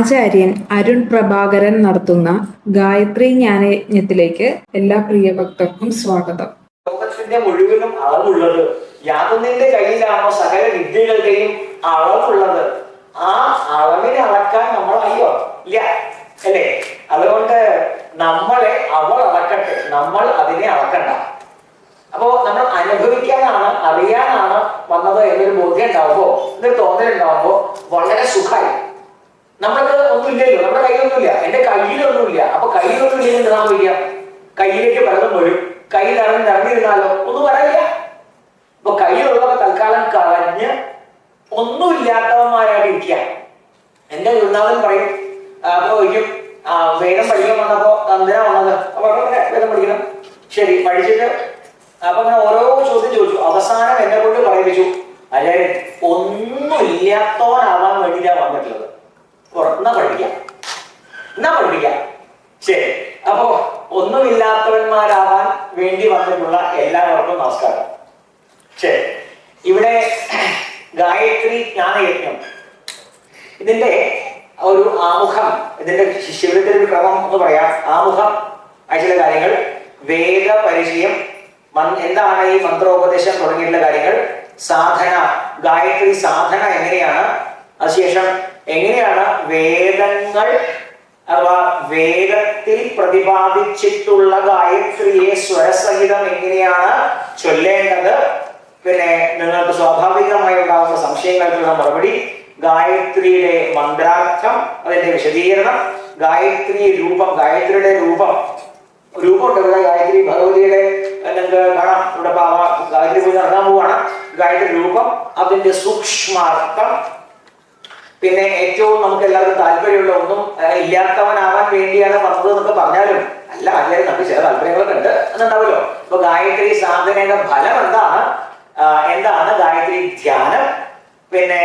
ആചാര്യൻ അരുൺ പ്രഭാകരൻ നടത്തുന്ന ഗായത്രി ജ്ഞാനയജ്ഞത്തിലേക്ക് എല്ലാ പ്രിയ ഭക്തർക്കും സ്വാഗതം. ലോകത്തിന്റെ മുഴുവനും അളവുള്ളത് യാതൊന്നിന്റെ കയ്യിലാണോ സകല വിദ്യകളുടെയും അളവുള്ളത്? ആ അളവിനെ അളക്കാൻ നമ്മൾ അയ്യോ ഇല്ല അല്ലേ? അതുകൊണ്ട് നമ്മളെ അവൾ അളക്കട്ടെ, നമ്മൾ അതിനെ അളക്കണ്ട. അപ്പോ നമ്മൾ അനുഭവിക്കാനാണ്, അറിയാനാണ് വന്നത് എന്നൊരു ബോധ്യം ഉണ്ടാവുമ്പോ, എന്നൊരു തോന്നലുണ്ടാവുമ്പോ വളരെ സുഖമായി. നമ്മൾക്ക് ഒന്നുമില്ലല്ലോ, നമ്മുടെ കയ്യിലൊന്നുമില്ല, എന്റെ കയ്യിലൊന്നുമില്ല. അപ്പൊ കയ്യിലൊന്നുമില്ലെങ്കിൽ എന്താ സംഭവിക്കാം? കയ്യിലേക്ക് പലതും വരും. കൈ നിറഞ്ഞിരുന്നാലോ ഒന്നും പറയില്ല. അപ്പൊ കയ്യിലുള്ളതൊക്കെ തൽക്കാലം കളഞ്ഞ് ഒന്നുമില്ലാത്തവന്മാരായിട്ട് ഇരിക്കുക. എന്റെ ഗുരുനാഥൻ പറയും, അപ്പൊ ചോദിക്കും, വേദം പഠിക്കാൻ വന്നപ്പോ എന്തിനാ വന്നത്? അപ്പൊ വേദം പഠിക്കണം. ശരി, പഠിച്ചിട്ട് അപ്പൊ അങ്ങനെ ഓരോ ചോദ്യം ചോദിച്ചു. അവസാനം എന്നെ കൊണ്ട് പറയിപ്പിച്ചു, അതായത് ഒന്നുമില്ലാത്തവനാവാൻ വേണ്ടിയിട്ടാണ് വന്നിട്ടുള്ളത്. എന്നാ പഠിപ്പിക്കാം. ശരി, അപ്പോ ഒന്നുമില്ലാത്തവന്മാരാവാൻ വേണ്ടി വന്നിട്ടുള്ള എല്ലാവർക്കും നമസ്കാരം. ശരി, ഇവിടെ ഗായത്രി ജ്ഞാനയജ്ഞം, ഇതിന്റെ ഒരു ആമുഖം, ഇതിന്റെ ശിഷ്യത്തിന്റെ ഒരു ക്രമം എന്ന് പറയാം. ആമുഖം ചില കാര്യങ്ങൾ, വേദ പരിചയം, എന്താണ് ഈ മന്ത്രോപദേശം തുടങ്ങിയിട്ടുള്ള കാര്യങ്ങൾ, സാധന, ഗായത്രി സാധന എങ്ങനെയാണ്, അതിനുശേഷം എങ്ങനെയാണ് വേദങ്ങൾ അഥവാ വേദത്തിൽ പ്രതിപാദിച്ചിട്ടുള്ള ഗായത്രിയെ സ്വരസഹിതം എങ്ങനെയാണ് ചൊല്ലേണ്ടത്, പിന്നെ നിങ്ങൾക്ക് സ്വാഭാവികമായി ഉണ്ടാകുന്ന സംശയങ്ങൾക്കുള്ള മറുപടി, ഗായത്രിയുടെ മന്ത്രാർത്ഥം, അതിന്റെ വിശദീകരണം, ഗായത്രി രൂപം, ഗായത്രിയുടെ രൂപം ഉണ്ടല്ലോ, ഗായത്രി ഭഗവതിയുടെ നിങ്ങൾക്ക് കാണാം. ഇവിടെ ഗായത്രി പൂജ നടക്കാൻ പോവാണ്. ഗായത്രി രൂപം, അതിന്റെ സൂക്ഷ്മാർത്ഥം, പിന്നെ ഏറ്റവും നമുക്ക് എല്ലാവർക്കും താല്പര്യമുള്ള ഒന്നും ഇല്ലാത്തവനാവാൻ വേണ്ടിയാണ് വന്നത് എന്നൊക്കെ പറഞ്ഞാലും അല്ല, അല്ലെ നമുക്ക് ചില താല്പര്യങ്ങളൊക്കെ ഉണ്ട് എന്നുണ്ടാവല്ലോ. അപ്പൊ ഗായത്രി സാധനയുടെ ഫലം എന്താണ് ഗായത്രി ധ്യാനം, പിന്നെ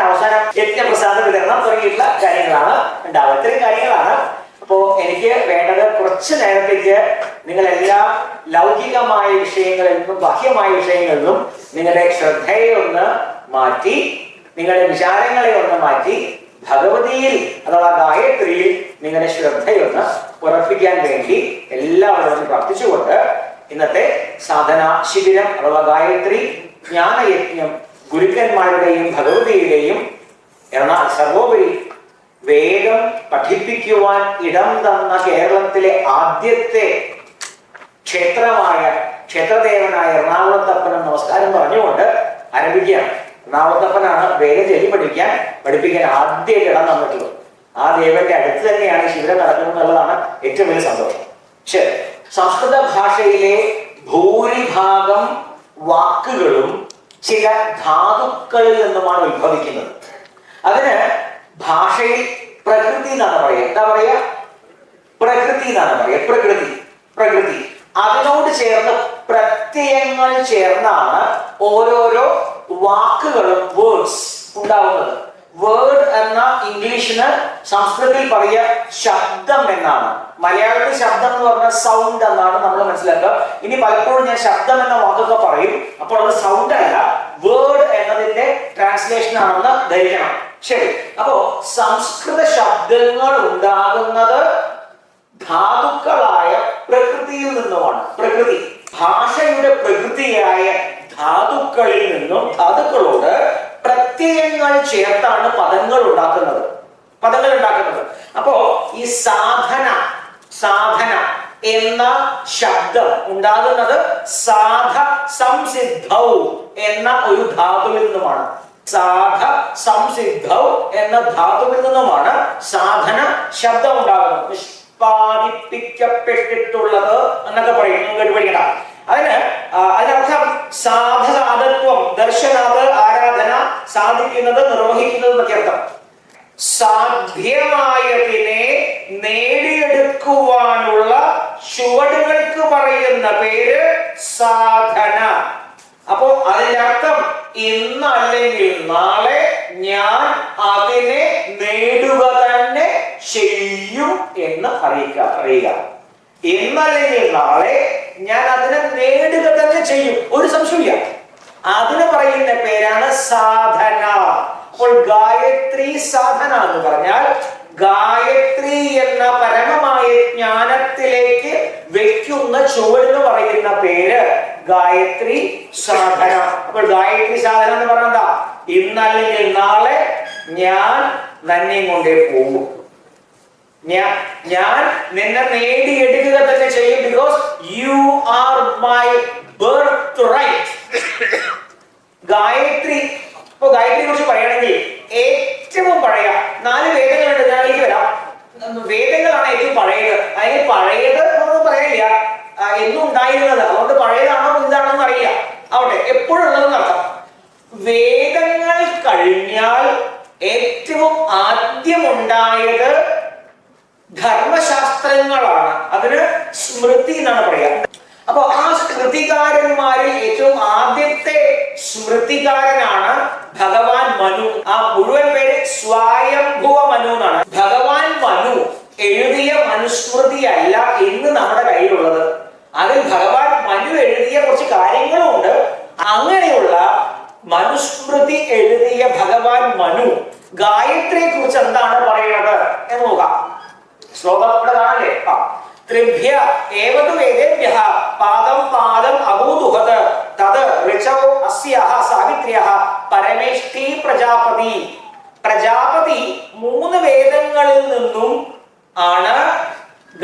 അവസാനം യജ്ഞപ്രസാദ വിതരണം തുടങ്ങിയിട്ടുള്ള കാര്യങ്ങളാണ് ഉണ്ടാവുക. ഇത്രയും കാര്യങ്ങളാണ്. അപ്പോ എനിക്ക് വേണ്ടത് കുറച്ചു നേരത്തേക്ക് നിങ്ങളെല്ലാ ലൗകികമായ വിഷയങ്ങളിൽ നിന്നും ബാഹ്യമായ വിഷയങ്ങളിൽ നിന്നും നിങ്ങളുടെ ശ്രദ്ധയെ ഒന്ന് മാറ്റി, നിങ്ങളുടെ വിചാരങ്ങളെ ഒന്ന് മാറ്റി ഭഗവതിയിൽ അഥവാ ഗായത്രിയിൽ നിങ്ങളുടെ ശ്രദ്ധയൊന്ന് ഉറപ്പിക്കാൻ വേണ്ടി എല്ലാവരോടും പ്രാർത്ഥിച്ചുകൊണ്ട് ഇന്നത്തെ സാധന ശിബിരം അഥവാ ഗായത്രി ജ്ഞാനയജ്ഞം ഗുരുക്കന്മാരുടെയും ഭഗവതിയുടെയും എന്നാൽ സർവോപരി വേദം പഠിപ്പിക്കുവാൻ ഇടം തന്ന കേരളത്തിലെ ആദ്യത്തെ ക്ഷേത്രദേവനായ എറണാകുളത്തപ്പനും നമസ്കാരം പറഞ്ഞുകൊണ്ട് ആരംഭിക്കുകയാണ്. എറണാകുളത്തപ്പനാണ് വേദചൊല്ലി പഠിപ്പിക്കാൻ ആദ്യമായിട്ട് ഇടം തന്നിട്ടുള്ളത്. ആ ദേവന്റെ അടുത്ത് തന്നെയാണ് ശിബിരം നടക്കുന്നത് എന്നുള്ളതാണ് ഏറ്റവും വലിയ സന്തോഷം. ശരി, സംസ്കൃത ഭാഷയിലെ ഭൂരിഭാഗം വാക്കുകളും ചില ധാതുക്കളിൽ നിന്നുമാണ് ഉത്ഭവിക്കുന്നത്. അതിന് ഭാഷയിൽ പ്രകൃതി എന്നാണ് പറയുക. എന്താ പറയാ? പ്രകൃതി എന്നാണ് പറയുക. പ്രകൃതി അതിനോട് ചേർന്ന് പ്രത്യയങ്ങൾ ചേർന്നാണ് ഓരോരോ വാക്കുകളും വേർഡ്സ് ഉണ്ടാവുന്നത്. വേർഡ് എന്ന ഇംഗ്ലീഷിന് സംസ്കൃതത്തിൽ പറയുക ശബ്ദം എന്നാണ്. മലയാളത്തിൽ ശബ്ദം എന്ന് പറഞ്ഞാൽ സൗണ്ട് എന്നാണ് നമ്മൾ മനസ്സിലാക്കുക. ഇനി പലപ്പോഴും ഞാൻ ശബ്ദം എന്ന വാക്കൊക്കെ പറയും, അപ്പോൾ അത് സൗണ്ട് അല്ല, വേർഡ് എന്നതിന്റെ ട്രാൻസ്ലേഷൻ ആണെന്ന് ധരിക്കണം. ശരി, അപ്പോ സംസ്കൃത ശബ്ദങ്ങൾ ഉണ്ടാകുന്നത് ധാതുക്കളായ പ്രകൃതിയിൽ നിന്നുമാണ്. പ്രകൃതി, ഭാഷയുടെ പ്രകൃതിയായ ധാതുക്കളോട് പ്രത്യയങ്ങൾ ചേർത്താണ് പദങ്ങൾ ഉണ്ടാക്കുന്നത്. അപ്പോ ഈ സാധന എന്ന ശബ്ദം ഉണ്ടാകുന്നത് സാധ സംസിദ്ധൗ എന്ന ഒരു ധാതുവിൽ നിന്നുമാണ്. സാധ സംസിദ്ധൗ എന്ന ധാതുവിൽ നിന്നുമാണ് സാധന ശബ്ദം ഉണ്ടാകുന്നത്. നിഷ്പാദിപ്പിക്കപ്പെട്ടിട്ടുള്ളത് എന്നൊക്കെ പറയും, നിങ്ങൾക്ക് പഠിക്കണം. അതിനർത്ഥം സാധസാധത്വം, ദർശനാത്, ആരാധന, സാധിക്കുന്നത്, നിർവഹിക്കുന്നത് എന്നൊക്കെ അർത്ഥം. സാധ്യമായതിനെ നേടിയെടുക്കുവാനുള്ള ചുവടുകൾക്ക് പറയുന്ന പേര് സാധന. അപ്പോ അതിന്റെ അർത്ഥം ഇന്നല്ലെങ്കിൽ നാളെ ഞാൻ അതിനെ നേടുക തന്നെ ചെയ്യും എന്ന് അറിയുക. ഇന്നല്ലെങ്കിൽ നാളെ ഞാൻ അതിനെ നേടുക തന്നെ ചെയ്യും, ഒരു സംശയമില്ല. അതിന് പറയുന്ന പേരാണ് സാധന. അപ്പോൾ ഗായത്രി സാധന എന്ന് പറഞ്ഞാൽ ഗായത്രി എന്ന പരമമായ ജ്ഞാനത്തിലേക്ക് വെക്കുന്ന ചുവടെന്ന് പറയുന്ന പേര് ഗായത്രി സാധന. അപ്പോൾ ഗായത്രി സാധന എന്ന് പറഞ്ഞാൽ എന്താ? ഇന്നല്ലെങ്കിൽ നാളെ ഞാൻ നന്നെ കൊണ്ടേ പോകും, ഞാൻ നിന്നെ നേടിയെടുക്കുക തന്നെ ചെയ്യും. Because you are my birthright. Gayatri, ഇപ്പൊ ഗായത്രിയെ കുറിച്ച് പറയുകയാണെങ്കിൽ ഏറ്റവും പഴയ 4 വേദങ്ങളുണ്ട്. ഞാനിലേക്ക് വരാം. വേദങ്ങളാണ് ഏറ്റവും പഴയത്. അതിന് പഴയത് എന്നൊന്നും പറയില്ല, എന്നും ഉണ്ടായിരുന്നത്. അതുകൊണ്ട് പഴയതാണോ പുതിയതാണോന്ന് അറിയില്ല. അവിടെ എപ്പോഴും ഉള്ളതെന്ന് അർത്ഥം. വേദങ്ങൾ കഴിഞ്ഞാൽ ഏറ്റവും ആദ്യം ഉണ്ടായത് ധർമ്മശാസ്ത്രങ്ങളാണ്. അതിന് സ്മൃതി എന്നാണ് പറയാ. അപ്പൊ ആ സ്മൃതികാരന്മാരിൽ ഏറ്റവും ആദ്യത്തെ സ്മൃതികാരനാണ് ഭഗവാൻ മനു. ആ മുഴുവൻ പേര് സ്വയംഭുവ മനു എന്നാണ്. ഭഗവാൻ മനു എഴുതിയ മനുസ്മൃതി അല്ല ഇന്ന് നമ്മുടെ കയ്യിലുള്ളത്. അതിൽ ഭഗവാൻ മനു എഴുതിയ കുറച്ച് കാര്യങ്ങളും ഉണ്ട്. അങ്ങനെയുള്ള മനുസ്മൃതി എഴുതിയ ഭഗവാൻ മനു ഗായത്രിയെ കുറിച്ച് എന്താണ് പറയുന്നത് എന്ന് നോക്കാം. ശ്ലോകം ഇവിടെ കാണാല്ലേ? ത്രിഭ്യ ഏവതു വേദേഭ്യഃ പാദം പാദം അഭൂതുഹത് തത് ഋചൗ അസ്യഃ സാവിത്ര്യഃ പരമേഷ്ഠി പ്രജാപതി. പ്രജാപതി 3 വേദങ്ങളിൽ നിന്നും ആണ്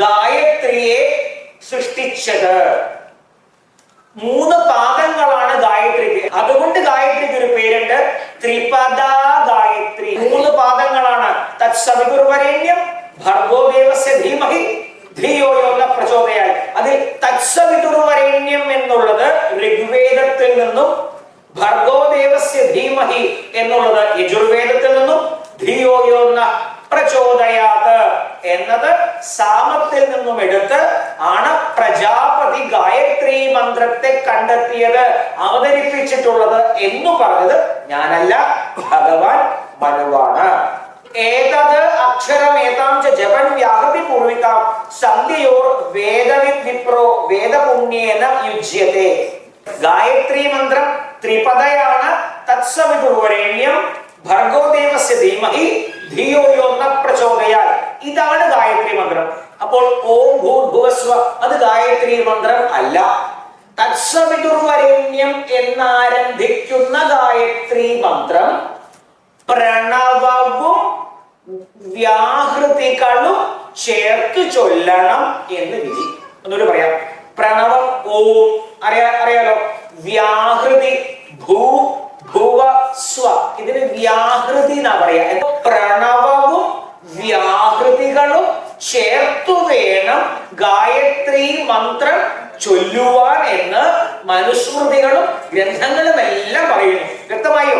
ഗായത്രിയെ സൃഷ്ടിച്ചത്. 3 പാദങ്ങളാണ് ഗായത്രിക്ക്. അതുകൊണ്ട് ഗായത്രിക്ക് ഒരു പേരുണ്ട്, ത്രിപദാ ഗായത്രി. 3 പാദങ്ങളാണ്. തത്സവിതുർവരേണ്യം ഭർഗോ ദേവസ്യ ധീമഹി ധിയോ യോ ന പ്രചോദയാൽ. അതിൽ തത്സവിതുർവരേണ്യം എന്നുള്ളത് ഋഗ്വേദത്തിൽ നിന്നും, ഭർഗോ ദേവസ്യ ധീമഹി എന്നുള്ളത് യജുർവേദത്തിൽ നിന്നും, ധിയോ യോ ന പ്രചോദയാത് എന്നത് സാമത്തിൽ നിന്നും എടുത്ത് ആണ് പ്രജാപതി ഗായത്രി മന്ത്രത്തെ കണ്ടെത്തിയത്, അവതരിപ്പിച്ചിട്ടുള്ളത് എന്ന് പറഞ്ഞത് ഞാനല്ല, ഭഗവാൻ മനുവാണ്. ഏതത് അക്ഷരമേതാം ച ജപൻ വ്യാഹൃതി പൂർവികാം സന്ധ്യയോർ വേദവിദ് വിപ്രോ വേദപുണ്യേന യുജ്യത്തെ. ഗായത്രി മന്ത്രം ത്രിപദയാണ്. തത്സവിതുർവരേണ്യം ഭർഗോ ദേവസ്യ ധീമഹി ധിയോ യോ ന പ്രചോദയാൽ. ഇതാണ് ഗായത്രി മന്ത്രം. അപ്പോൾ ഓം ഭൂർഭുവസ്വ അത് ഗായത്രി മന്ത്രം അല്ല. തത്സവിതുർവരേണ്യം എന്നാരംഭിക്കുന്ന ഗായത്രി മന്ത്രം പ്രണവവും വ്യാഹൃതികളും ചേർത്ത് ചൊല്ലണം എന്ന് വിധി. ഒന്നുകൂടി പറയാം. പ്രണവം ഓം അറിയാലോ. വ്യാഹൃതി ഭൂ ഭുവ സ്വ, ഇതിന് വ്യാഹൃതി എന്നാ പറയാ. പ്രണവവും വ്യാഹൃതികളും ചേർത്തു വേണം ഗായത്രി മന്ത്രം ചൊല്ലുവാൻ എന്ന് മനുസ്മൃതികളും ഗ്രന്ഥങ്ങളും എല്ലാം പറയുന്നു. വ്യക്തമായോ?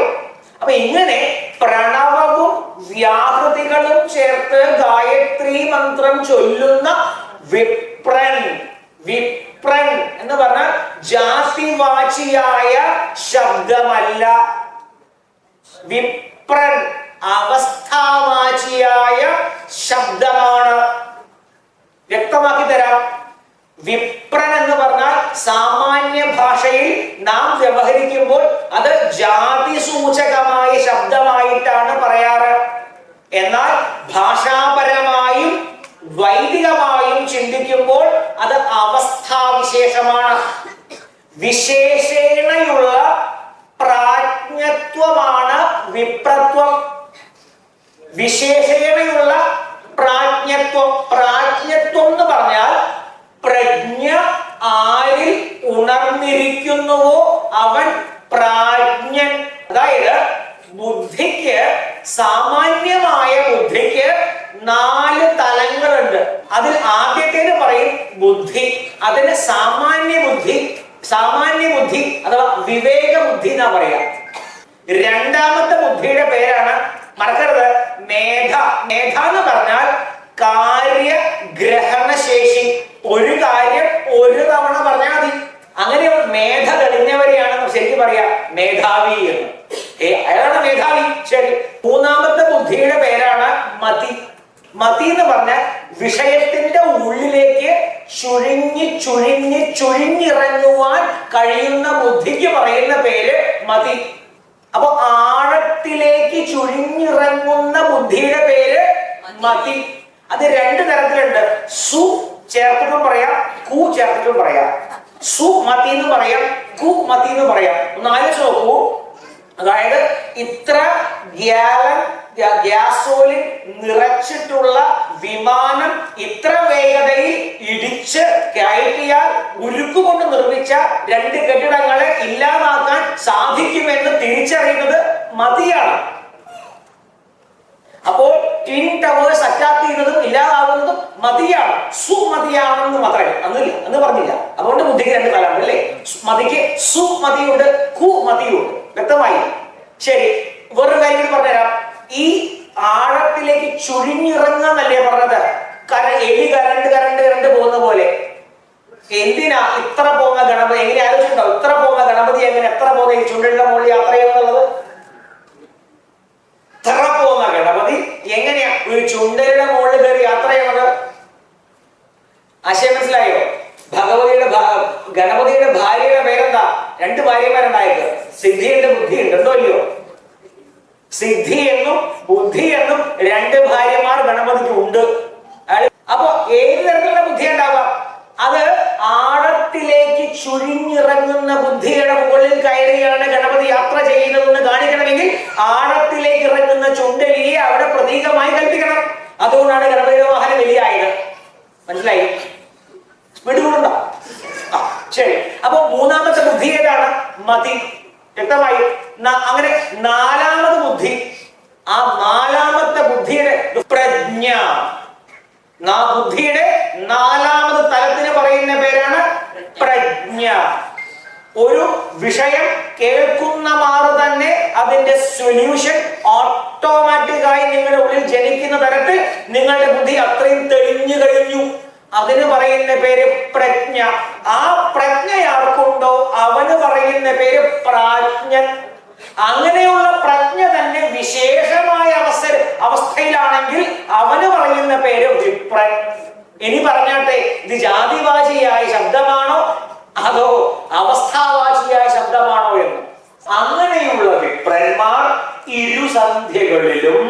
അപ്പൊ ഇങ്ങനെ പ്രണവവും വ്യാഹൃതികളും ചേർത്ത് ഗായത്രി മന്ത്രം ചൊല്ലുന്ന വിപ്രൻ, വിപ്രൻ എന്ന് പറഞ്ഞാൽ ജാതിവാചിയായ ശബ്ദമല്ല. വിപ്രൻ അവസ്ഥാവാചിയായ ശബ്ദമാണ്. വ്യക്തമാക്കി തരാം. വിപ്രൻ എന്ന് പറഞ്ഞാൽ സാമാന്യ ഭാഷയിൽ നാം വ്യവഹരിക്കുമ്പോൾ അത് ജാതി സൂചകമായ ശബ്ദമായിട്ടാണ് പറയാറ്. എന്നാൽ ഭാഷാപരമായും വൈദികമായും ചിന്തിക്കുമ്പോൾ അത് അവസ്ഥാവിശേഷമാണ്. വിശേഷേണയുള്ള പ്രാജ്ഞത്വമാണ് വിപ്രത്വം. വിശേഷേണയുള്ള പ്രാജ്ഞത്വം. പ്രാജ്ഞത്വം എന്ന് പറഞ്ഞാൽ പ്രജ്ഞ ആരിൽ ഉണർന്നിരിക്കുന്നുവോ അവൻ പ്രാജ്ഞൻ. അതായത് ബുദ്ധിക്ക്, സാമാന്യമായ ബുദ്ധിക്ക് 4 തലങ്ങളുണ്ട്. അതിൽ ആദ്യത്തേത് പറയും ബുദ്ധി. അതിന് സാമാന്യ ബുദ്ധി അഥവാ വിവേക ബുദ്ധി എന്നാ പറയാ. രണ്ടാമത്തെ ബുദ്ധിയുടെ പേരാണ്, മറക്കരുത്, മേധ. മേധ എന്ന് പറഞ്ഞാൽ കാര്യഗ്രഹണശേഷി. ഒരു കാര്യം ഒരു തവണ പറഞ്ഞാൽ മതി. അങ്ങനെ മേധ തെളിഞ്ഞവരെയാണ് ശരിക്കും പറയാ മേധാവി എന്ന്. അയാളാണ് മേധാവി. ശരി. മൂന്നാമത്തെ ബുദ്ധിയുടെ പേരാണ് മതി. മതി എന്ന് പറഞ്ഞാൽ വിഷയത്തിന്റെ ഉള്ളിലേക്ക് ചുഴിഞ്ഞിറങ്ങുവാൻ കഴിയുന്ന ബുദ്ധിക്ക് പറയുന്ന പേര് മതി. അപ്പൊ ആഴത്തിലേക്ക് ചുഴിഞ്ഞിറങ്ങുന്ന ബുദ്ധിയുടെ പേര് മതി. അത് രണ്ട് തരത്തിലുണ്ട്. സു ചേർത്തിട്ടും പറയാം, കു ചേർത്തിട്ടും പറയാം. സു മതി എന്ന് പറയാം, കു മതി എന്ന് പറയാം. ഒന്ന് ആലോചിച്ച് നോക്കൂ. അതായത് ഇത്ര ഗ്യാസോലിൻ നിറച്ചിട്ടുള്ള വിമാനം ഇത്ര വേഗതയിൽ ഇടിച്ച് കയറ്റിയാൽ ഉരുക്കുകൊണ്ട് നിർമ്മിച്ച രണ്ട് കെട്ടിടങ്ങളെ ഇല്ലാതാക്കാൻ സാധിക്കുമെന്ന് തിരിച്ചറിയുന്നത് മതിയാണ്. അപ്പോൾ ട്വിൻ ടവേഴ്സ് അറ്റാക്ക് ചെയ്യുന്നതും ഇല്ലാതാവുന്നതും മതിയാണ്. സുമതിയാണെന്ന് മാത്രമേ അന്ന് പറഞ്ഞില്ല. അതുകൊണ്ട് ബുദ്ധിക്ക് രണ്ട് തലമാണ് അല്ലേ. മതിക്ക് സുമതിയുണ്ട്, കുമതിയുണ്ട്. വ്യക്തമായി? ശരി, വേറൊരു കാര്യം കൂടി പറഞ്ഞുതരാം. ഈ ആഴത്തിലേക്ക് ചുഴിഞ്ഞിറങ്ങാന്നല്ലേ പറഞ്ഞത്? എലി കരണ്ട് പോകുന്ന പോലെ. എന്തിനാ ഇത്ര പോകുന്ന ഗണപതി? എങ്ങനെ ആലോചിച്ചിട്ടുണ്ടോ? ഇത്ര പോകുന്ന ഗണപതി എങ്ങനെ എത്ര പോകുന്ന ഈ ചുണ്ടലിന്റെ മുകളിൽ യാത്ര ചെയ്യുന്നുള്ളത്? ഇത്ര പോകുന്ന ഗണപതി എങ്ങനെയാ ഒരു ചുണ്ടലിയുടെ മുകളിൽ കയറി യാത്ര ചെയ്യുന്നത്? ആശയം മനസ്സിലായോ? ഗണപതിയുടെ ഭാര്യയുടെ പേരെന്താ? രണ്ട് ഭാര്യമാരുണ്ടായത്. സിദ്ധിയുണ്ട്, ബുദ്ധിയുണ്ട്. ഉണ്ടോ ഇല്ലയോ? സിദ്ധി എന്നും ബുദ്ധി എന്നും രണ്ട് ഭാര്യമാർ ഗണപതിക്ക് ഉണ്ട്. അപ്പൊ ഏത് തരത്തിലുള്ള ബുദ്ധി ഉണ്ടാവാം? അത് ആഴത്തിലേക്ക് ചുഴിഞ്ഞിറങ്ങുന്ന ബുദ്ധിയുടെ മുകളിൽ കയറിയാണ് ഗണപതി യാത്ര ചെയ്യുന്നതെന്ന് കാണിക്കണമെങ്കിൽ ആഴത്തിലേക്ക് ഇറങ്ങുന്ന ചുണ്ടലിയെ അവിടെ പ്രതീകമായി കൽപ്പിക്കണം. അതുകൊണ്ടാണ് ഗണപതിയുടെ വാഹനം വലിയായത്. മനസ്സിലായി? സ്പീഡ് കൂടുണ്ടോ? ശരി, അപ്പൊ മൂന്നാമത്തെ ബുദ്ധി ഏതാണ്? മതി. വ്യക്തമായി? അങ്ങനെ നാലാമത് ബുദ്ധി. ആ നാലാമത്തെ ബുദ്ധിയുടെ പ്രജ്ഞ. ബുദ്ധിയുടെ നാലാമത് തലത്തിന് പറയുന്ന പേരാണ് പ്രജ്ഞ. ഒരു വിഷയം കേൾക്കുന്ന മാറ് തന്നെ അതിന്റെ സൊല്യൂഷൻ ഓട്ടോമാറ്റിക്കായി നിങ്ങളുടെ ഉള്ളിൽ ജനിക്കുന്ന തരത്തിൽ നിങ്ങളുടെ ബുദ്ധി അത്രയും തെളിഞ്ഞു കഴിഞ്ഞു. അതിന് പറയുന്ന പേര് പ്രജ്ഞ. ആ പ്രജ്ഞ ആർക്കുണ്ടോ അവന് പറയുന്ന പേര് പ്രാജ്ഞൻ. അങ്ങനെയുള്ള പ്രജ്ഞ തന്നെ വിശേഷമായ അവസ്ഥയിലാണെങ്കിൽ അവന് പറയുന്ന പേര് വിപ്രൻ. ഇനി പറഞ്ഞാട്ടെ, ഇത് ജാതിവാചിയായ ശബ്ദമാണോ അതോ അവസ്ഥാവാചിയായ ശബ്ദമാണോ എന്ന്. അങ്ങനെയുള്ള വിപ്രന്മാർ ഇരുസന്ധ്യകളിലും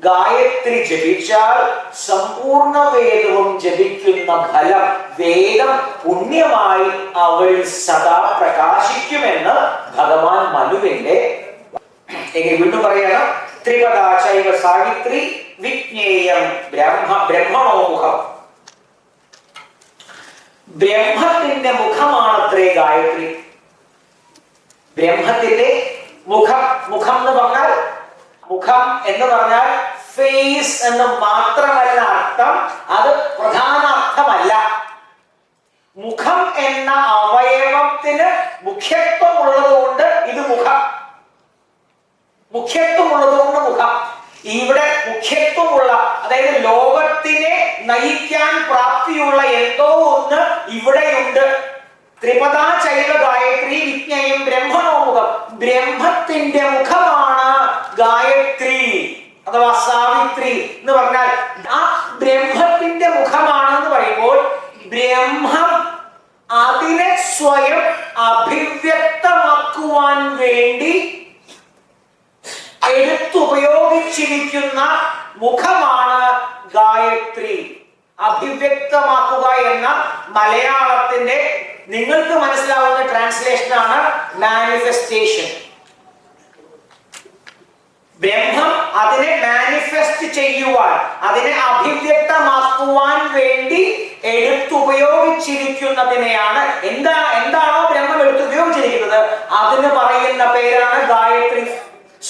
ഗായത്രി ജപിച്ചാൽ സമ്പൂർണ്ണ വേദവും ജപിക്കുന്ന ഫലം, വേദം പുണ്യമായി അവരിൽ സദാ പ്രകാശിക്കുമെന്ന് ഭഗവാൻ മനുവിന്റെ വീണ്ടും പറയണം. ത്രിപദാ ചൈവ സാവിത്രി വിജ്ഞേയം ബ്രഹ്മണോമുഖം. ബ്രഹ്മത്തിന്റെ മുഖമാണത്രേ ഗായത്രി. ബ്രഹ്മത്തിന്റെ മുഖം. മുഖം എന്ന് പറഞ്ഞാൽ, മുഖം എന്ന് പറഞ്ഞാൽ ഫേസ് എന്ന് മാത്രമല്ല അർത്ഥം. അത് പ്രധാന അർത്ഥമല്ല. മുഖം എന്ന അവയവത്തിന് മുഖ്യത്വം ഉള്ളതുകൊണ്ട് ഇത് മുഖം. മുഖ്യത്വം ഉള്ളതുകൊണ്ട് മുഖം. ഇവിടെ മുഖ്യത്വമുള്ള, അതായത് ലോകത്തിനെ നയിക്കാൻ പ്രാപ്തിയുള്ള എന്തോ ഒന്ന് ഇവിടെയുണ്ട്. ത്രിപദാ ചൈവ ഗായത്രി വിജ്ഞയും ബ്രഹ്മണോമുഖം. ബ്രഹ്മത്തിന്റെ മുഖമാണ് ഗായത്രി അഥവാ സാവിത്രി എന്ന് പറഞ്ഞാൽ. ആ ബ്രഹ്മത്തിന്റെ മുഖമാണെന്ന് പറയുമ്പോൾ ബ്രഹ്മം അതിനെ സ്വയം അഭിവ്യക്തമാക്കുവാൻ വേണ്ടി എടുത്തുപയോഗിച്ചിരിക്കുന്ന മുഖമാണ് ഗായത്രി. അഭിവ്യക്തമാക്കുക എന്ന മലയാളത്തിന്റെ നിങ്ങൾക്ക് മനസ്സിലാവുന്ന ട്രാൻസ്ലേഷൻ ആണ് മാനിഫെസ്റ്റേഷൻ. ബ്രഹ്മം അതിനെ മാനിഫെസ്റ്റ് ചെയ്യുവാൻ, അതിനെ അഭിവ്യക്തമാക്കുവാൻ വേണ്ടി എടുത്തുപയോഗിച്ചിരിക്കുന്നതിനെയാണ് എന്താണോ ബ്രഹ്മം എടുത്തുപയോഗിച്ചിരിക്കുന്നത് അതിന് പറയുന്ന പേരാണ് ഗായത്രി.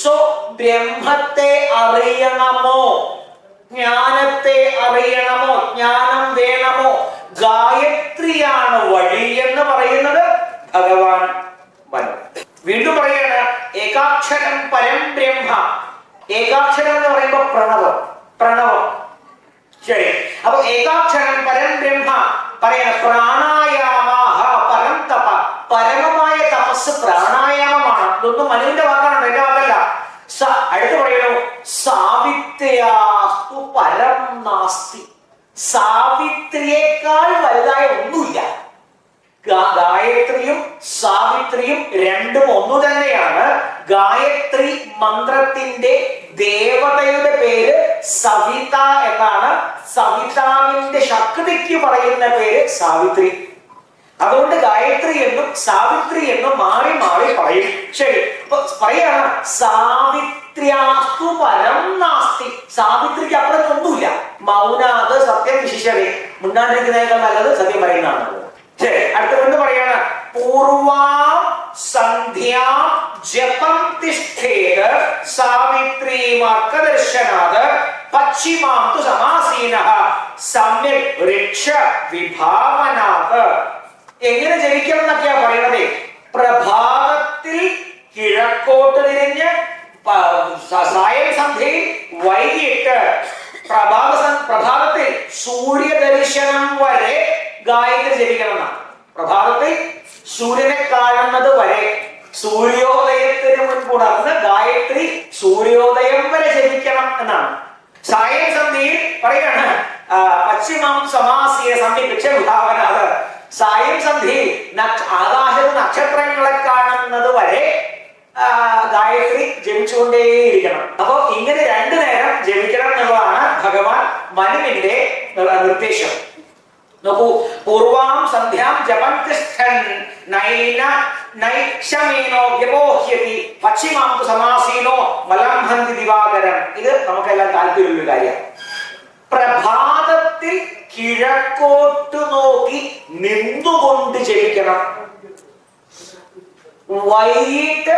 സോ ബ്രഹ്മത്തെ അറിയണമോ, ജ്ഞാനത്തെ അറിയണമോ, ജ്ഞാനം വേണമോ, ഗായത്രിയാണ് വഴി എന്ന് പറയുന്നത് ഭഗവാൻ മനു. വീണ്ടും പറയാണ് ഏകാക്ഷരം പരം ബ്രഹ്മ. ഏകാക്ഷരം എന്ന് പറയുമ്പോൾ പ്രണവം. ശരി, അപ്പൊ ഏകാക്ഷരം പരം ബ്രഹ്മ പറയണ പ്രാണായാമ പരം തപ. പരമമായ തപസ് പ്രാണായാമമാണ്. ഇതൊന്നും മനുവിന്റെ വാക്കാണ്, എന്റെ വാക്കല്ല. അടുത്ത് പറയണു സാവിത്രിയാസ്തു പരം നാസ്തി. സാവിത്രിയേക്കാൾ വലുതായ ഒന്നുമില്ല. ഗായത്രിയും സാവിത്രിയും രണ്ടും ഒന്നു തന്നെയാണ്. ഗായത്രി മന്ത്രത്തിന്റെ ദേവതയുടെ പേര് സവിത എന്നാണ്. സവിതാവിന്റെ ശക്തിക്ക് പറയുന്ന പേര് സാവിത്രി. അതുകൊണ്ട് ഗായത്രി എന്നും സാവിത്രി എന്നും മാറി മാറി പറയും. ശരി, അപ്പൊ പറയാണ് സാവിത്ര്യാസ്തു പരം നാസ്തി. സാവിത്രിക്ക് അപ്പുറം ഒന്നുമില്ല. മൗനാത് സത്യം വിശിഷ്ടവേ. മുണ്ടാണ്ടിരിക്കുന്നതിനേക്കാൾ നല്ലത് സത്യം പറയുന്നതാണ്. ശരി, അടുത്ത പറയാണ് പൂർവാം സന്ധ്യാം ജപം തിഷ്ഠേത് സാവിത്രീ മാർഗദർശനാത് പശ്ചിമാം തു സമാസീനഃ സമ്യക് വൃക്ഷ വിഭാവനാത്. എങ്ങനെ ജപിക്കണം എന്നൊക്കെയാ പറയണത്. പ്രഭാതത്തിൽ കിഴക്കോട്ട് തിരിഞ്ഞ് സായം സന്ധ്യയിൽ വൈകിട്ട് പ്രഭാതത്തിൽ സൂര്യദർശനം വരെ ഗായത്രി ജപിക്കണം എന്നാണ്. പ്രഭാതത്തിൽ സൂര്യനെ കാണുന്നത് വരെ, സൂര്യോദയത്തിന് മുൻപുണർന്ന് ഗായത്രി സൂര്യോദയം വരെ ജപിക്കണം എന്നാണ്. സായം സന്ധ്യയിൽ പറയാണ് പശ്ചിമം സമാസിയ സന്ധ്യ വിഭാവനാത്. സായം സന്ധ്യയിൽ ആകാശത്ത് നക്ഷത്രങ്ങളെ കാണുന്നത് വരെ ഗായത്രി ജപിച്ചുകൊണ്ടേയിരിക്കണം. അപ്പൊ ഇങ്ങനെ 2 നേരം ജപിക്കണം എന്നുള്ളതാണ് ഭഗവാൻ മനുവിന്റെ നിർദ്ദേശം. നോക്കൂ, പൂർവാം സന്ധ്യാം ജപം തിഷ്ഠൻ നൈന നൈക്ഷമേനോ വ്യപോഹ്യതി പശ്ചിമാം തു സമാസീനോ വലംഭന്തി ദിവാകരം. ഇത് നമുക്കെല്ലാം താല്പര്യമുള്ള കാര്യമാണ്. പ്രഭാതത്തിൽ കിഴക്കോട്ട് നോക്കി നിന്നുകൊണ്ട് ജപിക്കണം. വൈകിട്ട്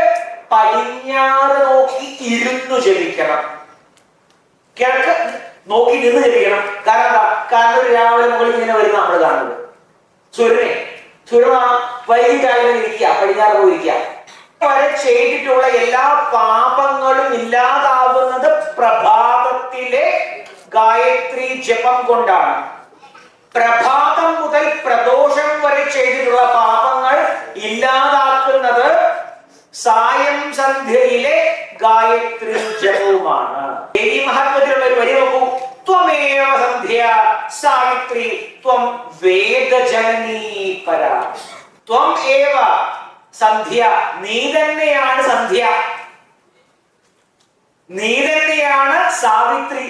പടിഞ്ഞാറ് നോക്കി ഇരുന്നു ജപിക്കണം. കിഴക്ക് നോക്കി നിന്ന് ജപിക്കണം. കാരണം എന്താ? കാരണം രാവിലെ മുകളിൽ ഇങ്ങനെ വരുന്ന നമ്മൾ കാണുന്നത് സൂര്യൻ വൈകിട്ടായാലും ഇരിക്കുക, പടിഞ്ഞാറ് പോയിരിക്കുക. വരെ ചെയ്തിട്ടുള്ള എല്ലാ പാപങ്ങളും ഇല്ലാതാവുന്നത് പ്രഭാതത്തിലെ ഗായത്രി ജപം കൊണ്ടാണ്. പ്രഭാതം മുതൽ പ്രദോഷം വരെ ചെയ്തിട്ടുള്ള പാപങ്ങൾ ഇല്ലാതാക്കുന്നത് സായം സന്ധ്യയിലെ ഗായത്രി ജപവുമാണ്. ദേവി മഹാത്മ്യത്തിലുള്ള ഒരു വരി നോക്കൂ. ത്വമേവ സന്ധ്യ സാവിത്രി ത്വം വേദജനനീ പരാ. ത്വം ഏവ സന്ധ്യ, നീ തന്നെയാണ് സന്ധ്യ, നീ തന്നെയാണ് സാവിത്രി,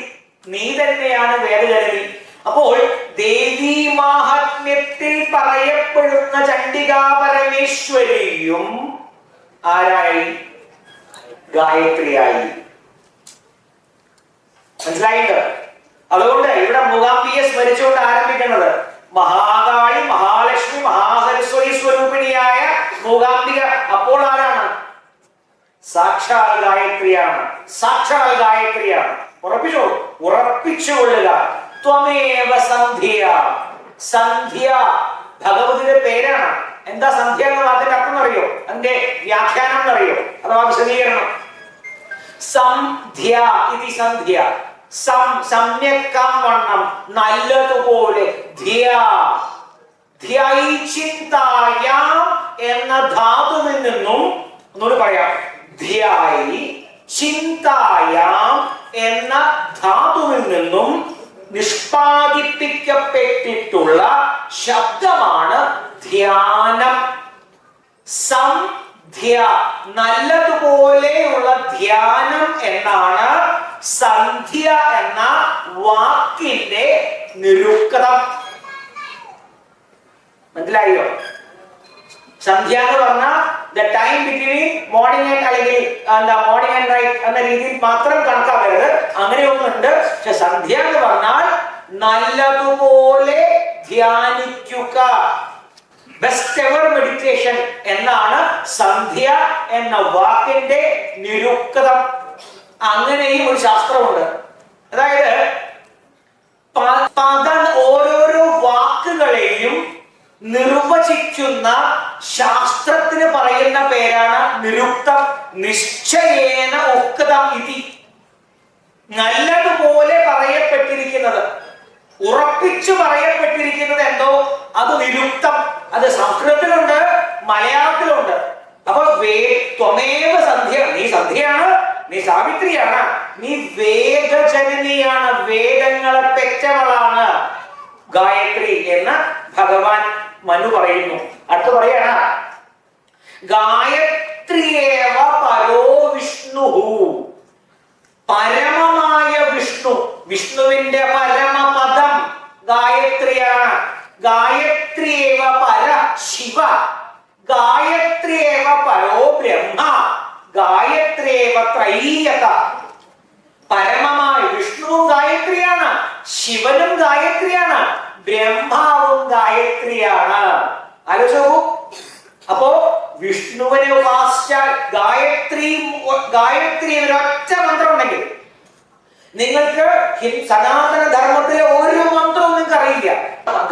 നീ തന്നെയാണ് വേദജനനി. അപ്പോൾ ദേവീ മാഹാത്മ്യത്തിൽ പറയപ്പെടുന്ന ചണ്ഡികാ പരമേശ്വരിയും ആരായി? ഗായത്രിയായി. മനസ്സിലായിട്ട്? അതുകൊണ്ട് ഇവിടെ മൂകാംബിയെ സ്മരിച്ചുകൊണ്ട് ആരംഭിക്കുന്നത് മഹാകാളി, മഹാലക്ഷ്മി, മഹാസരസ്വതി സ്വരൂപിണിയായ മൂകാംബിക. അപ്പോൾ ആരാണ്? സാക്ഷാൽ ഗായത്രിയാണ്. സാക്ഷാൽ ഗായത്രിയാണ്. ഉറപ്പിച്ചുകൊള്ളുക. ത്വമേവ സന്ധ്യ. സന്ധ്യ ഭഗവതിയുടെ പേരാണ്. എന്താ സന്ധ്യ എന്ന വാക്കിന്റെ അർത്ഥം അറിയോ? അതിന്റെ വ്യാഖ്യാനം എന്നറിയോ? അഥവാ വിശദീകരണം. സന്ധ്യ ഇതി സന്ധ്യ, സമ്യക്കാം വണ്ണം, നല്ലതുപോലെ. ധ്യായിചിന്തായാം എന്ന ധാതുവിൽ നിന്നും ഒന്നുകൂടി പറയാം. ധ്യായി ചിന്തായാം എന്ന ധാതുവിൽ നിന്നും നിഷ്പാദിപ്പിക്കപ്പെട്ടിട്ടുള്ള ശബ്ദമാണ് ധ്യാനം. സന്ധ്യ, നല്ലതുപോലെയുള്ള ധ്യാനം എന്നാണ് സന്ധ്യ എന്ന വാക്കിന്റെ നിരുക്തം. മനസ്സിലായോ? സന്ധ്യ എന്ന് പറഞ്ഞാൽ the time between morning and അല്ലെങ്കിൽ മോർണിംഗ് ആൻഡ് നൈറ്റ് എന്ന രീതിയിൽ മാത്രം കണക്കാക്കരുത്. അങ്ങനെയൊന്നുണ്ട്. പക്ഷെ സന്ധ്യ എന്ന് പറഞ്ഞാൽ നല്ലതുപോലെ ധ്യാനിക്കുക. ബെസ്റ്റ് എവർ മെഡിറ്റേഷൻ എന്നാണ് സന്ധ്യ എന്ന വാക്കിന്റെ നിരുക്തം. അങ്ങനെയും ഒരു ശാസ്ത്രമുണ്ട്. അതായത് ഓരോരോ വാക്കുകളെയും നിർവചിക്കുന്ന ശാസ്ത്രത്തിന് പറയുന്ന പേരാണ് നിരുക്തം. നിശ്ചയേന ഉക്തം ഇതി. നല്ലതുപോലെ പറയപ്പെട്ടിരിക്കുന്നത്, ഉറപ്പിച്ചു പറയപ്പെട്ടിരിക്കുന്നത് എന്തോ അത് നിരുക്തം. അത് സംസ്കൃതത്തിലുണ്ട്, മലയാളത്തിലുണ്ട്. അപ്പൊ ത്വമേവ സന്ധ്യ, നീ സന്ധ്യയാണ്, നീ സാവിത്രിയാണ്, നീ വേദജനനിയാണ്, വേദങ്ങളെ പെറ്റവളാണ് ഗായത്രി എന്ന് ഭഗവാൻ മനു പറയുന്നു. അടുത്ത് പറയാണ് ഗായത്രി ഗായത്രിയേവ പരോ വിഷ്ണു. പരമമായ വിഷ്ണു, വിഷ്ണുവിന്റെ പരമപദം ഗായത്രിയാണ്. ഗായത്രിയേവ പര ശിവ, ഗായത്രിയേവ പരോ ബ്രഹ്മ, ഗായത്രിയേവ ത്രയീയത. പരമമായ വിഷ്ണുവും ഗായത്രിയാണ്, ശിവനും ഗായത്രിയാണ്, ബ്രഹ്മാവും ഗായത്രിയാണ്. ആലോചിച്ചു. അപ്പോ വിഷ്ണുവിനെ ഉപാസിച്ചാൽ ഗായത്രി ഒരൊറ്റ മന്ത്രം ഉണ്ടെങ്കിൽ, നിങ്ങൾക്ക് സനാതന ധർമ്മത്തിലെ ഒരു മന്ത്രവും നിങ്ങൾക്ക് അറിയില്ല,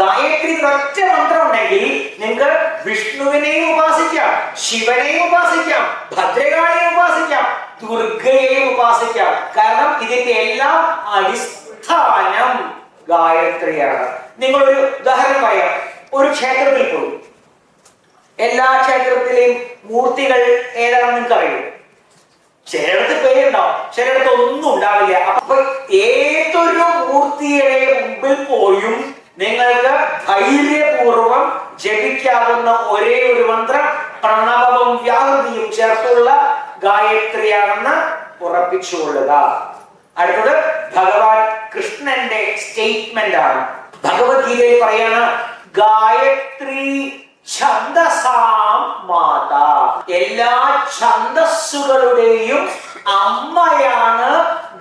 ഗായത്രി ഒരൊറ്റ മന്ത്രം ഉണ്ടെങ്കിൽ നിങ്ങൾക്ക് വിഷ്ണുവിനെയും ഉപാസിക്കാം, ശിവനെയും ഉപാസിക്കാം, ഭദ്രകാളിയെയും ഉപാസിക്കാം, ദുർഗയെയും ഉപാസിക്കാം. കാരണം ഇതിന്റെ എല്ലാം അടിസ്ഥാനം ഗായത്രിയാണ്. നിങ്ങളൊരു ഉദാഹരണം പറയാം. ഒരു ക്ഷേത്രത്തിൽ പോയി, എല്ലാ ക്ഷേത്രത്തിലെയും മൂർത്തികൾ ഏതാണെന്ന് നിങ്ങൾക്ക് അറിയും. ചിലയിടത്ത് പേരുണ്ടാവും, ചിലയിടത്ത് ഒന്നും ഉണ്ടാവില്ല. അപ്പൊ ഏതൊരു മൂർത്തിയുടെ മുമ്പിൽ പോയും നിങ്ങൾക്ക് ധൈര്യപൂർവം ജപിക്കാവുന്ന ഒരേ ഒരു മന്ത്രം പ്രണവവും വ്യാഹൃതിയും ചേർത്തുള്ള ഗായത്രിയാണെന്ന് ഉറപ്പിച്ചുകൊള്ളുക. അടുത്തത് ഭഗവാൻ കൃഷ്ണന്റെ സ്റ്റേറ്റ്മെന്റ് ആണ്. ഭഗവത്ഗീതയിൽ പറയാണ്, ഗായത്രി ഛന്ദസാം മാതാ. എല്ലാ ഛന്ദസ്സുകളുടെയും അമ്മയാണ്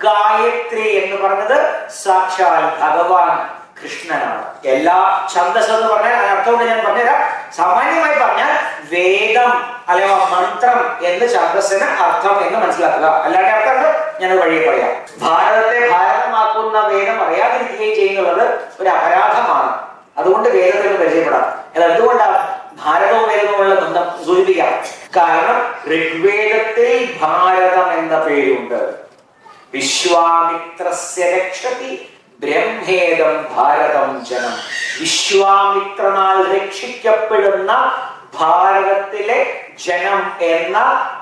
ഗായത്രി എന്ന് പറഞ്ഞത് സാക്ഷാൽ ഭഗവാൻ കൃഷ്ണനാണ്. എല്ലാ ഛന്ദസ് എന്ന് പറഞ്ഞാൽ അർത്ഥം ഞാൻ പറഞ്ഞുതരാം. സാമാന്യമായി പറഞ്ഞാൽ വേദം അഥവാ മന്ത്രം എന്ന് ഛന്ദസ്സിന് അർത്ഥം എന്ന് മനസ്സിലാക്കുക. അല്ലാണ്ട് അർത്ഥമുണ്ട്, ഞാൻ വഴിയെ പറയാം. ഭാരതത്തെ ഭാരതമാക്കുന്ന വേദം അറിയാതിരിക്കുകയും ചെയ്യുന്നത് ഒരു അപരാധമാണ്. അതുകൊണ്ട് വേദത്തിന് പരിചയപ്പെടാം. അത് എന്തുകൊണ്ടാണ് ഭാരതവും വേദവുമുള്ള ബന്ധം സൂചിപ്പിക്കാം? കാരണം ഋഗ്വേദത്തിൽ ഭാരതം എന്ന പേരുണ്ട്. വിശ്വാമിത്രസ്യ രക്ഷതി ബ്രഹ്മേദം ഭാരതം ജനം. വിശ്വാമിത്രനാൽ രക്ഷിക്കപ്പെടുന്ന ഭാരതത്തിലെ ജനം എന്ന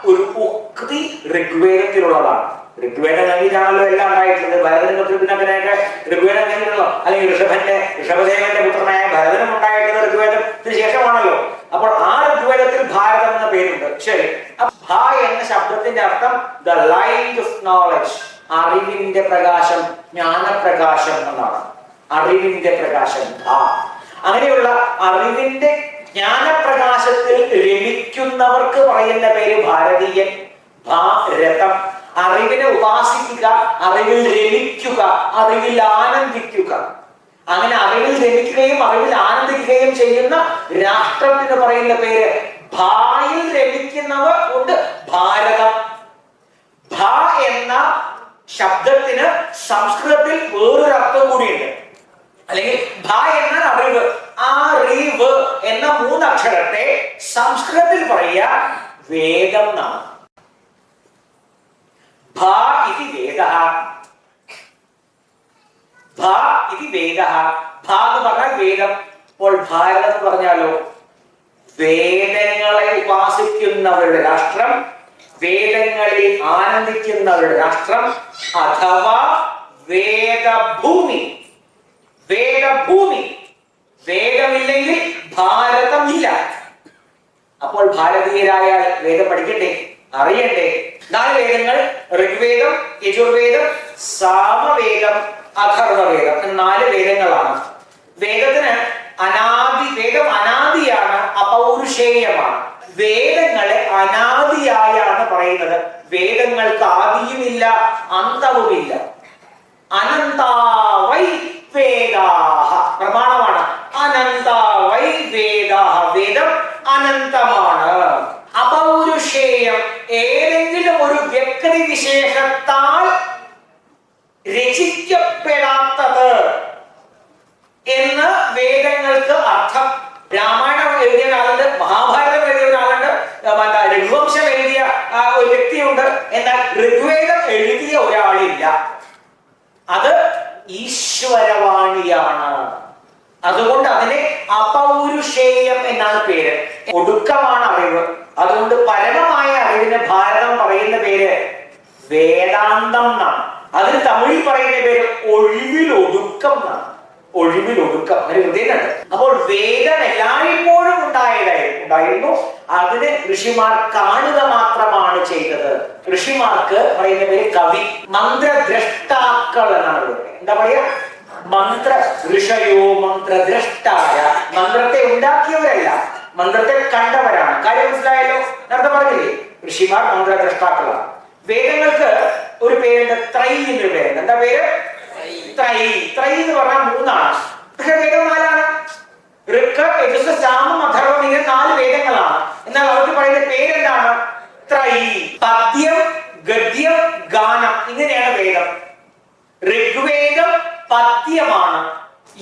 ഒരു ഉക്തി ഋഗ്വേദത്തിലുള്ളതാണ്. ഋഗ്വേദം കഴിഞ്ഞിട്ടാണല്ലോ എല്ലാം ഉണ്ടായിട്ടുള്ളത്. ഭരതനും പിന്നെ അങ്ങനെയൊക്കെ ഋഗ്വേദം കഴിഞ്ഞിട്ടുള്ളോ, അല്ലെങ്കിൽ ഋഷഭദേവന്റെ പുത്രനായ ഭരതനും ഉണ്ടായിട്ടുള്ളത് ഋഗ്വേദത്തിന് ശേഷമാണല്ലോ. അപ്പോൾ ആ ഋഗ്വേദത്തിൽ ഭാരതം എന്ന പേരുണ്ട്. ശരി, ഭ എന്ന ശബ്ദത്തിന്റെ അർത്ഥം ദ ലൈറ്റ് ഓഫ് നോളജ്, അറിവിന്റെ പ്രകാശം, ജ്ഞാനപ്രകാശം എന്നാണ്. അറിവിന്റെ പ്രകാശം ഭ. അങ്ങനെയുള്ള അറിവിന്റെ ജ്ഞാനപ്രകാശത്തിൽ രമിക്കുന്നവർക്ക് പറയുന്ന പേര് ഭാരതീയൻ. ഭാരതം. അറിവിനെ ഉപാസിക്കുക, അറിവിൽ രമിക്കുക, അറിവിൽ ആനന്ദിക്കുക. അങ്ങനെ അറിവിൽ രമിക്കുകയും അറിവിൽ ആനന്ദിക്കുകയും ചെയ്യുന്ന രാഷ്ട്രത്തിന് പറയുന്ന പേര്, ഭായിൽ രമിക്കുന്നവർ കൊണ്ട് ഭാരതം. ഭ എന്ന ശബ്ദത്തിന് സംസ്കൃതത്തിൽ വേറൊരു അർത്ഥം കൂടിയുണ്ട്. അല്ലെങ്കിൽ ഭ എന്ന അറിവ്, ആ അറിവ് എന്ന മൂന്നക്ഷരത്തെ സംസ്കൃതത്തിൽ പറയുക വേദം എന്നാണ്. ഭ ഇതി വേദഃ. ഭ ഇതി വേദഃ. ഭ എന്ന് പറഞ്ഞാൽ വേദം. അപ്പോൾ ഭാരതം എന്ന് പറഞ്ഞാലോ വേദങ്ങളെ ഉപാസിക്കുന്നവരുടെ രാഷ്ട്രം, വേദങ്ങളിൽ ആനന്ദിക്കുന്നവരുടെ രാഷ്ട്രം, അഥവാ വേദഭൂമി. വേദഭൂമി. വേദമില്ലെങ്കിൽ ഭാരതമില്ല. അപ്പോൾ ഭാരതീയരായാൽ വേദം പഠിക്കണ്ടേ, അറിയണ്ടേ? 4 വേദങ്ങൾ, ഋഗ്വേദം, യജുർവേദം, സാമവേദം, അഥർവവേദം. 4 വേദങ്ങളാണ്. വേദത്തിന് വേദം അനാദിയാണ്, അപൗരുഷേയമാണ്. വേദങ്ങളെ അനാദിയായാണ് പറയുന്നത്. വേദങ്ങൾക്ക് ആദിയുമില്ല, അന്തവുമില്ല. അനന്താവൈ വേദാഹ പ്രമാണമാണ്. അനന്താവൈ വേദാഹ, വേദം അനന്തമാണ്. അപൗരുഷേയം, ഏതെങ്കിലും ഒരു വ്യക്തി വിശേഷത്താൽ രചിക്കപ്പെടാത്തത് എന്ന് വേദങ്ങൾക്ക് അർത്ഥം. രാമായണം എഴുതിയ ഒരാളുണ്ട്, മഹാഭാരതം എഴുതിയ ഒരാളുണ്ട്, രഘുവംശം എഴുതിയ ഒരു വ്യക്തിയുണ്ട്. എന്നാൽ ഋഗ്വേദം എഴുതിയ ഒരാളില്ല. അത് ഈശ്വരവാണിയാണ്. അതുകൊണ്ട് അതിനെ അപൗരുഷേയം എന്നാണ് പേര്. ഒടുക്കമാണ് അറിവ്. അതുകൊണ്ട് പരമമായ അറിവിന് ഭാരതം പറയുന്ന പേര് വേദാന്തം എന്നാണ്. അതിന് തമിഴിൽ പറയുന്ന പേര് ഒഴിവിലൊടുക്കം എന്നാണ്. ഒഴിവിലൊടുക്കം അങ്ങനെ ഹൃദയമുണ്ട്. അപ്പോൾ വേദം എല്ലായ്പ്പോഴും ഉണ്ടായതായിരുന്നു. ഉണ്ടായിരുന്നു. അതിന് ഋഷിമാർ കാണുക മാത്രമാണ് ചെയ്തത്. ഋഷിമാർക്ക് പറയുന്ന പേര് കവി, മന്ത്രദ്രഷ്ടാക്കൾ എന്നാണ് പറയുന്നത്. എന്താ പറയാ? മന്ത്ര ഋഷയോ മന്ത്രദ്രഷ്ടായ. മന്ത്രത്തെ ഉണ്ടാക്കിയവരല്ല, മന്ത്രത്തെ കണ്ടവരാണ്. കാര്യം മനസ്സിലായല്ലോ? നേരത്തെ പറഞ്ഞില്ലേ, ഋഷിമാർ മന്ത്രദ്രഷ്ടാക്കളാണ്. വേദങ്ങൾക്ക് ഒരു പേരുണ്ട്, ത്രൈ എന്നൊരു പേരുണ്ട്. എന്താ പേര്? ത്രൈ. ത്രൈ എന്ന് പറഞ്ഞാൽ 3ആണ്, പക്ഷെ വേദം 4ആണ്. ഋക്ക്, യജുസ്, സാമം, അഥർവം ഇങ്ങനെ 4 വേദങ്ങളാണ്. എന്നാൽ അവർക്ക് പറയുന്ന പേരെന്താണ്? ത്രൈ. പദ്യം, ഗദ്യം, ഗാനം, ഇങ്ങനെയാണ് വേദം. ഋഗ്വേദം പദ്യമാണ്,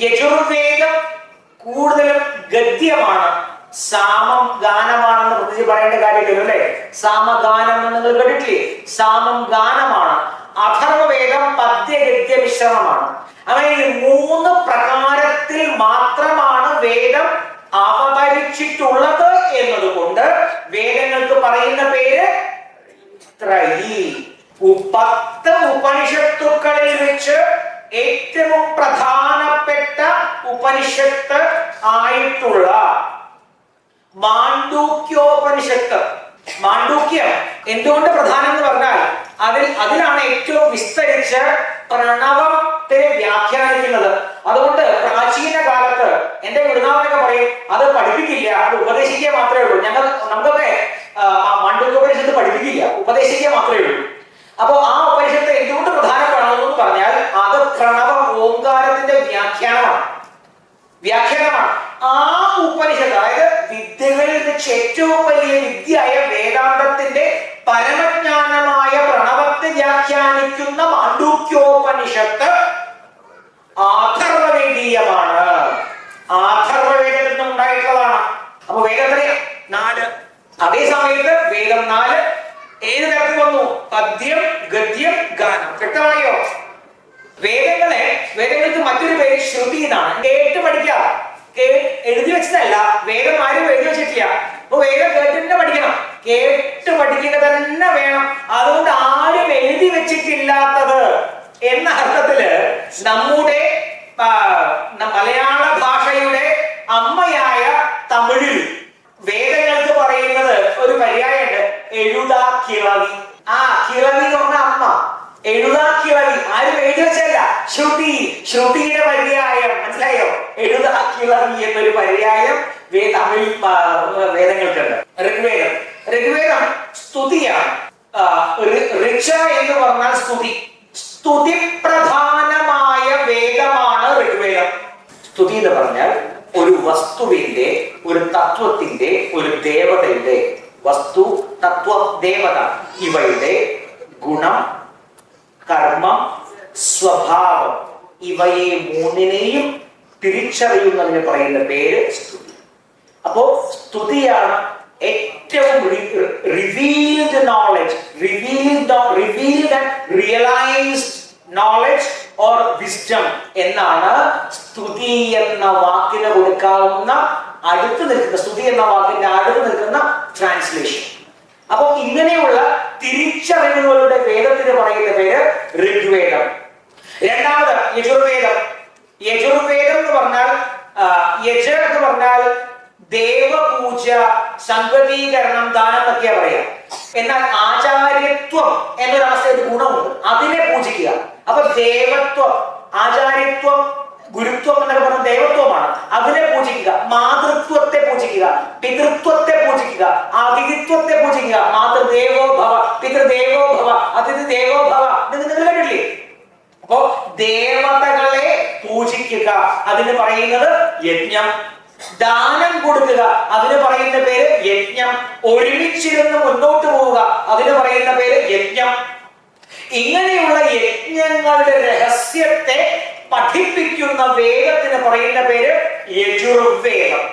യജുർവേദം കൂടുതലും ഗദ്യമാണ്, സാമം ഗാനമാണെന്ന് പ്രത്യേകിച്ച് പറയേണ്ട കാര്യമില്ലല്ലോ അല്ലെ? സാമഗാനം എന്ന് നിങ്ങൾ കേട്ടിട്ടില്ലേ? സാമം ഗാനമാണ്. അഥർവവേദം പദ്യഗദ്യ മിശ്രണമാണ്. അങ്ങനെ ഈ 3 പ്രകാരത്തിൽ മാത്രമാണ് വേദം അവതരിച്ചിട്ടുള്ളത് എന്നതുകൊണ്ട് വേദങ്ങൾക്ക് പറയുന്ന പേര് ത്രൈ. 10 ഉപനിഷത്തുക്കളിൽ വെച്ച് ഏറ്റവും പ്രധാനപ്പെട്ട ഉപനിഷത്ത് ആയിട്ടുള്ള മാണ്ഡൂക്യോപനിഷത്ത്. മാണ്ഡൂക്യം എന്തുകൊണ്ട് പ്രധാനം എന്ന് പറഞ്ഞാൽ അതിലാണ് ഏറ്റവും വിസ്തരിച്ച് പ്രണവത്തെ വ്യാഖ്യാനിക്കുന്നത്. അതുകൊണ്ട് പ്രാചീന കാലത്ത് എന്റെ ഗുരുനാഥനൊക്കെ പറയും അത് പഠിപ്പിക്കില്ല, അത് ഉപദേശിക്കുക മാത്രമേ ഉള്ളൂ. നമുക്കൊക്കെ മാണ്ഡൂക്യോപനിഷത്ത് പഠിപ്പിക്കില്ല, ഉപദേശിക്കുക മാത്രമേ ഉള്ളൂ. അപ്പോ ആ ഉപനിഷത്ത് എന്തുകൊണ്ട് പ്രധാനപ്പെടണമെന്ന് പറഞ്ഞാൽ അത് പ്രണവം, ഓംകാരത്തിന്റെ വ്യാഖ്യാനമാണ്. ആ ഉപനിഷത്ത്, അതായത് വിദ്യകളിൽ വെച്ച് ഏറ്റവും വലിയ വിദ്യയായ വേദാന്തത്തിന്റെ പരമജ്ഞാനമായ പ്രണവത്തെ വ്യാഖ്യാനിക്കുന്ന മാണ്ഡൂക്യോപനിഷത്ത് ആഥർവവേദീയമാണ്. ആഥർവവേദത്തിൽ നിന്നും ഉണ്ടായിട്ടുള്ളതാണ്. അപ്പൊ വേദം 4. അതേ സമയത്ത് വേദം 4 ഏത് തരത്തിൽ വന്നു? പദ്യം, ഗദ്യം, ഗാനം. വ്യക്തമായോ? വേദങ്ങൾക്ക് മറ്റൊരു പേര് ശ്രുതി എന്നാണ്. കേട്ട് പഠിക്കുക, എഴുതി വെച്ചതല്ല. വേദം ആരും എഴുതി വെച്ചിട്ടില്ല. അപ്പൊ വേദം കേട്ടിട്ട് പഠിക്കണം, കേട്ട് പഠിക്കുക തന്നെ വേണം. അതുകൊണ്ട് ആരും എഴുതി വെച്ചിട്ടില്ലാത്തത് എന്ന അർത്ഥത്തില് നമ്മുടെ മലയാള ഭാഷയുടെ അമ്മയായ തമിഴിൽ വേദങ്ങൾക്ക് പറയുന്നത് ഒരു പര്യായമുണ്ട്, എഴുതാ കിളവി. ആ കിളവി എന്ന് പറഞ്ഞ അമ്മ, എഴുതാ കിളവി. ആരും എഴുതി വെച്ചല്ല, ശ്രുതിയുടെ പര്യായം. മനസ്സിലായോ? എഴുതാ കിളവി എന്നൊരു പര്യായം തമിഴ് വേദങ്ങൾക്കുണ്ട്. ഋഗ്വേദം സ്തുതിയാണ്. ഋക്ഷ എന്ന് പറഞ്ഞാൽ സ്തുതി പ്രധാനമായ വേദമാണ് ഋഗ്വേദം. സ്തുതി എന്ന് പറഞ്ഞാൽ ഒരു വസ്തുവിന്റെ, ഒരു തത്വത്തിന്റെ, ഒരു ദേവതയുടെ, വസ്തു, തത്വ, ദേവത ഇവയുടെ ഗുണം, കർമ്മം, സ്വഭാവം ഇവയെ 3നെയും തിരിച്ചറിയുന്നതിന് പറയുന്ന പേര് സ്തുതി. അപ്പോ സ്തുതിയാണ് ഏറ്റവും revealed knowledge, revealed and realised knowledge or wisdom എന്നാണ് സ്തുതി എന്ന വാക്കിന് കൊടുക്കാവുന്ന സ്തുതി എന്ന വാക്കിന്റെ അടുത്ത് നിൽക്കുന്ന ട്രാൻസ്ലേഷൻ. അപ്പൊ ഇങ്ങനെയുള്ള തിരിച്ചറിവുകളുടെ വേദത്തിന് പറയുന്ന പേര് ഋഗ്വേദം. രണ്ടാമത് യജുർവേദം. യജുർവേദം എന്ന് പറഞ്ഞാൽ യജ എന്ന് പറഞ്ഞാൽ ദേവപൂജ, സംഗതീകരണം, ദാനം എന്നൊക്കെയാ പറയാ. എന്നാൽ ആചാര്യത്വം എന്നൊരവസ്ഥ, ഒരു ഗുണമുണ്ട്, അതിനെ പൂജിക്കുക. അപ്പൊ ദേവത്വം, ആചാര്യത്വം, ഗുരുത്വം എന്നൊക്കെ പറഞ്ഞ ദൈവത്വമാണ്, അതിനെ പൂജിക്കുക. മാതൃത്വത്തെ പൂജിക്കുക, പിതൃത്വത്തെ പൂജിക്കുക, അതിഥിത്വത്തെ പൂജിക്കുക. മാതൃദേവോ ഭവ, പിതൃദേവോ ഭവ, അതിഥി ദേവോ ഭവ. നിങ്ങൾ കേട്ടില്ലേ? അപ്പോ ദേവതകളെ പൂജിക്കുക, അതിന് പറയുന്നത് യജ്ഞം. ദാനം കൊടുക്കുക, അതിന് പറയുന്ന പേര് യജ്ഞം. ഒരുമിച്ചിരുന്ന് മുന്നോട്ട് പോവുക, അതിന് പറയുന്ന പേര് യജ്ഞം. ഇങ്ങനെയുള്ള യജ്ഞങ്ങളുടെ രഹസ്യത്തെ പഠിപ്പിക്കുന്ന വേദത്തിന് പറയുന്ന പേര് യജുർവേദം.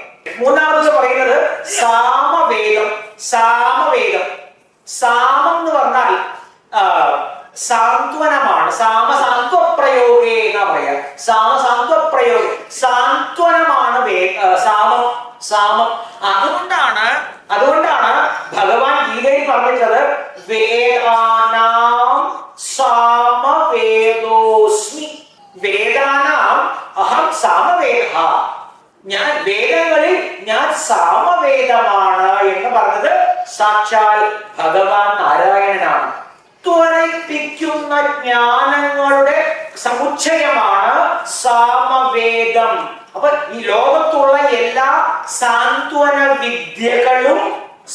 മൂന്നാമത് പറയുന്നത് സാമവേദം. സാമം എന്ന് പറഞ്ഞാൽ സാന്ത്വനമാണ്. സാമസാന്ത്വപ്രയോഗേ എന്നാ പറയാ. സാമസാന്ത്വപ്രയോഗ, സാന്ത്വനമാണ് സാമം. അതുകൊണ്ടാണ് ഭഗവാൻ ഗീതയിൽ പറഞ്ഞിട്ടുള്ളത് വേദാനാം സാമവേദോസ്മി. വേദാനാം അഹം സാമവേദ. വേദങ്ങളിൽ ഞാൻ സാമവേദ സാമവേദമാണ് എന്ന് പറഞ്ഞത് സാക്ഷാൽ ഭഗവാൻ നാരായണനാണ്. ത്വരപ്പിക്കുന്ന ജ്ഞാനങ്ങളുടെ സമുച്ചയമാണ് സാമവേദം. അപ്പൊ ഈ ലോകത്തുള്ള എല്ലാ സാന്ത്വന വിദ്യകളും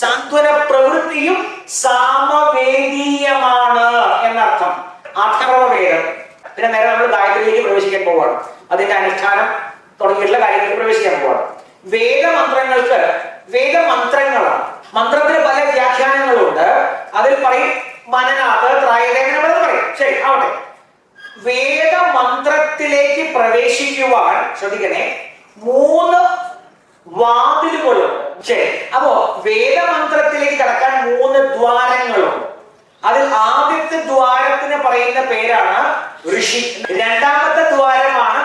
സാന്ത്വന പ്രവൃത്തിയും സാമവേദീയമാണ് എന്നർത്ഥം. അഥർവവേദം. പിന്നെ നേരെ നമ്മൾ ഗായത്രിയിലേക്ക് പ്രവേശിക്കാൻ പോവാണ്. അതിന്റെ അനുഷ്ഠാനം തുടങ്ങിയിട്ടുള്ള കാര്യങ്ങളിൽ പ്രവേശിക്കാൻ പോവാണ്. വേദമന്ത്രങ്ങൾക്ക് വേദമന്ത്രങ്ങളാണ്. മന്ത്രത്തിന് പല വ്യാഖ്യാനങ്ങളുണ്ട്. അതിൽ പറയും മനനാഥ്, ത്രായത, അങ്ങനെ പലത് പറയും. ശരി, ആവട്ടെ. വേദമന്ത്രത്തിലേക്ക് പ്രവേശിക്കുവാൻ ശ്രദ്ധിക്കണേ, 3 വാതിലുകളുണ്ട്. ശരി, അപ്പോ വേദമന്ത്രത്തിലേക്ക് കടക്കാൻ 3 ദ്വാരങ്ങളുണ്ട്. അതിൽ ആദ്യത്തെ ദ്വാരത്തിന് പറയുന്ന പേരാണ് ഋഷി. രണ്ടാമത്തെ ദ്വാരമാണ്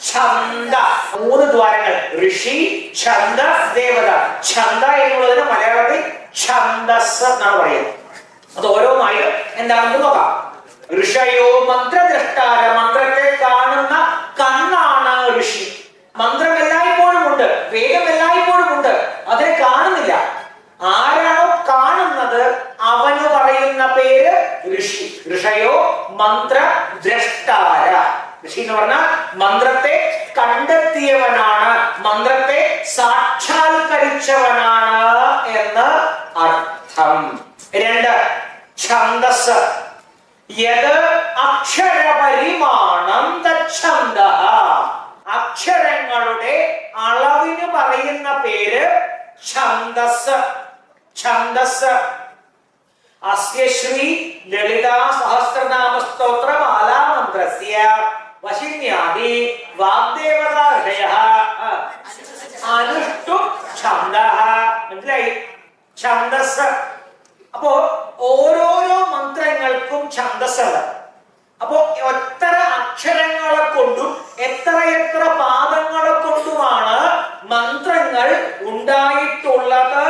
ഛന്ദ. 3 ദ്വാരങ്ങൾ: ഋഷി, ഛന്ദ, ദേവത. ഛന്ദ എന്നുള്ളതിന് മലയാളത്തിൽ ഛന്ദസ് എന്നാണ് പറയുന്നത്. അത് ഓരോന്നായിട്ട് എന്താണെന്ന് നോക്കാം. ഋഷയോ മന്ത്രദ്രഷ്ടാര, മന്ത്രത്തെ കാണുന്ന കണ്ണാണ് ഋഷി. മന്ത്രം എല്ലായ്പ്പോഴും ഉണ്ട്, വേദം എല്ലായ്പ്പോഴും ഉണ്ട്, അതിനെ കാണുന്നില്ല. ആരാണോ കാണുന്നത് അവന് പറയുന്ന പേര് ഋഷി. ഋഷയോ മന്ത്രദ്രഷ്ടാര. ഋഷി എന്ന് പറഞ്ഞാൽ മന്ത്രത്തെ കണ്ടെത്തിയവനാണ്, മന്ത്രത്തെ സാക്ഷാത്കരിച്ചവനാണ് എന്ന് അർത്ഥം. 2 ഛന്ദസ്. യത് അക്ഷരപരിമാണം തച്ഛന്ദഃ. അക്ഷരങ്ങളുടെ അളവിന് പറയുന്ന പേര് ഛന്ദസ്. ഛന്ദസ്. അസ്യ ശ്രീ ലളിതാ സഹസ്രനാമ സ്തോത്ര മാലാ മന്ത്രസ്യ വശിന്യാദി വാഗ്ദേവതാ ഋഷയഃ അനുഷ്ഠു ഛന്ദഃ. മനസ്സിലായി? ഛന്ദസ്. അപ്പോ ഓരോരോ മന്ത്രങ്ങൾക്കും ഛന്ദസ്സുണ്ട്. അപ്പോ എത്ര അക്ഷരങ്ങളെ കൊണ്ടും എത്രയെത്ര പാദങ്ങളെ കൊണ്ടുമാണ് മന്ത്രങ്ങൾ ഉണ്ടായിട്ടുള്ളത്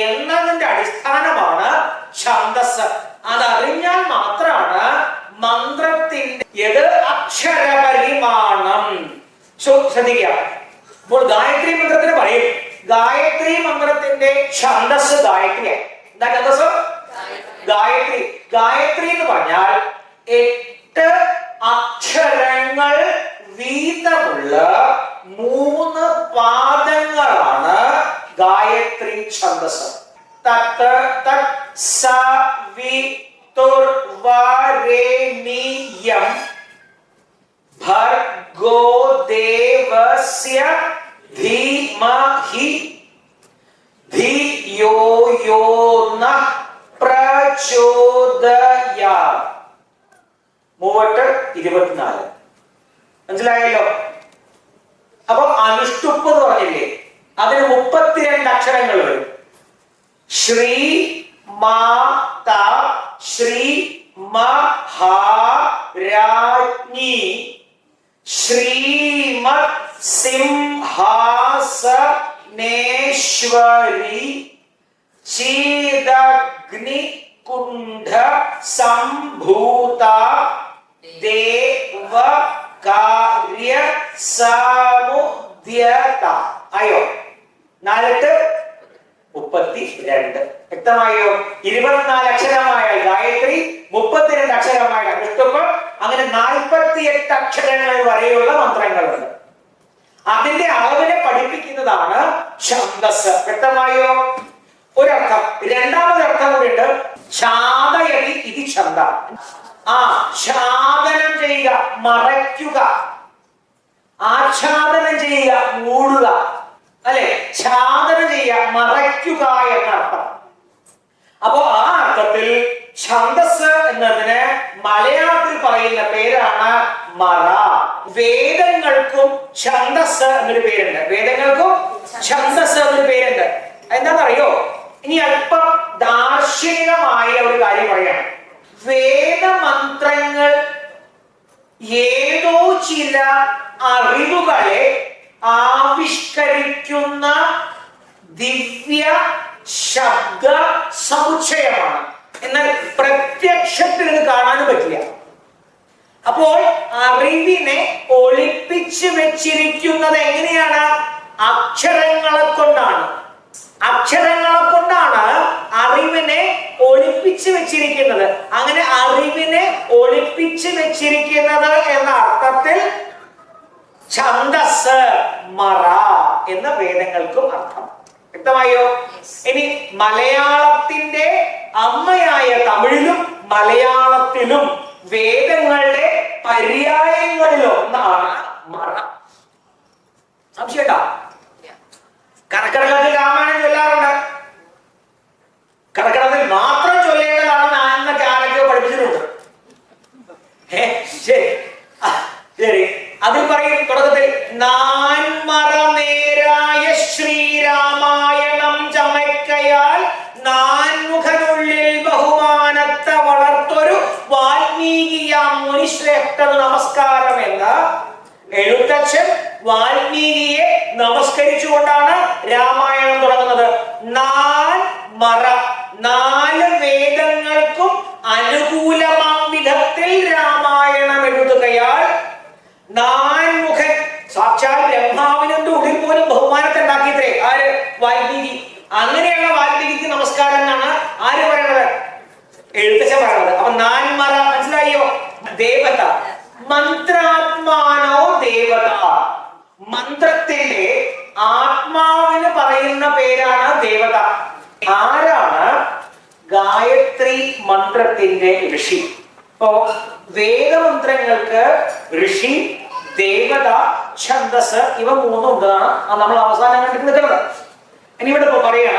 എന്നതിന്റെ അടിസ്ഥാനമാണ് ഛന്ദസ്. അതറിഞ്ഞാൽ മാത്രമാണ് മന്ത്രത്തിന്റെ ഏത് അക്ഷരപരിമാണം. ശ്രദ്ധിക്കുക. ഇപ്പോൾ ഗായത്രി മന്ത്രത്തിന് പറയും, ഗായത്രി മന്ത്രത്തിന്റെ ഛന്ദസ് ഗായത്രിയാണ്. എന്താ ഛന്ദസ്? ഗായത്രി. ഗായത്രി എന്ന് പറഞ്ഞാൽ 8 അക്ഷരങ്ങൾ വീതമുള്ള 3 പാദങ്ങളാണ് ഗായത്രി ഛന്ദസ്. തത് തത് സ വി തുർ വരേണ്യം ഭർഗോ ദേവസ്യ ധീമഹി ധിയോ യോ നഃ പ്രചോദയാത്. 3:24. മനസ്സിലായല്ലോ? അപ്പൊ അനുഷ്ടുപ്പ് എന്ന് പറഞ്ഞില്ലേ, അതിന് 32 അക്ഷരങ്ങൾ വരും. ശ്രീ മാത ശ്രീ മഹാരാജ്ഞി ശ്രീമത് സിംഹാസനേശ്വരി ചീദഗ്നി കുണ്ഠ സംഭൂത ദേവ കാര്യ സമുദ്യത. ആയോ? 4:32. വ്യക്തമായോ? 24 അക്ഷരമായ ഗായത്രി, 32 അക്ഷരമായ അനുഷ്ടുപ്പ്, അങ്ങനെ 48 അക്ഷരങ്ങൾ വരെയുള്ള മന്ത്രങ്ങളുണ്ട്. അതിന്റെ അളവിനെ പഠിപ്പിക്കുന്നതാണ് ഛന്ദസ്. വ്യക്തമായോ? ഒരർത്ഥം. രണ്ടാമത് അർത്ഥം കൂടിയുണ്ട്. ഛാദയതി ഇതി ഛന്ദ. ഛാദനം ചെയ്യുക, മറയ്ക്കുക. ആച്ഛാദനം ചെയ്യുക, മൂടുക. അല്ലെ? ഛാദനം ചെയ്യുക, മറയ്ക്കുക എന്നർത്ഥം. അപ്പോ ആ അർത്ഥത്തിൽ ഛന്ദസ് എന്നതിന് മലയാളത്തിൽ പറയുന്ന പേരാണ് മറ. വേദങ്ങൾക്കും ഛന്ദസ് എന്നൊരു പേരുണ്ട്. വേദങ്ങൾക്കും ഛന്ദസ് എന്നൊരു പേരുണ്ട്. എന്താണെന്നറിയോ? ഇനി അല്പം ദാർശനികമായ ഒരു കാര്യം പറയാം. വേദമന്ത്രങ്ങൾ ഏതോ ചില അറിവുകളെ ആവിഷ്കരിക്കുന്ന ദിവ്യ ശബ്ദ സമുച്ചയമാണ്. എന്നാൽ പ്രത്യക്ഷത്തിൽ ഇത് കാണാനും പറ്റില്ല. അപ്പോൾ അറിവിനെ ഒളിപ്പിച്ചു വെച്ചിരിക്കുന്നത് എങ്ങനെയാണ്? അക്ഷരങ്ങളെ കൊണ്ടാണ്. അക്ഷരങ്ങളെ കൊണ്ടാണ് അറിവിനെ ഒളിപ്പിച്ചു വെച്ചിരിക്കുന്നത്. അങ്ങനെ അറിവിനെ ഒളിപ്പിച്ചു വെച്ചിരിക്കുന്നത് എന്ന അർത്ഥത്തിൽ ഛന്ദസ്, മറ എന്ന വേദങ്ങൾക്കും അർത്ഥം. വ്യക്തമായോ? ഇനി മലയാളത്തിന്റെ അമ്മയായ തമിഴിലും മലയാളത്തിലും വേദങ്ങളുടെ പര്യായങ്ങളിലൊന്നാണ് മറ. സംശയമുണ്ടോ? കർക്കിടകത്തിൽ രാമായണം ചൊല്ലാറുണ്ട്. കർക്കിടകത്തിൽ മാത്രം ചൊല്ലേണ്ടതാണ് എന്നൊക്കെ ആരൊക്കെയോ പഠിപ്പിച്ചിട്ടുണ്ട്. ശരി ശരി, അതിൽ പറയും തുടക്കത്തിൽ നാൻമറ നേരായ ശ്രീരാമായണം ചമയ്ക്കയാൽ നാൻമുഖനുള്ളിൽ ബഹുമാനത്തെ വളർത്തൊരു വാൽമീകിയാം മുനിശ്രേഷ്ഠന് നമസ്കാരം എന്ന എഴുത്തച്ഛൻ വാൽമീകിയെ നമസ്കരിച്ചുകൊണ്ടാണ് രാമായണം തുടങ്ങുന്നത്. നാൻമറ, 4 വേദങ്ങൾക്കും അനുകൂലമാം വിധത്തിൽ രാമായണം എഴുതുകയാൽ നാൻമുഖൻ, സാക്ഷാൽ ബ്രഹ്മാവിന്റെ ഉള്ളിൽ പോലും ബഹുമാനത്തെ ഉണ്ടാക്കിയത്രേ ആര്? വാൽമീകി. അങ്ങനെയുള്ള വാൽമീകിക്ക് നമസ്കാരം എന്നാണ് ആര് പറയണത്? എഴുത്തച്ഛൻ പറയണത്. അപ്പൊ നാൻമറ മനസ്സിലായോ? ദേവത, മന്ത്രാത്മാനോ ദേവത. മന്ത്രത്തിന്റെ ആത്മാവിന് പറയുന്ന പേരാണ് ദേവത. ആരാണ് ഗായത്രി മന്ത്രത്തിന്റെ ഋഷി? ഇപ്പോ വേദമന്ത്രങ്ങൾക്ക് ഋഷി, ദേവത, ഛന്ദസ് ഇവ 3 ഉണ്ടെന്നാണ് നമ്മൾ അവസാനം കണ്ടിട്ട് നിൽക്കുന്നത്. ഇനി ഇവിടെ ഇപ്പൊ പറയണ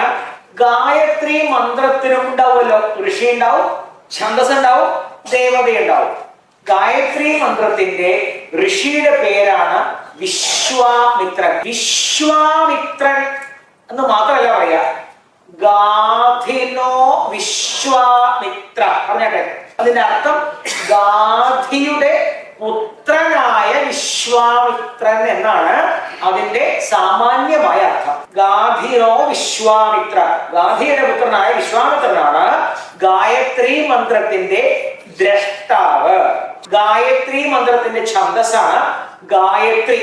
ഗായത്രി മന്ത്രത്തിനും ഉണ്ടാവുമല്ലോ, ഋഷി ഉണ്ടാവും, ഛന്ദസ് ഉണ്ടാവും, ദേവത ഉണ്ടാവും. ഗായത്രി മന്ത്രത്തിന്റെ ഋഷിയുടെ പേരാണ് വിശ്വാമിത്രൻ. വിശ്വാമിത്രൻ എന്ന് മാത്രമല്ല പറയാ, ഗാധിനോ വിശ്വാമിത്ര പറഞ്ഞാട്ടെ. അതിന്റെ അർത്ഥം ഗാധിയുടെ പുത്രനായ വിശ്വാമിത്രൻ എന്നാണ് അതിന്റെ സാമാന്യമായ അർത്ഥം. ഗാധിനോ വിശ്വാമിത്ര, ഗാധിയുടെ പുത്രനായ വിശ്വാമിത്രനാണ് ഗായത്രി മന്ത്രത്തിന്റെ ദ്രഷ്ടാവ്. ഗായത്രി മന്ത്രത്തിന്റെ ഛന്ദസ്സാണ് ഗായത്രി.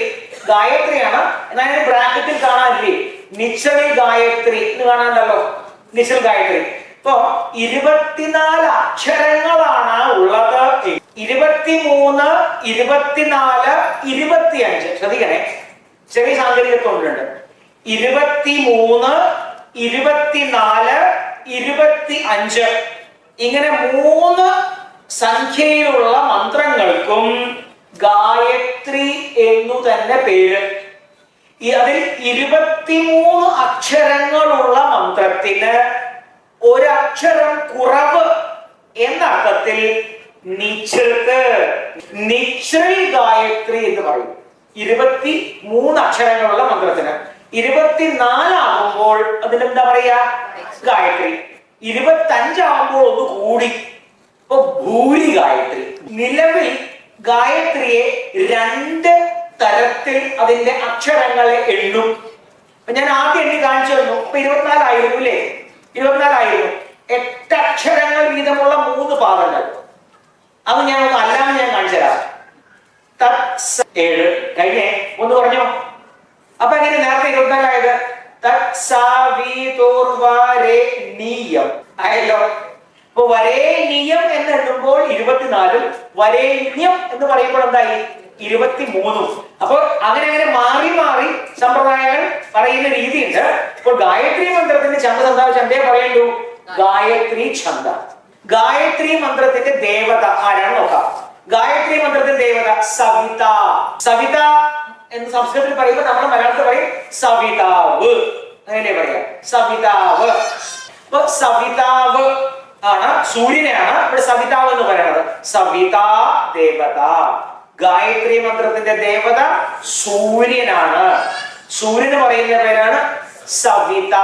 ഗായത്രിയാണ്. എന്നാൽ ബ്രാക്കറ്റിൽ കാണാനില്ലേ നിശ്ചൽ ഗായത്രി എന്ന് കാണാനുണ്ടല്ലോ, നിശ്ചൽ ഗായത്രി. ഇപ്പൊ 24 അക്ഷരങ്ങളാണ് ഉള്ളത്. 23, 24, 25. ശ്രദ്ധിക്കണേ, ചെറിയ സാങ്കേതികത്വം ഉണ്ട്. 23, 24, 25 ഇങ്ങനെ 3 സംഖ്യയിലുള്ള മന്ത്രങ്ങൾക്കും ഗായത്രി എന്നു തന്നെ പേര്. അതിൽ 23 അക്ഷരങ്ങളുള്ള മന്ത്രത്തിന് ഒരക്ഷരം കുറവ് എന്നർത്ഥത്തിൽ നിശ്ചൽ ഗായത്രി എന്ന് പറയും. 23 അക്ഷരങ്ങളുള്ള മന്ത്രത്തിന് 24 ആകുമ്പോൾ അതിനെന്താ പറയാ? ഗായത്രി. 25 ആകുമ്പോൾ ഒന്ന് കൂടി, ഇപ്പൊ ഭൂരി ഗായത്രി. നിലവിൽ ഗായത്രിയെ 2 തരത്തിൽ അതിന്റെ അക്ഷരങ്ങളെ എണ്ണും. ഞാൻ ആദ്യം എണ്ണി കാണിച്ചു തന്നു. ഇപ്പൊ 24 ആയിരുന്നു അല്ലേ? 24 ആയിരുന്നു. 8 അക്ഷരങ്ങൾ വീതമുള്ള 3 പാദങ്ങൾ. അത് ഞാൻ ഒന്ന് അല്ലാതെ ഞാൻ കാണിച്ചു തരാം. 7 കഴിഞ്ഞേ ഒന്ന് പറഞ്ഞോ. അപ്പൊ എങ്ങനെ നേരത്തെ 24 ആയത്? ആയല്ലോ. അപ്പൊ വരേണ്യം എന്ന് എണ്ണുമ്പോൾ 24, വരേണ്യം എന്ന് പറയുമ്പോൾ എന്തായി? 23. അപ്പോൾ അങ്ങനെ മാറി മാറി സമ്പ്രദായങ്ങൾ പറയുന്ന രീതിയുണ്ട്. ഇപ്പോൾ ഗായത്രി മന്ത്രത്തിന്റെ ഛന്ദസ് എന്താ? ചന്തേ പറയണ്ടു ഗായത്രി ഛന്ദ. ഗായത്രി മന്ത്രത്തിന്റെ ദേവത ആരാണ് നോക്കാം. ഗായത്രി മന്ത്രത്തിന്റെ ദേവത സവിത. സവിത എന്ന് സംസ്കൃതത്തിൽ പറയുമ്പോൾ നമ്മൾ മലയാളത്തിൽ പറയും സവിതാവ്. അങ്ങനെ പറയാം, സവിതാവ്. അപ്പൊ സവിതാവ് ആണ്, സൂര്യനെയാണ് ഇവിടെ സവിതാവ് എന്ന് പറയുന്നത്. സവിതാ ദേവത. ഗായത്രി മന്ത്രത്തിന്റെ ദേവത സൂര്യനാണ്. സൂര്യന് പറയുന്ന പേരാണ് സവിത.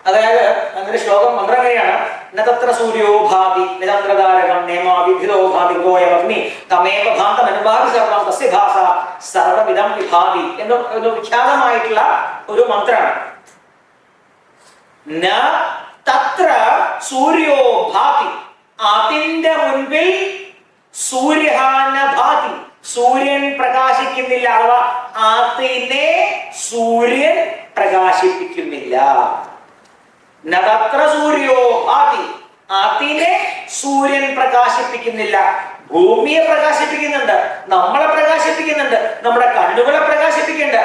അതായത് അങ്ങനെ ശ്ലോകം മന്ത്രം എങ്ങനെയാണ്? നതത്ര സൂര്യോ ഭാതി നിരന്ത്രതാരകം നേമാവിഭിതോ ഭാതി ഗോയമഗ്നി തമേവ ഭാന്തം അനുഭാവി സർവം തസ്യ ഭാസ സർവവിധം വിഭാതി എന്ന് വിഖ്യാതമായിട്ടുള്ള ഒരു മന്ത്രമാണ്. ന തത്ര സൂര്യോ ഭാതി, അതിന്റെ മുൻപിൽ സൂര്യഹാന ഭാതി, സൂര്യൻ പ്രകാശിക്കുന്നില്ല. അഥവാ അതിനെ സൂര്യൻ പ്രകാശിപ്പിക്കുന്നില്ല. നതത്ര സൂര്യോ ഭാതി. അതിനെ സൂര്യൻ പ്രകാശിപ്പിക്കുന്നില്ല. ഭൂമിയെ പ്രകാശിപ്പിക്കുന്നുണ്ട്, നമ്മളെ പ്രകാശിപ്പിക്കുന്നുണ്ട്, നമ്മുടെ കണ്ണുകളെ പ്രകാശിപ്പിക്കുന്നുണ്ട്.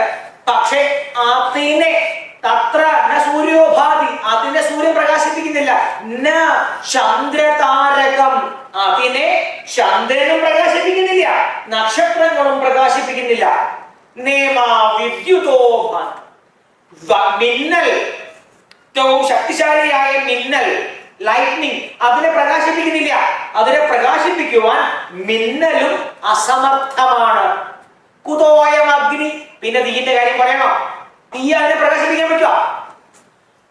പക്ഷെ അതിനെ തത്ര ന സൂര്യോ ഭാതി, അതിനെ സൂര്യൻ പ്രകാശിപ്പിക്കുന്നില്ല. ന ചന്ദ്രതാരകം, അതിനെ ചന്ദ്രനും പ്രകാശിപ്പിക്കുന്നില്ല, നക്ഷത്രങ്ങളും പ്രകാശിപ്പിക്കുന്നില്ല. നേമ വിദ്യുതോ മിന്നൽ, ഏറ്റവും ശക്തിശാലിയായ മിന്നൽ, ലൈറ്റ്നിങ്, അതിനെ പ്രകാശിപ്പിക്കുന്നില്ല. അതിനെ പ്രകാശിപ്പിക്കുവാൻ മിന്നലും അസമർത്ഥമാണ്. കുതോയം അഗ്നി, പിന്നെ തീന്റെ കാര്യം പറയണോ? തീ അതിനെ പ്രകാശിപ്പിക്കാൻ പറ്റുമോ?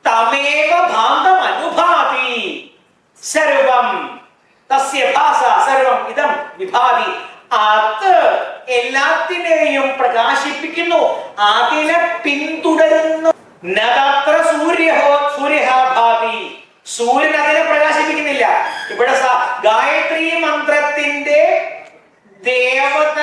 തമേവ ഭാന്തം അനുഭാതി സർവം തസ്യ ഭാസ സർവം ഇദം വിഭാതി. അത് എല്ലാത്തിനെയും പ്രകാശിപ്പിക്കുന്നു, അതിനെ പിന്തുടരുന്നു. നതത്ര സൂര്യഭാതി, സൂര്യൻ അതിനെ പ്രകാശിപ്പിക്കുന്നില്ല. ഇവിടെ ഗായത്രി മന്ത്രത്തിന്റെ ദേവത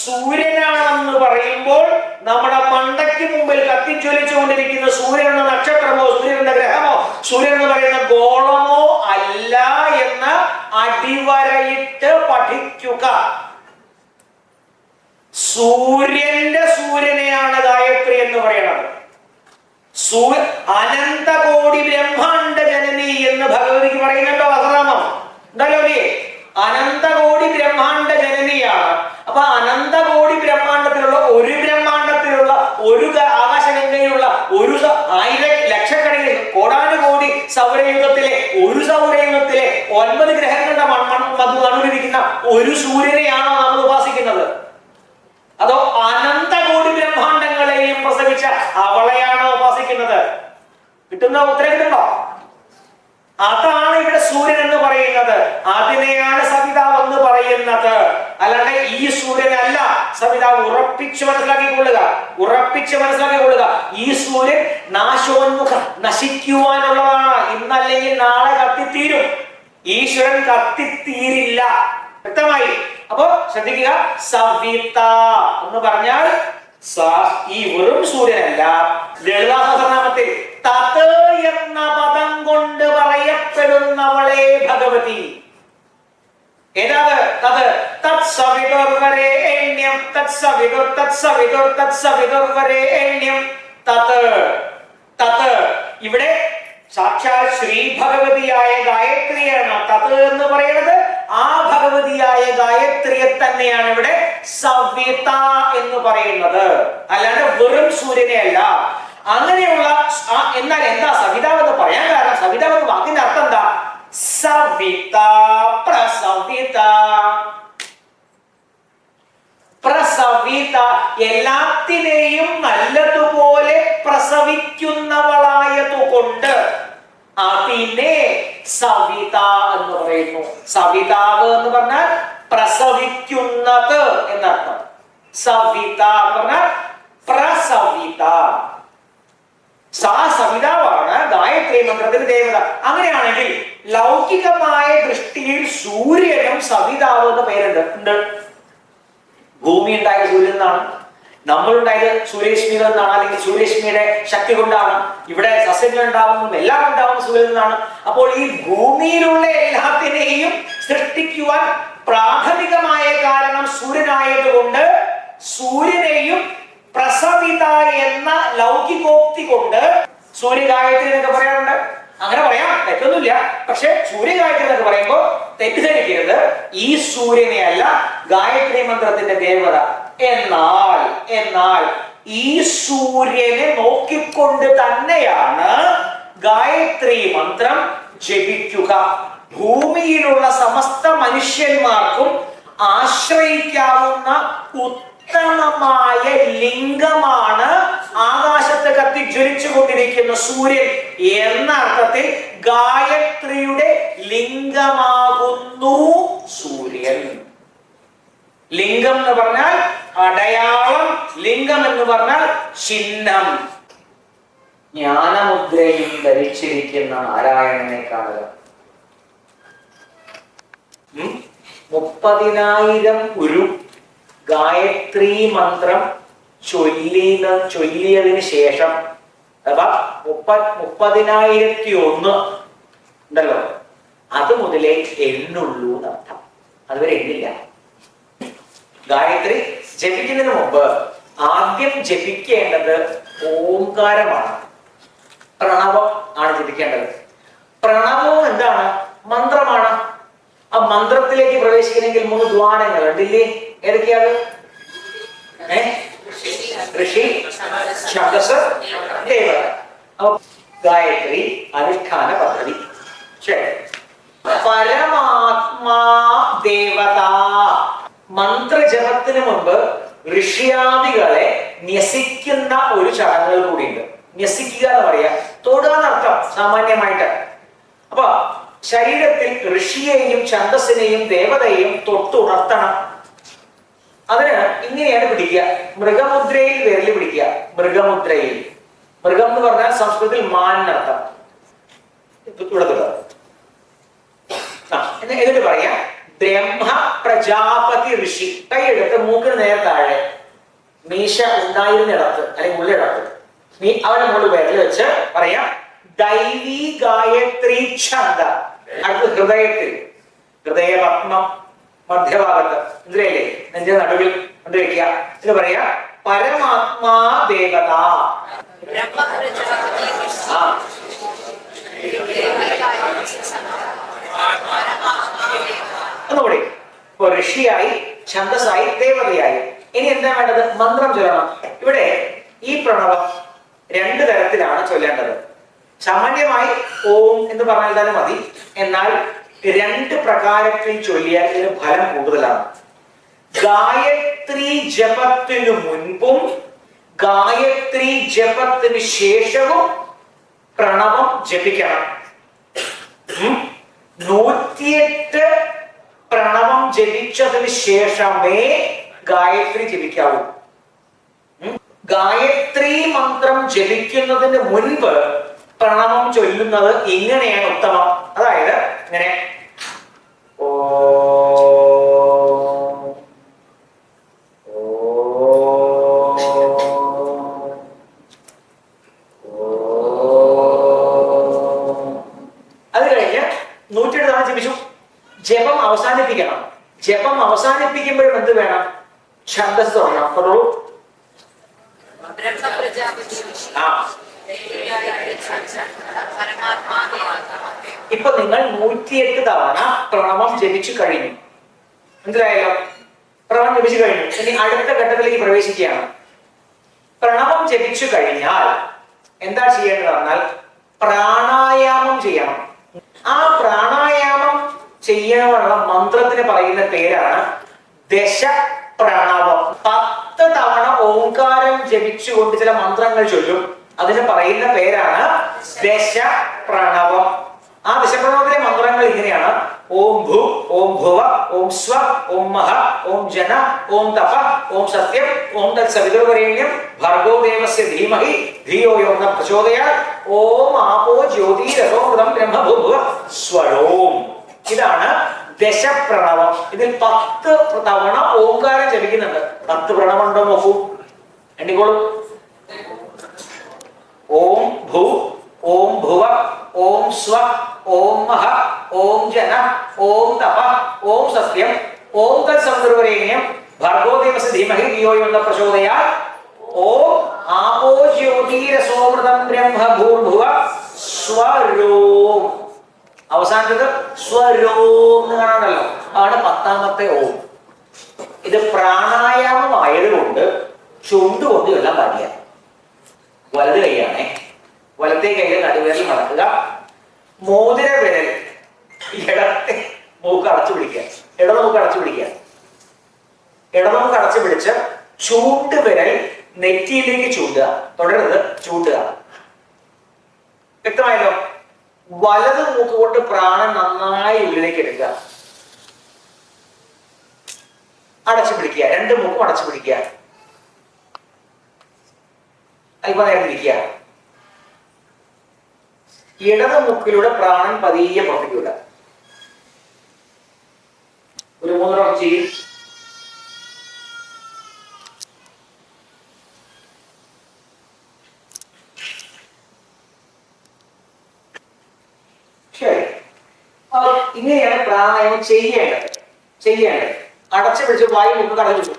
സൂര്യനാണെന്ന് പറയുമ്പോൾ നമ്മുടെ മണ്ടയ്ക്ക് മുമ്പിൽ കത്തിജ്വലിച്ചുകൊണ്ടിരിക്കുന്ന സൂര്യൻ എന്ന നക്ഷത്രമോ സൂര്യൻ എന്ന ഗ്രഹമോ സൂര്യൻ എന്ന് പറയുന്ന ഗോളമോ അല്ല എന്ന് അടിവരയിട്ട് പഠിക്കുക. സൂര്യന്റെ സൂര്യനെയാണ് ഗായത്രി എന്ന് പറയുന്നത്. അനന്തകോടി ബ്രഹ്മാണ്ട ജനനി എന്ന് ഭഗവതിക്ക് പറയുന്നുണ്ടോ? സഹസ്രനാമം ഉണ്ടല്ലോ അല്ലേ? അനന്തകോടി ബ്രഹ്മാണ്ട ജനനിയാണ്. അപ്പൊ അനന്തകോടി ബ്രഹ്മാണ്ടത്തിലുള്ള ഒരു ബ്രഹ്മാണ്ടത്തിലുള്ള ഒരു ആകാശഗംഗയിലുള്ള ഒരു ലക്ഷക്കണക്കിന് കോടാനുകോടി സൗരയുഗത്തിലെ ഒരു സൗരയുഗത്തിലെ 9 ഗ്രഹങ്ങളുടെ നടുവിലിരിക്കുന്ന ഒരു സൂര്യനെയാണോ നമ്മൾ ഉപാസിക്കുന്നത്? അതോ അനന്തകോടി ബ്രഹ്മാണ്ടങ്ങളെയും പ്രസവിച്ച അവളെയാണോ ഉപാസിക്കുന്നത്? കിട്ടുന്ന ഉത്തരം കിട്ടുന്നുണ്ടോ? അതാണ് ഇവിടെ സൂര്യൻ എന്ന് പറയുന്നത്. അതിനെയാണ് സവിതാവ് എന്ന് പറയുന്നത്. അല്ലാണ്ട് ഈ സൂര്യനല്ല. സവിതാവ് ഉറപ്പിച്ചു മനസ്സിലാക്കിക്കൊള്ളുക, ഉറപ്പിച്ച് മനസ്സിലാക്കിക്കൊള്ളുക. ഈ സൂര്യൻ നാശോന്മുഖം, നശിക്കുവാനുള്ളതാണ്. ഇന്നല്ലെങ്കിൽ നാളെ കത്തിത്തീരും. ഈശ്വരൻ കത്തിത്തീരില്ല. വ്യക്തമായി? അപ്പോ ശ്രദ്ധിക്കുക, സവിത എന്ന് പറഞ്ഞാൽ ഈ വെറും സൂര്യനല്ല. ലളിതാ സഹസ്രനാമത്തിൽ തത് എന്ന പദം കൊണ്ട് പറയപ്പെടുന്നവളെ ഭഗവതി. ഏതാണ് തത്? തത്സവിതുർവരേണ്യം തത്സവിതുർ തത്സവിതുർ തത്സവിതുർവരേണ്യം തത്. തത് ഇവിടെ സാക്ഷാൽ ശ്രീ ഭഗവതിയായ ഗായത്രിയാണ് തത് എന്ന് പറയുന്നത്. ആ ഭഗവതിയായ ഗായത്രിയെ തന്നെയാണ് ഇവിടെ സവിത എന്ന് പറയുന്നത്, അല്ലാണ്ട് വെറും സൂര്യനെ അല്ല. അങ്ങനെയുള്ള എന്നാൽ എന്താ സവിതാവ് എന്ന് പറയാൻ കാരണം? സവിതാവ് എന്ന വാക്കിന്റെ അർത്ഥം എന്താ? സവിത, പ്രസവിത. പ്രസവിത, എല്ലാത്തിനെയും നല്ലതുപോലെ പ്രസവിക്കുന്നവളായതുകൊണ്ട് അതിനെ സവിത എന്ന് പറയുന്നു. സവിതാവ് എന്ന് പറഞ്ഞാൽ പ്രസവിക്കുന്നത് എന്നർത്ഥം. സവിത എന്ന് പറഞ്ഞാൽ പ്രസവിത. സവിതാവാണ് ഗായത്രി മന്ത്രത്തിന്റെ ദേവത. അങ്ങനെയാണെങ്കിൽ ലൗകികമായ ദൃഷ്ടിയിൽ സൂര്യനും സവിതാവ് എന്ന പേരുണ്ട്. ഭൂമി ഉണ്ടായത് സൂര്യൻ നിന്നാണ്, നമ്മളുണ്ടായത് സൂര്യരശ്മിയിൽ നിന്നാണ്, അല്ലെങ്കിൽ സൂര്യരശ്മിയുടെ ശക്തി കൊണ്ടാണ്. ഇവിടെ സസ്യങ്ങൾ ഉണ്ടാവുന്നതും എല്ലാം ഉണ്ടാവുന്ന സൂര്യനിൽ നിന്നാണ്. അപ്പോൾ ഈ ഭൂമിയിലുള്ള എല്ലാത്തിനെയും സൃഷ്ടിക്കുവാൻ പ്രാഥമികമായ കാരണം സൂര്യനായതുകൊണ്ട് സൂര്യനെയും പ്രസവിത എന്ന ലൗകികോക്തി കൊണ്ട് സൂര്യഗായത്രി എന്നൊക്കെ പറയാറുണ്ട്. അങ്ങനെ പറയാം, തെറ്റൊന്നുമില്ല. പക്ഷെ സൂര്യഗായത്രി എന്നൊക്കെ പറയുമ്പോൾ തെറ്റിദ്ധരിക്കരുത്, ഈ സൂര്യനെ അല്ല ഗായത്രി മന്ത്രത്തിന്റെ ദേവത. എന്നാൽ ഈ സൂര്യനെ നോക്കിക്കൊണ്ട് തന്നെയാണ് ഗായത്രി മന്ത്രം ജപിക്കുക. ഭൂമിയിലുള്ള സമസ്ത മനുഷ്യന്മാർക്കും ആശ്രയിക്കാവുന്ന ഉത്തമമായ ലിംഗമാണ് ആകാശത്ത് കത്തിജ്വലിച്ചു കൊണ്ടിരിക്കുന്ന സൂര്യൻ എന്ന അർത്ഥത്തിൽ ഗായത്രിയുടെ ലിംഗമാകുന്നു സൂര്യൻ. ലിംഗം എന്ന് പറഞ്ഞാൽ അടയാളം, ലിംഗം എന്ന് പറഞ്ഞാൽ ചിഹ്നം. ജ്ഞാനമുദ്രയും ധരിച്ചിരിക്കുന്ന നാരായണനെ കാണുക. 30,000 ഒരു ഗായത്രി മന്ത്രം ചൊല്ലിയതിന് ശേഷം, അഥവാ 30,001 ഉണ്ടല്ലോ, അത് മുതലേ എണ്ണുള്ളൂ എന്നർത്ഥം. അതുവരെ എണ്ണില്ല. ഗായത്രി ജപിക്കുന്നതിന് മുമ്പ് ആദ്യം ജപിക്കേണ്ടത് ഓംകാരമാണ്, പ്രണവം ആണ് ജപിക്കേണ്ടത്. പ്രണവം എന്താണ്? മന്ത്രമാണ്. ആ മന്ത്രത്തിലേക്ക് പ്രവേശിക്കണമെങ്കിൽ 3 ദ്വാരങ്ങൾ ഉണ്ടില്ലേ? ഏതൊക്കെയാണ്? ഋഷി, ഛന്ദസ്, ദേവത. ഗായത്രി അനുഷ്ഠാന പദ്ധതി. ശരി. പരമാത്മാ ദേവത. മന്ത്രജപത്തിന് മുമ്പ് ഋഷിയാദികളെ ന്യസിക്കുന്ന ഒരു ചടങ്ങുകൾ കൂടിയുണ്ട്. ന്യസിക്കുക എന്ന് പറയാ, തൊടുക എന്നർത്ഥം സാമാന്യമായിട്ട്. അപ്പൊ ശരീരത്തിൽ ഋഷിയെയും ഛന്ദസ്സിനെയും ദേവതയെയും തൊട്ടുണർത്തണം. അതിന് ഇങ്ങനെയാണ് പിടിക്കുക. മൃഗമുദ്രയിൽ വിരല് പിടിക്കുക. മൃഗമുദ്രയിൽ. മൃഗം എന്ന് പറഞ്ഞാൽ സംസ്കൃതത്തിൽ മാൻ എന്നർത്ഥം. എന്നിട്ട് പറയാ ബ്രഹ്മ പ്രജാപതി ഋഷി. കൈയെടുത്ത് മൂക്കിന് നേരെ താഴെ, മീശ ഉണ്ടായിരുന്നിടത്ത് അല്ലെങ്കിൽ ഉള്ളിടത്ത് അവന്റെ മുകളിൽ വിരല് വെച്ച് പറയാം ദൈവീ ഗായത്രി ഛന്ദ. അടുത്ത് ഹൃദയത്തിൽ, ഹൃദയപത്മം മധ്യഭാഗത്ത്, ഇതിലല്ലേ നെഞ്ചിന്റെ നടുവിൽ കൊണ്ടുവയ്ക്കുക. ഇത് പറയാ പരമാത്മാ ദേവത. ഒന്നുകൂടി. ഇപ്പൊ ഋഷിയായി, ഛന്ദസായി, ദേവതയായി. ഇനി എന്താ വേണ്ടത്? മന്ത്രം ചൊല്ലണം. ഇവിടെ ഈ പ്രണവം 2 തരത്തിലാണ് ചൊല്ലേണ്ടത്. സാമാന്യമായി ഓം എന്ന് പറഞ്ഞാൽ തന്നെ മതി. എന്നാൽ 2 പ്രകാരത്തിൽ ചൊല്ലിയാൽ ഇതിന് ഫലം കൂടുതലാണ്. ഗായത്രി ജപത്തിനു മുൻപും ഗായത്രി ജപത്തിന് ശേഷവും പ്രണവം ജപിക്കണം. 108 പ്രണവം ജപിച്ചതിന് ശേഷമേ ഗായത്രി ജപിക്കാവൂ. ഗായത്രി മന്ത്രം ജപിക്കുന്നതിന് മുൻപ് പ്രണവം ചൊല്ലുന്നത് ഇങ്ങനെയാണ് ഉത്തമം. അതായത് ഇങ്ങനെ അത് കഴിഞ്ഞ് 108 തവണ ജപിച്ചു. ജപം അവസാനിപ്പിക്കണം. ജപം അവസാനിപ്പിക്കുമ്പോഴും എന്ത് വേണം? ഛന്ദസ് തുടങ്ങണം. പറഞ്ഞോളൂ. ഇപ്പൊ നിങ്ങൾ 108 തവണ പ്രണവം ജപിച്ചു കഴിഞ്ഞു. മനസ്സിലായല്ലോ? പ്രണവം ജപിച്ചു കഴിഞ്ഞു. ഇനി അടുത്ത ഘട്ടത്തിലേക്ക് പ്രവേശിക്കുകയാണ്. പ്രണവം ജപിച്ചു കഴിഞ്ഞാൽ എന്താ ചെയ്യേണ്ടത് പറഞ്ഞാൽ പ്രാണായാമം ചെയ്യണം. ആ പ്രാണായാമം ചെയ്യാനുള്ള മന്ത്രത്തിന് പറയുന്ന പേരാണ് ദശ പ്രണവം. 10 തവണ ഓംകാരം ജപിച്ചുകൊണ്ട് ചില മന്ത്രങ്ങൾ ചൊല്ലും. അതിന് പറയുന്ന പേരാണ് ദശ പ്രണവം. ആ ദശപ്രണവത്തിലെ മന്ത്രങ്ങൾ ഇങ്ങനെയാണ്: ഓം ഭൂ, ഓം ഭുവ, ഓം സ്വ, ഓം മഹ, ഓം ജന, ഓം തപ, ഓം സത്യം, ഓം തത്സവിതുർവരേണ്യം ഭർഗോ ദേവസ്യ ധീമഹി ധിയോ യോ ന പ്രചോദയാത്, ഓം ആപോ ജ്യോതിരസോ മൃതം ബ്രഹ്മ ഭൂഭുവ സ്വരോം. ഇതാണ് ദശപ്രണവം. ഇതിൽ 10 തവണ ഓംകാരം ജപിക്കുന്നുണ്ട്. 10 പ്രണവം ഉണ്ടോ നോക്കൂ, എണ്ണിക്കോളൂ. ഓം ഭൂ, ഓം ഭുവ, ഓം സ്വ, ഓം മഹ, ഓം ജന, ഓം തപ, ഓം സത്യം, ഓം തത്സവിതുർവരേണ്യം ഭർഗോ ദേവസ്യ ധീമഹി ധിയോ യോ ന പ്രചോദയാത്, ഓം ആപോ ജ്യോതിരസോ മൃതം ബ്രഹ്മ ഭൂർഭുവ സ്വരോം. അവസാനത്തത് സ്വരോം എന്ന് കാണാണല്ലോ. ആണ് 10ാമത്തെ ഓം. ഇത് പ്രാണായാമമായതുകൊണ്ട് ചുണ്ടുകൊണ്ട് എല്ലാം പാടിയ. വലത് കൈയാണേ. വലത്തെ കൈയിൽ നടുവിരൽ മടക്കുക. മോതിര വിരൽ ഇടത്തെ മൂക്ക് അടച്ചു പിടിക്കുക. ഇടനൂക്ക് അടച്ചു പിടിക്കുക. ഇടനൂക്ക് അടച്ചു പിടിച്ച് ചൂണ്ട് വിരൽ നെറ്റിയിലേക്ക് ചൂണ്ടുക. തുടരുത്, ചൂണ്ടുക. വ്യക്തമായല്ലോ? വലത് മൂക്ക് കൊണ്ട് പ്രാണൻ നന്നായി ഉള്ളിലേക്ക് എടുക്കുക. അടച്ചു പിടിക്കുക. 2 മൂക്കും അടച്ചു പിടിക്കുക. അല്പ നേരം ഇരിക്കുക. ഇടത് മൂക്കിലൂടെ പ്രാണൻ പതിയെ പുറത്തേക്ക് വിടുക. ഒരു 3 റൗണ്ട് ചെയ്യും. ഇങ്ങനെയാണ് പ്രാണായാമം ചെയ്യേണ്ടത്. അടച്ചു പിടിച്ച് വായു മുഖം കടന്നു പിടിച്ചു.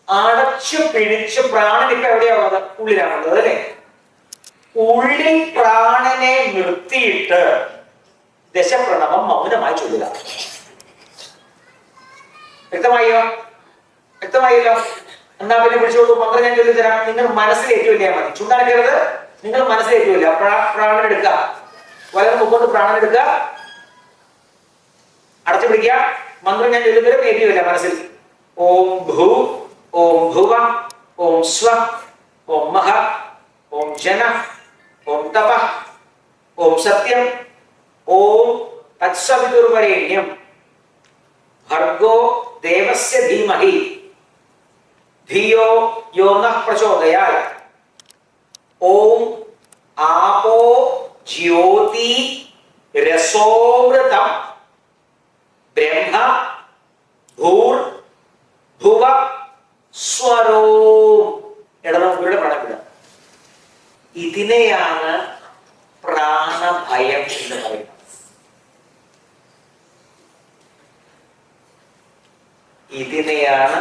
അടച്ചു പിടിച്ച് പ്രാണൻ ഇപ്പൊ എവിടെയാണുള്ളത്? ഉള്ളിലാണുള്ളത് അല്ലെ? ഉള്ളിൽ പ്രാണനെ നിർത്തിയിട്ട് ദശപ്രണവം മൗനമായി ചൊല്ലുക. വ്യക്തമായല്ലോ? എന്നാ പിന്നെ പിടിച്ചോളൂ, മന്ത്രം ഞാൻ ചൊല്ലി തരാം. നിങ്ങൾ മനസ്സിലേറ്റുമില്ല മതി, ചുണ്ടാക്കരുത്. നിങ്ങൾ മനസ്സിലേറ്റുമില്ല. പ്രാണൻ എടുക്കുക, വലത് മുമ്പോട്ട് പ്രാണൻ എടുക്കുക, അടച്ചു പിടിക്കുക. മന്ത്രം ഞാൻ ചൊല്ലുന്നവരും ഏറ്റുമില്ല മനസ്സിൽ. ഓം ഭൂ, ഓം ഭുവ, ഓം സ്വ, ഓം മഹ, ഓം ജന, ഓം തപ, ഓം സത്യം, ഓം തത്സവിതുർവരേണ്യം ഭർഗോ ദേവസ്യ ധീമഹി ധിയോ യോ നഃ പ്രചോദയാത്. ഓം ആപോ ജ്യോതി രസോമൃതം ബ്രഹ്മ ഭൂർ ഭുവ സ്വരോ. ഇടനോക്കിയുടെ പ്രണവിട. ഇതിനെയാണ് പ്രാണഭയം എന്ന് പറയുന്നത്. ഇതിനെയാണ്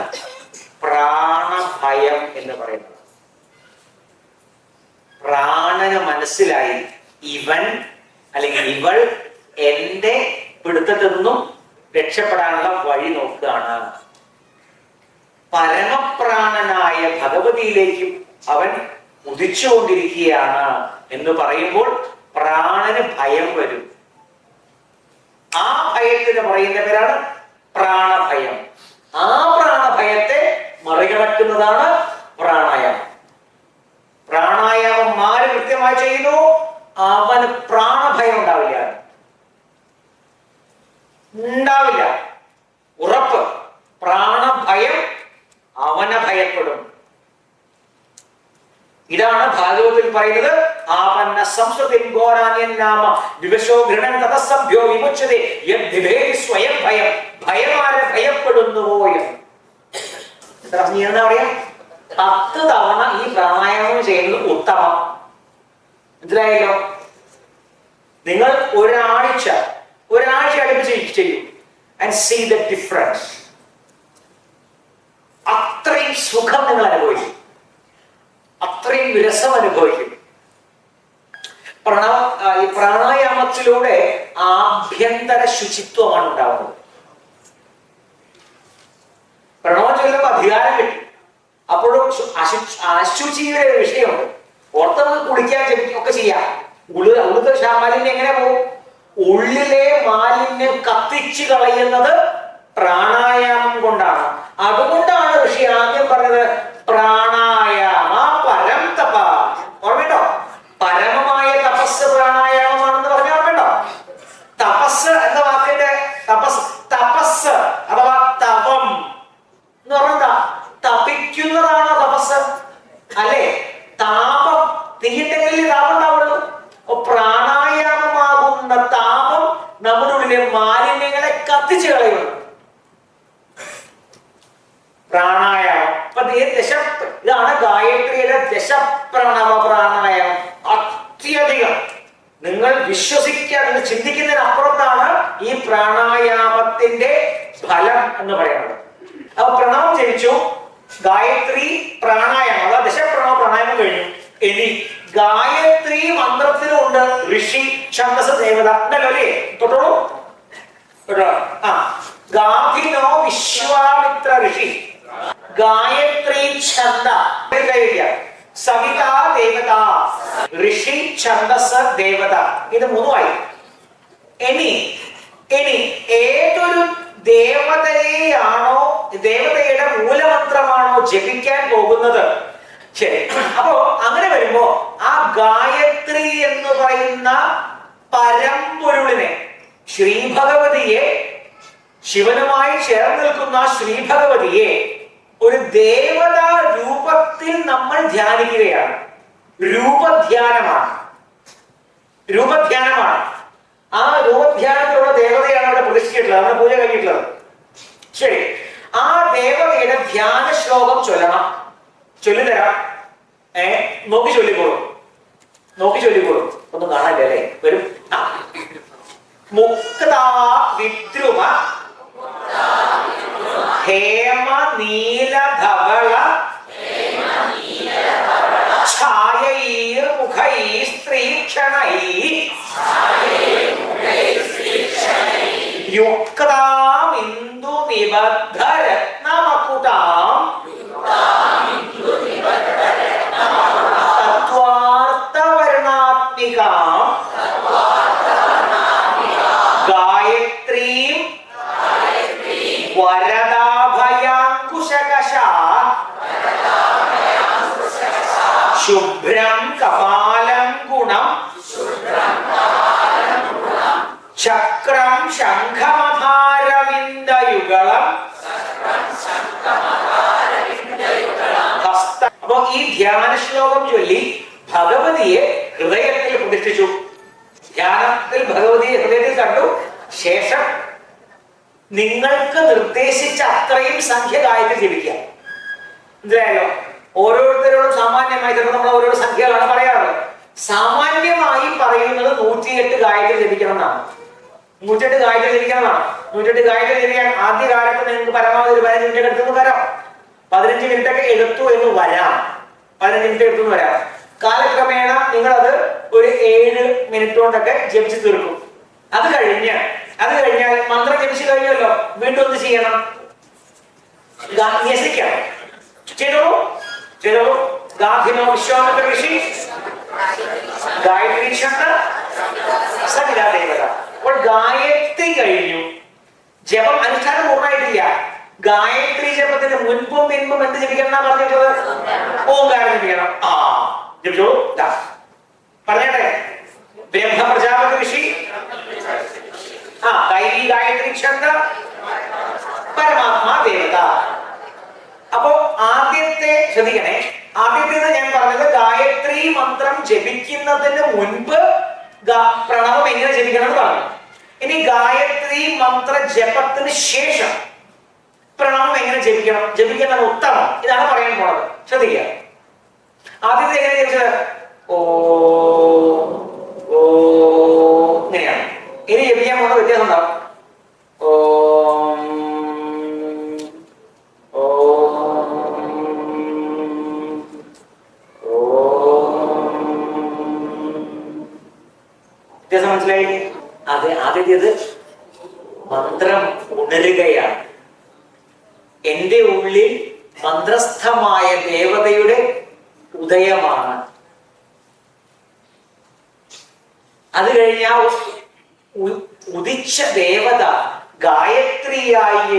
പ്രാണഭയം എന്ന് പറയുന്നത്. പ്രാണന് മനസ്സിലായി ഇവൻ അല്ലെങ്കിൽ ഇവൾ എന്റെ പിടുത്തത്തിൽ നിന്നും രക്ഷപ്പെടാനുള്ള വഴി നോക്കുകയാണ്. പരമപ്രാണനായ ഭഗവതിയിലേക്കും അവൻ ഉദിച്ചുകൊണ്ടിരിക്കുകയാണ് എന്ന് പറയുമ്പോൾ പ്രാണന് ഭയം വരും. ആ ഭയത്തിന് പറയുന്ന പേരാണ് പ്രാണഭയം. ആ പ്രാണഭയത്തെ മറികടക്കുന്നതാണ് പ്രാണായാമം. പ്രാണായാമം ആര് കൃത്യമായി ചെയ്യുന്നു അവന് പ്രാണഭയം ഉണ്ടാവില്ല. ഉറപ്പ്. പ്രാണഭയം അവനെ ഭയപ്പെടും. ഇതാണ് ഭാഗവതത്തിൽ പറയുന്നത്. ആപന്ന സംസ്കൃതിം ഘോരാന്യൻ നാമ ദിവശോ ഗൃണൻ തതസഭ്യോ വിമുച്യതേ യദ്ധിഭേതി സ്വയം ഭയം. ഭയമാരെ ഭയപ്പെടുന്നുവോ എന്ന് എന്താ പറയാ? 10 തവണ ഈ പ്രാണായാമം ചെയ്യുന്നത് ഉത്തമം. മനസ്സിലായല്ലോ? നിങ്ങൾ ഒരാഴ്ച അടുപ്പിച്ച് ചെയ്യൂ ആൻഡ് സീ ദ ഡിഫറൻസ്. അത്രയും സുഖം നിങ്ങൾ അനുഭവിക്കും, അത്രയും വിരസം അനുഭവിക്കും. ഈ പ്രാണായാമത്തിലൂടെ ആഭ്യന്തര ശുചിത്വമാണ് ഉണ്ടാവുന്നത്. പ്രണവം ചൊല്ലുമ്പോൾ അധികാരം കിട്ടി. അപ്പോഴും അശുചിയുടെ ഒരു വിഷയമുണ്ട്. പുറത്തുനിന്ന് കുളിക്കാൻ ചെടിക്കും ഒക്കെ ചെയ്യാം. ഉള്ളിലെ മാലിന്യം എങ്ങനെ പോകും? ഉള്ളിലെ മാലിന്യം കത്തിച്ചു കളയുന്നത് പ്രാണായാമം കൊണ്ടാണ്. അതുകൊണ്ടാണ് ഋഷി ആദ്യം പറഞ്ഞത് പ്രാണായാമ പരം തപ. ഓർമ്മയുണ്ടോ? പരമമായ തപസ് പ്രാണായാമമാണെന്ന് പറഞ്ഞ ഓർമ്മയുണ്ടോ? തപസ് എന്ന വാക്കിന്റെ തപസ് അഥവാ തപം എന്ന് പറഞ്ഞാ തപിക്കുന്നതാണ് തപസ് അല്ലെ? താപം തീയിട്ടെങ്കിൽ താപം ഉണ്ടാവുള്ളൂ. പ്രാണായാമമാകുന്ന താപം നമ്മുടെ ഉള്ളിലെ മാലിന്യങ്ങളെ കത്തിച്ചു കളയുന്നു. പ്രാണായാമം. ഇതാണ് ഗായത്രിയുടെ ദശപ്രണവ പ്രാണായാമം. അത്യധികം നിങ്ങൾ വിശ്വസിക്കാൻ, നിങ്ങൾ ചിന്തിക്കുന്നതിനപ്പുറത്താണ് ഈ പ്രാണായാമത്തിന്റെ ഫലം എന്ന് പറയുന്നത്. അപ്പൊ പ്രണവം ജയിച്ചു, ഗായത്രി പ്രാണായാമം, അതായത് ദശപ്രണവ പ്രാണായാമം കഴിഞ്ഞു. ഇനി ഗായത്രി മന്ത്രത്തിനുണ്ട് ഋഷി, ഛന്ദസ്, ദേവത ഉണ്ടല്ലോ അല്ലേ? തൊട്ടോളൂ. ഗാഭിനോ വിശ്വാമിത്ര ഋഷി, ഗായത്രി ഛന്ദ, സവിത ദേവത, ഋഷി ഛന്ദസ് ദേവത. ഇത് മൂന്നുമായി. ഇനി ഏതൊരു ദേവതയെയാണോ, ദേവതയുടെ മൂലമന്ത്രമാണോ ജപിക്കാൻ പോകുന്നത്? ശരി. അപ്പോ അങ്ങനെ വരുമ്പോ ആ ഗായത്രി എന്ന് പറയുന്ന പരമ്പൊരുളിനെ, ശ്രീഭഗവതിയെ, ശിവനുമായി ചേർന്ന് നിൽക്കുന്ന ശ്രീഭഗവതിയെ ഒരു ദേവതാ രൂപത്തിൽ നമ്മൾ ധ്യാനിക്കുകയാണ്. രൂപധ്യാനമാണ്. ആ രൂപധ്യാനത്തിലുള്ള ദേവതയാണ് അവിടെ പ്രതിഷ്ഠിച്ചിട്ടുള്ളത്, നമ്മുടെ പൂജ കഴിഞ്ഞിട്ടുള്ളത്. ശരി. ആ ദേവതയുടെ ധ്യാന ശ്ലോകം ചൊല്ലിത്തരാം. നോക്കി ചൊല്ലിക്കോളും. ഒന്നും കാണാനില്ല അല്ലേ? വരും. മുക്താ വിദ്രുമ ഹേമ നീലധവള ഛായൈർമുഖൈസ്ത്രീക്ഷണൈ യുക്താമിന്ദു നിബദ്ധരത്നമകുടാം തത്വാർത്ഥവർണാത്മികാം ഗായത്രീം വരദാഭയാങ്കുശകശാ ശുഭ്രം കപാലം ഗുണം ചക്രം ശംഖമധാരവിന്ദയുഗളം ഹസ്ത. അപ്പൊ ഈ ധ്യാന ശ്ലോകം ചൊല്ലി ഭഗവതിയെ ഹൃദയത്തിൽ പ്രതിഷ്ഠിച്ചു. ധ്യാനത്തിൽ ഭഗവതിയെ ഹൃദയത്തിൽ കണ്ടു. ശേഷം നിങ്ങൾക്ക് നിർദ്ദേശിച്ച അത്രയും സംഖ്യ ഗായത്രി ജപിക്കുക. മനസ്സിലായല്ലോ? ഓരോരുത്തരോടും സാമാന്യമായി ചിലപ്പോൾ നമ്മൾ ഓരോ സംഖ്യകളാണ് പറയാറുള്ളത്. സാമാന്യമായി പറയുന്നത് 108 ഗായത്രി ജപിക്കണം എന്നാണ്. 108 ഗായത്രി ജപിക്കണമെന്നാണ്. 108 ഗായത്രി ജപിക്കാൻ ആദ്യ കാലത്ത് നിങ്ങൾക്ക് പരമാവധി ഒരു 15 മിനിറ്റ് എടുത്തു വരാം. 15 മിനിറ്റ് ഒക്കെ എടുത്തു എന്ന് വരാം. 15 മിനിറ്റ് എടുത്തു എന്ന് വരാം. കാലക്രമേണ നിങ്ങളത് ഒരു 7 മിനിറ്റ് കൊണ്ടൊക്കെ ജപിച്ച് തീർക്കും. അത് കഴിഞ്ഞാൽ മന്ത്രം ജപിച്ചു കഴിഞ്ഞല്ലോ, വീണ്ടും എന്ത് ചെയ്യണം? ന്യസിക്കണം. ചെയ്തോളൂ. ഗാന്ധിനോ വിശ്വാമിത്ര ഋഷി ഗായത്രി ഛന്ദ സവിതാ ദേവത. അപ്പോൾ ഗായത്രി കഴിഞ്ഞു. ജപം അനുഷ്ഠാനം പൂർണ്ണമായിട്ടില്ല. ഗായത്രി ജപത്തിന് മുൻപും പിൻപും എന്ത് ജപിക്കണം എന്നാ പറഞ്ഞിട്ടുള്ളത്? ഓംകാരം ജപിക്കണം. ജപിച്ചോളൂ. പറഞ്ഞേ. ബ്രഹ്മ പ്രജാപതി ഋഷി ഗായത്രി ഛന്ദ പരമാത്മാ ദേവത. അപ്പോ ആദ്യത്തെ ശ്രദ്ധിക്കണേ. ആദ്യത്തേത് ഞാൻ പറഞ്ഞത് ഗായത്രി മന്ത്രം ജപിക്കുന്നതിന് മുൻപ് പ്രണവം എങ്ങനെ ജപിക്കണം എന്ന് പറഞ്ഞു. ഇനി ഗായത്രി മന്ത്ര ജപത്തിന് ശേഷം പ്രണവം എങ്ങനെ ജപിക്കുന്ന ഉത്തമം ഇതാണ് പറയാൻ പോണത്. ശ്രദ്ധിക്കുക. ആദ്യത്തെ എങ്ങനെ ജപിച്ചത്? ഓ ഇങ്ങനെയാണ്. ഇനി ജപിക്കാൻ പോണ വ്യത്യാസം ഉണ്ടാവും. മനസ്സിലായി? ആദ്യത്തേത് മന്ത്രം ഉണരുകയാണ്. എന്റെ ഉള്ളിൽ മന്ത്രസ്ഥമായ ദേവതയുടെ ഉദയമാണ്. അത് കഴിഞ്ഞാൽ ഉദിച്ച ദേവത ഗായത്രിയായി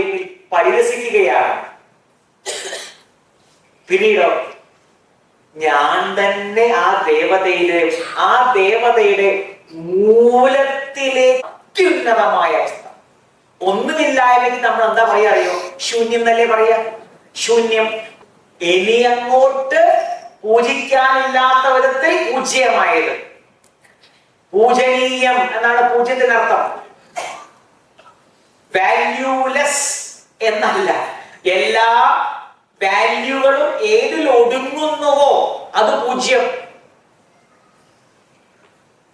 പരിരസിക്കുകയാണ്. പിന്നീടോ ഞാൻ തന്നെ ആ ദേവതയുടെ മൂലത്തിലെ അത്യുന്നതമായ അവസ്ഥ. ഒന്നുമില്ലായ്മയ്ക്ക് നമ്മൾ എന്താ പറയാ അറിയോ? ശൂന്യം എന്നല്ലേ പറയാ. ശൂന്യം. ഇനി അങ്ങോട്ട് പൂജിക്കാനില്ലാത്ത വിധത്തിൽ പൂജ്യമായത്. പൂജനീയം എന്നാണ് പൂജ്യത്തിനർത്ഥം. വാല്യൂലെസ് എന്നല്ല. എല്ലാ വാല്യൂകളും ഏതിൽ ഒടുങ്ങുന്നുവോ അത് പൂജ്യം.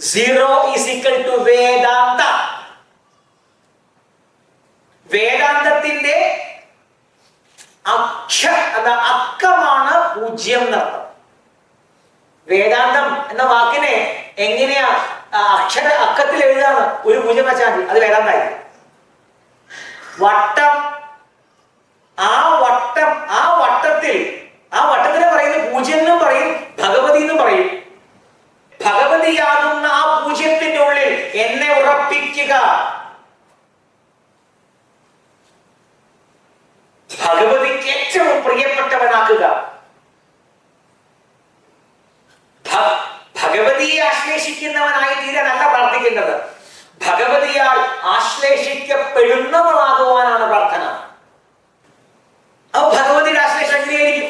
സീറോ ഈസ് ഈക്വൽ ടു വേദാന്ത. വേദാന്തത്തിന്റെ അക്കമാണ് പൂജ്യം എന്നർത്ഥം. വേദാന്തം എന്ന വാക്കിനെ എങ്ങനെയാ അക്കത്തിൽ എഴുതാണ്? ഒരു പൂജ്യം വെച്ചാൽ മതി, അത് വേദാന്തായി. വട്ടം. ആ വട്ടത്തിനെ പറയുന്നത് പൂജ്യം എന്നും പറയും, ഭഗവതി എന്നും പറയും. ഭഗവതിയാകുന്ന ആ പൂജ്യത്തിന്റെ ഉള്ളിൽ എന്നെ ഉറപ്പിക്കുക. ഭഗവതിക്ക് ഏറ്റവും പ്രിയപ്പെട്ടവനാക്കുക. ഭഗവതിയെ ആശ്ലേഷിക്കുന്നവനായി തീരാനല്ല പ്രാർത്ഥിക്കേണ്ടത്. ഭഗവതിയാൽ ആശ്ലേഷിക്കപ്പെടുന്നവളാകുവാനാണ് പ്രാർത്ഥന. അപ്പൊ ഭഗവതിയുടെ ആശ്ലേഷം എങ്ങനെയായിരിക്കും?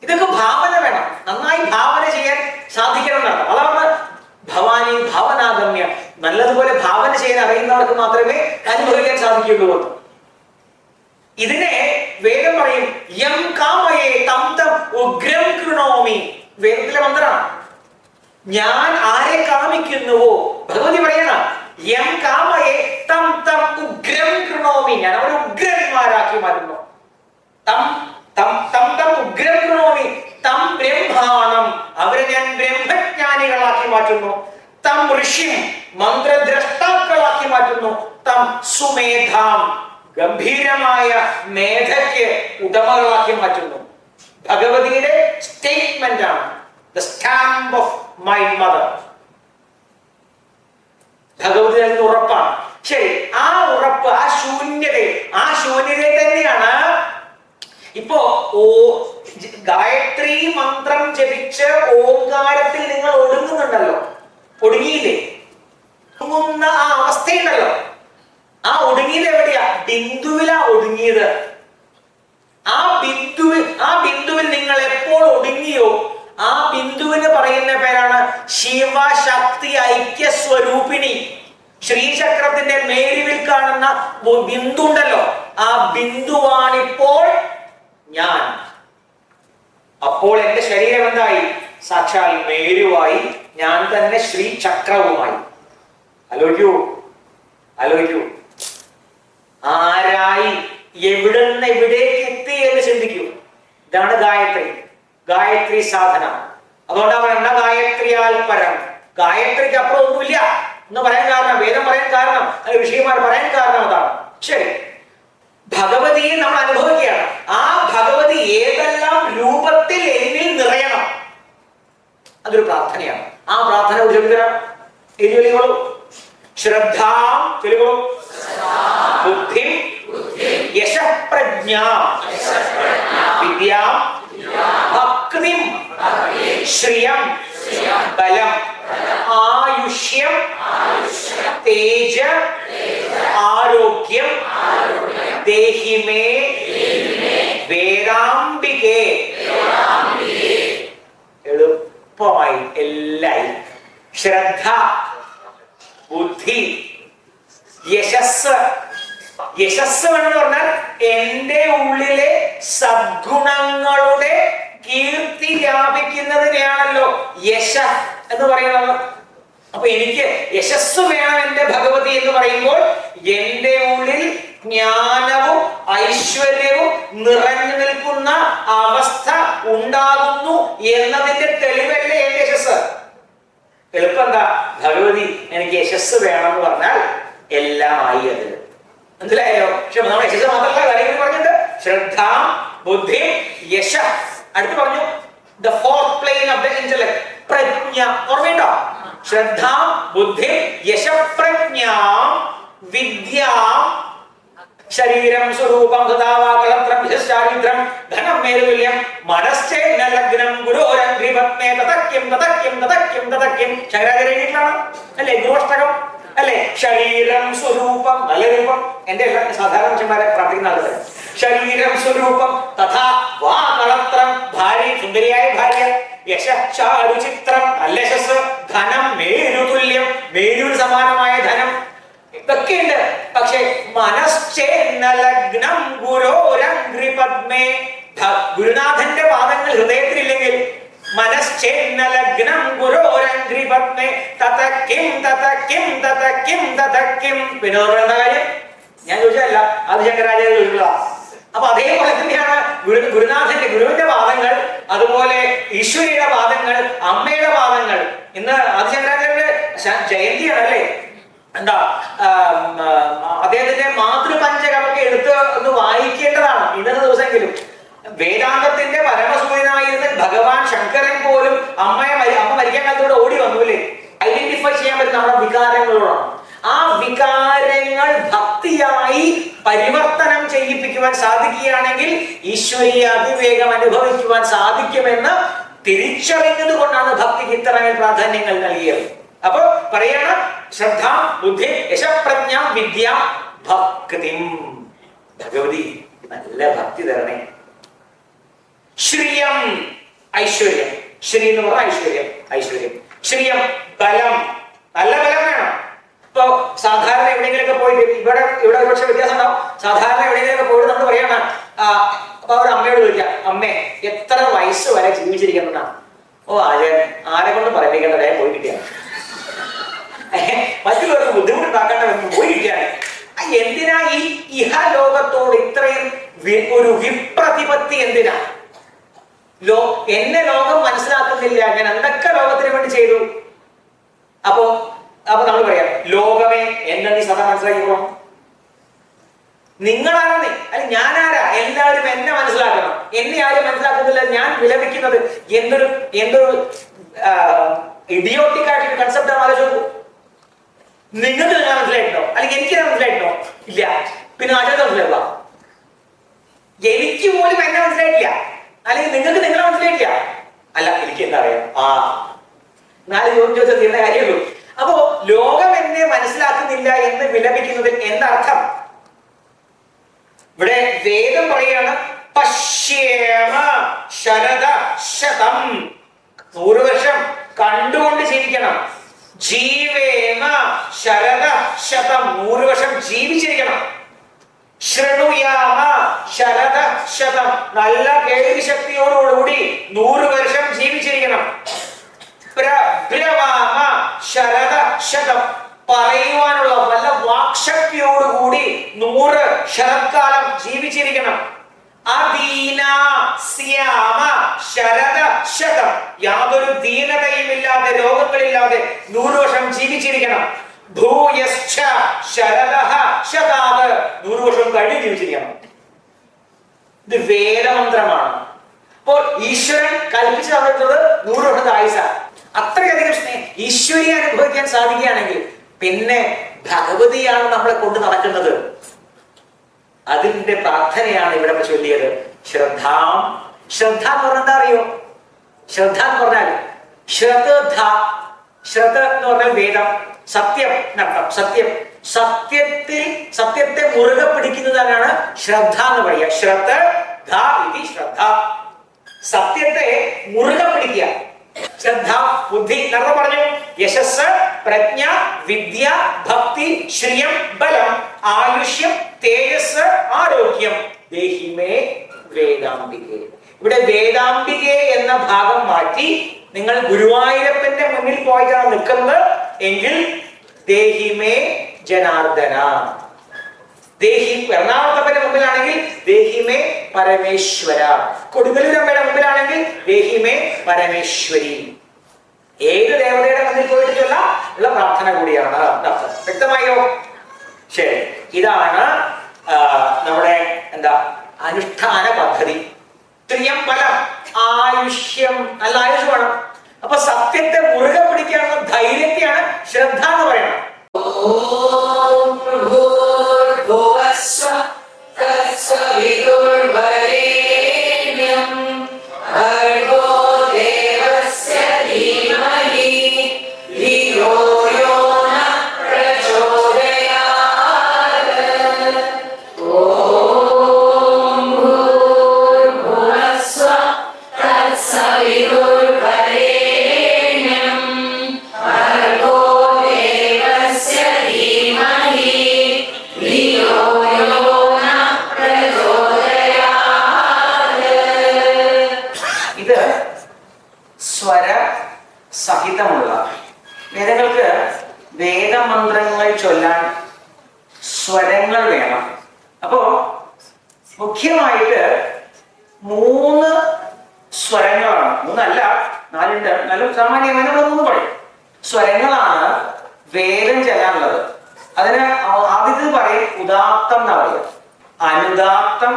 ഇതൊക്കെ ഭാവന വേണം. നന്നായി ഭാവന ചെയ്യാൻ സാധിക്കണം എന്നാണ്. അതാണ് ഭവാനി ഭാവനാഗമ്യ. നല്ലതുപോലെ ഭാവന ചെയ്യാൻ അറിയുന്നവർക്ക് മാത്രമേ അനുഭവിക്കാൻ സാധിക്കുള്ളൂ. ഇതിനെ വേദം പറയും യം കാമയേ തം തം ഉഗ്രം കൃണോമി. വേദത്തിലെ മന്ത്രമാണ്. ഞാൻ ആരെ കാമിക്കുന്നുവോ, ഭഗവതി പറയണം യം കാമ കൃണോമി, ഞാൻ അവരെ ഉഗ്രന്മാരാക്കി മാറ്റുന്നു. തം തം തം തം ഉഗ്രം കൃണോമി തം ബ്രഹ്മാണം, അവരെ ഞാൻ ബ്രഹ്മജ്ഞാനികളാക്കി മാറ്റുന്നു. തം ഋഷിം, മന്ത്രദ്രഷ്ടാക്കളാക്കി മാറ്റുന്നു. തം സുമേധാം, ഗംഭീരമായ മേധയ്ക്ക് ഉടമകളാക്കി മാറ്റുന്നു. ഭഗവതിയുടെ സ്റ്റേറ്റ്മെന്റ് ആണ്, the stamp of my mother. Bhagavathi നൽകുന്ന ഉറപ്പാണ്. ശരി, ആ ഉറപ്പ്, ആ ശൂന്യതയിൽ തന്നെയാണ് ഇപ്പോ ഗായത്രി മന്ത്രം ജപിച്ച് ഓംകാരത്തിൽ നിങ്ങൾ ഒടുങ്ങുന്നുണ്ടല്ലോ, ഒടുങ്ങിയില്ലേ? ഒടുങ്ങുന്ന ആ അവസ്ഥയുണ്ടല്ലോ, ആ ഒടുങ്ങിയത് എവിടെയാ? ബിന്ദുവിലാ ഒടുങ്ങിയത്. ആ ബിന്ദുവിൽ നിങ്ങൾ എപ്പോൾ ഒടുങ്ങിയോ ആ ബിന്ദുവിന് പറയുന്ന പേരാണ് ശിവശക്തി ഐക്യസ്വരൂപിണി. ശ്രീചക്രത്തിന്റെ മേരുവിൽ കാണുന്ന ബിന്ദു ഉണ്ടല്ലോ, ആ ബിന്ദുവാണിപ്പോൾ ഞാൻ. അപ്പോൾ എന്റെ ശരീരം എന്തായി? സാക്ഷാൽ മേരുവായി, ഞാൻ തന്നെ ശ്രീചക്രവുമായി. ആലോചിക്കൂ, ആരായി എവിടുന്ന് എവിടേക്ക് എത്തി എന്ന് ചിന്തിക്കൂ. ഇതാണ് ഗായത്രി സാധന. അതുകൊണ്ടാണ് പറയുന്നത് ഗായത്രിയാൽ പരം. ഗായത്രിക്ക് അപ്പുറം ഒന്നുമില്ല എന്ന് പറയാൻ കാരണം, വേദം പറയാൻ കാരണം, ഋഷിമാർ പറയാൻ കാരണം അതാണ്. ശരി, ഭഗവതിയെ നമ്മൾ അനുഭവിക്കുകയാണ്. ആ ഭഗവതി ഏതെല്ലാം രൂപത്തിൽ എന്നിൽ നിറയണം, അതൊരു പ്രാർത്ഥനയാണ്. ആ പ്രാർത്ഥന ചൊല്ലിക്കോളൂ. ശ്രദ്ധാം ചൊല്ലിക്കോളൂ. ബുദ്ധിം യശഃപ്രജ്ഞാം വിദ്യാം ഭക്തിം ശ്രിയം ബലം ആയുഷ്യം തേജ ആരോഗ്യം ദേഹിമേ വേദാംബികേ. എളുപ്പമായി എല്ലായി. ശ്രദ്ധ, ബുദ്ധി, യശസ് വേണമെന്ന് പറഞ്ഞാൽ എന്റെ ഉള്ളിലെ സദ്ഗുണങ്ങളുടെ കീർത്തി വ്യാപിക്കുന്നതിനെയാണല്ലോ യശ എന്ന് പറയുന്നത്. അപ്പൊ എനിക്ക് യശസ് വേണം എന്റെ ഭഗവതി എന്ന് പറയുമ്പോൾ എന്റെ ഉള്ളിൽ ജ്ഞാനവും ഐശ്വര്യവും നിറഞ്ഞു നിൽക്കുന്ന അവസ്ഥ ഉണ്ടാകുന്നു എന്നതിന്റെ തെളിവല്ലേ എന്റെ യശസ്. എളുപ്പം എന്താ? ഭഗവതി എനിക്ക് യശസ് വേണം എന്ന് പറഞ്ഞാൽ എല്ലാം ആയി. അത് മനസ്സിലായോ? പക്ഷെ നമ്മൾ യശസ് മാത്രമല്ല കാര്യങ്ങൾ പറഞ്ഞിട്ട് ശ്രദ്ധ, ബുദ്ധി, യശ. അടുത്ത് പറഞ്ഞു the fourth plane of the intellect, പ്രജ്ഞ. ഓർമ്മയുണ്ടോ? ശ്രദ്ധ, ബുദ്ധി, യശ, പ്രജ്ഞ, വിദ്യ, ശരീരം സ്വരൂപം സദാവാകളത്രം വിശിഷ്ടാരിദ്രം ധനം മേരുല്യം മനശ്ചേന ലഗ്നം ഗുരോരംഘ്രിപത്മേ തതക്യം തതക്യം തതക്യം തതക്യം. ശങ്കരാചാര്യനാണ് അല്ലേ ഗുരുഷ്ടകം അല്ലെ? ശരീരം സ്വരൂപം, നല്ല രൂപം. എന്റെ എല്ലാ സാധാരണ മനുഷ്യന്മാരെ പ്രാർത്ഥിക്കുന്ന ആളുകൾ ശരീരം സ്വരൂപം തഥാ വാകളത്രം, ഭാര്യ സുന്ദരിയായ ഭാര്യ, യശാരുചിത്രം, നല്ല യശസ്, ധനം മേരുതുല്യം, മേരുവിന് സമാനമായ ധനം, ഇതൊക്കെയുണ്ട്. പക്ഷെ മനശ്ചേന ലഗ്നം ഗുരോരംഘ്രിപത്മേ, ഗുരുനാഥന്റെ പാദങ്ങൾ ഹൃദയത്തിലില്ലെങ്കിൽ മനശ്ചേന ലഗ്നം ഗുരോരംഘ്രിപത്മേ തതകിം തതകിം തതകിം തതകിം. പിന്നെ എന്താ കാര്യം? ഞാൻ ചോദിച്ചതല്ല, അത് ശങ്കരാചാര്യ ചോദിക്കുക. അപ്പൊ അതേപോലെ തന്നെയാണ് ഗുരുവിന്റെ പാദങ്ങൾ, അതുപോലെ ഈശ്വരിയുടെ പാദങ്ങൾ, അമ്മയുടെ പാദങ്ങൾ. ഇന്ന് ആദിശങ്കരാചാര്യരുടെ ജയന്തിയാണ് അല്ലേ? എന്താ അദ്ദേഹത്തിന്റെ മാതൃപഞ്ചകമൊക്കെ എടുത്ത് ഒന്ന് വായിക്കേണ്ടതാണ് ഇന്നത്തെ ദിവസമെങ്കിലും. വേദാന്തത്തിന്റെ പരമസൂര്യനായിരുന്ന ഭഗവാൻ ശങ്കരൻ പോലും അമ്മ മരിക്കാൻ കാലത്തോടെ ഓടി വന്നുല്ലേ. ഐഡന്റിഫൈ ചെയ്യാൻ പറ്റും നമ്മുടെ വികാരങ്ങളോടാണ്. ആ വികാരങ്ങൾ ഭക്തിയായി പരിവർത്തനം ചെയ്യിപ്പിക്കുവാൻ സാധിക്കുകയാണെങ്കിൽ ഈശ്വരീയ അവിവേകം അനുഭവിക്കുവാൻ സാധിക്കുമെന്ന് തിരിച്ചറിഞ്ഞത് കൊണ്ടാണ് ഭക്തിക്ക് ഇത്രമേൽ പ്രാധാന്യങ്ങൾ നൽകിയത്. അപ്പൊ പറയണം ശ്രദ്ധ, ബുദ്ധി, യശപ്രജ്ഞ, വിദ്യ, ഭക്തി. ഭഗവതി നല്ല ഭക്തി തരണേ. ശ്രിയം, ഐശ്വര്യം. ശ്രീ എന്ന് പറഞ്ഞാൽ ഐശ്വര്യം. ശ്രിയം, ബലം, നല്ല ബലം വേണം. ഇപ്പൊ സാധാരണ എവിടെയെങ്കിലൊക്കെ പോയിട്ട് ഇവിടെ പക്ഷെ വ്യത്യാസം ഉണ്ടാവും. സാധാരണ എവിടെയെങ്കിലൊക്കെ പോയിട്ട് നമ്മൾ പറയണം, അപ്പൊ അവർ അമ്മയോട് ചോദിക്കാം, അമ്മേ എത്ര വയസ്സ് വരെ ജീവിച്ചിരിക്കുന്നതാണ്? ഓ ആരെ കൊണ്ട് പറയിപ്പിക്കേണ്ട പോയി കിട്ടിയാണ്, മറ്റുള്ളവർക്ക് ബുദ്ധിമുട്ടുണ്ടാക്കേണ്ട പോയി കിട്ടിയാണ്. എന്തിനാ ഈ ഇഹലോകത്തോട് ഇത്രയും ഒരു വിപ്രതിപത്തി? എന്തിനാ? എന്നെ ലോകം മനസ്സിലാക്കുന്നില്ല, ഞാൻ എന്തൊക്കെ ലോകത്തിന് വേണ്ടി ചെയ്തു. അപ്പൊ നമ്മൾ പറയാം, ലോകമേ എന്നെ നീ സദാ മനസ്സിലാക്കിക്കോളാം. നിങ്ങളാരാ നീ? അല്ല ഞാനാരാ? എല്ലാവരും എന്നെ മനസ്സിലാക്കണം. എന്നെ ആരും മനസ്സിലാക്കുന്നില്ല, ഞാൻ വിലപിക്കുന്നത്. എന്തൊരു ഇഡിയോട്ടിക് ആയിട്ടൊരു കൺസെപ്റ്റ് ആണ്. ആലോചിച്ചു, നിങ്ങൾക്ക് നിങ്ങൾ മനസ്സിലായിട്ടുണ്ടോ? അല്ലെങ്കിൽ എനിക്ക് മനസ്സിലായിട്ടുണ്ടോ? ഇല്ല. പിന്നെ ആചാരം മനസ്സിലാക്കുക. എനിക്ക് പോലും എന്നെ മനസ്സിലായിട്ടില്ല, അല്ലെങ്കിൽ നിങ്ങൾക്ക് നിങ്ങളെ മനസ്സിലായിട്ടില്ല. അല്ല, എനിക്ക് എന്താ അറിയാം, 4 ചോദ്യം ചോദിച്ചാൽ തീർന്ന കാര്യമുള്ളൂ. അപ്പോ ലോകം എന്നെ മനസ്സിലാക്കുന്നില്ല എന്ന് വിലപിക്കുന്നതിൽ എന്തർത്ഥം? ഇവിടെ വേദം പറയാണ്, പശ്യേമ ശരദ ശതം, 100 വർഷം കണ്ടുകൊണ്ട് ജീവിക്കണം. ജീവേമ ശരദ ശതം, 100 വർഷം ജീവിച്ചിരിക്കണം. ശൃണുയാമ ശരദ ശതം, നല്ല കേൾവി ശക്തിയോടുകൂടി 100 വർഷം ജീവിച്ചിരിക്കണം. പ്രബ്രവാമ ശരദ ശതം, പറയുവാനുള്ള വല്ല വാക്ശക്തിയോടുകൂടി 100 ശരത്കാലം ജീവിച്ചിരിക്കണം. അദീന സ്യാമ ശരദ ശതം, യാതൊരു ദീനതയുമില്ലാതെ രോഗങ്ങളില്ലാതെ 100 വർഷം ജീവിച്ചിരിക്കണം. ഭൂയശ്ച ശരദഃ ശതാത്, 100 വർഷം കഴിഞ്ഞ് ജീവിച്ചിരിക്കണം. ഇത് വേദമന്ത്രമാണ്. അപ്പോൾ ഈശ്വരൻ കൽപ്പിച്ചു തന്നിട്ടുള്ളത് 100 വർഷത്തെ ആയുസ. അത്രയധികം ഈശ്വരിയെ അനുഭവിക്കാൻ സാധിക്കുകയാണെങ്കിൽ പിന്നെ ഭഗവതിയാണ് നമ്മളെ കൊണ്ട് നടക്കുന്നത്. അതിന്റെ പ്രാർത്ഥനയാണ് ഇവിടെ ചൊല്ലിയത്. ശ്രദ്ധ എന്ന് പറഞ്ഞാൽ എന്താ അറിയോ? ശ്രദ്ധ എന്ന് പറഞ്ഞാൽ ശ്രദ്ധ എന്ന് പറഞ്ഞാൽ വേദം, സത്യം എന്നർത്ഥം. സത്യത്തെ മുറുകെ പിടിക്കുന്നതാണ് ശ്രദ്ധ എന്ന് പറയുക. ശ്രദ്ധ സത്യത്തെ മുറുകെ പിടിക്കുക. ശ്രദ്ധ, ബുദ്ധി നേരത്തെ പറഞ്ഞു. യശസ്, പ്രജ്ഞ, വിദ്യ, ഭക്തി, ശ്രിയം, ബലം, ആയുഷ്യം, തേജസ്, ആരോഗ്യം. ദേഹിമേ വേദാംബികേ. ഇവിടെ വേദാംബികെ എന്ന ഭാഗം മാറ്റി നിങ്ങൾ ഗുരുവായൂരപ്പന്റെ മുന്നിൽ പോയിട്ടാണ് നിൽക്കുന്നത് എങ്കിൽ ദേഹിമേ ജനാർദ്ദന. എറണാകുളത്തപ്പന്റെ മുമ്പിലാണെങ്കിൽ ദേഹിമേ പരമേശ്വര. കൊടുങ്ങല്ലൂരമ്മയുടെ മുമ്പിലാണെങ്കിൽ ദേഹിമേ പരമേശ്വരി. ഏത് ദേവതയുടെ മുന്നിൽ പോയിട്ടുള്ള പ്രാർത്ഥന കൂടിയാണ്. വ്യക്തമായോ? ശരി, ഇതാണ് നമ്മുടെ അനുഷ്ഠാന പദ്ധതി. ശ്രിയം, ബലം, ആയുഷ്യം, നല്ല ആയുഷ് വേണം. അപ്പൊ സത്യത്തെ മുറുകെ പിടിക്കാനുള്ള ധൈര്യത്തെയാണ് ശ്രദ്ധ എന്ന് പറയുന്നത്. സഹിതമുള്ള വേദങ്ങൾക്ക് വേദമന്ത്രങ്ങൾ ചൊല്ലാൻ സ്വരങ്ങൾ വേണം. അപ്പോ മുഖ്യമായിട്ട് 3 സ്വരങ്ങളാണ്. 3 അല്ല, 4 ഉണ്ട്. എന്നാലും സാമാന്യമായി നമ്മൾ 3 പറയും. സ്വരങ്ങളാണ് വേദം ചെല്ലാനുള്ളത്. അതിന് ആദ്യത്തെ പറയും ഉദാത്തം എന്നാ പറയുക. അനുദാത്തം,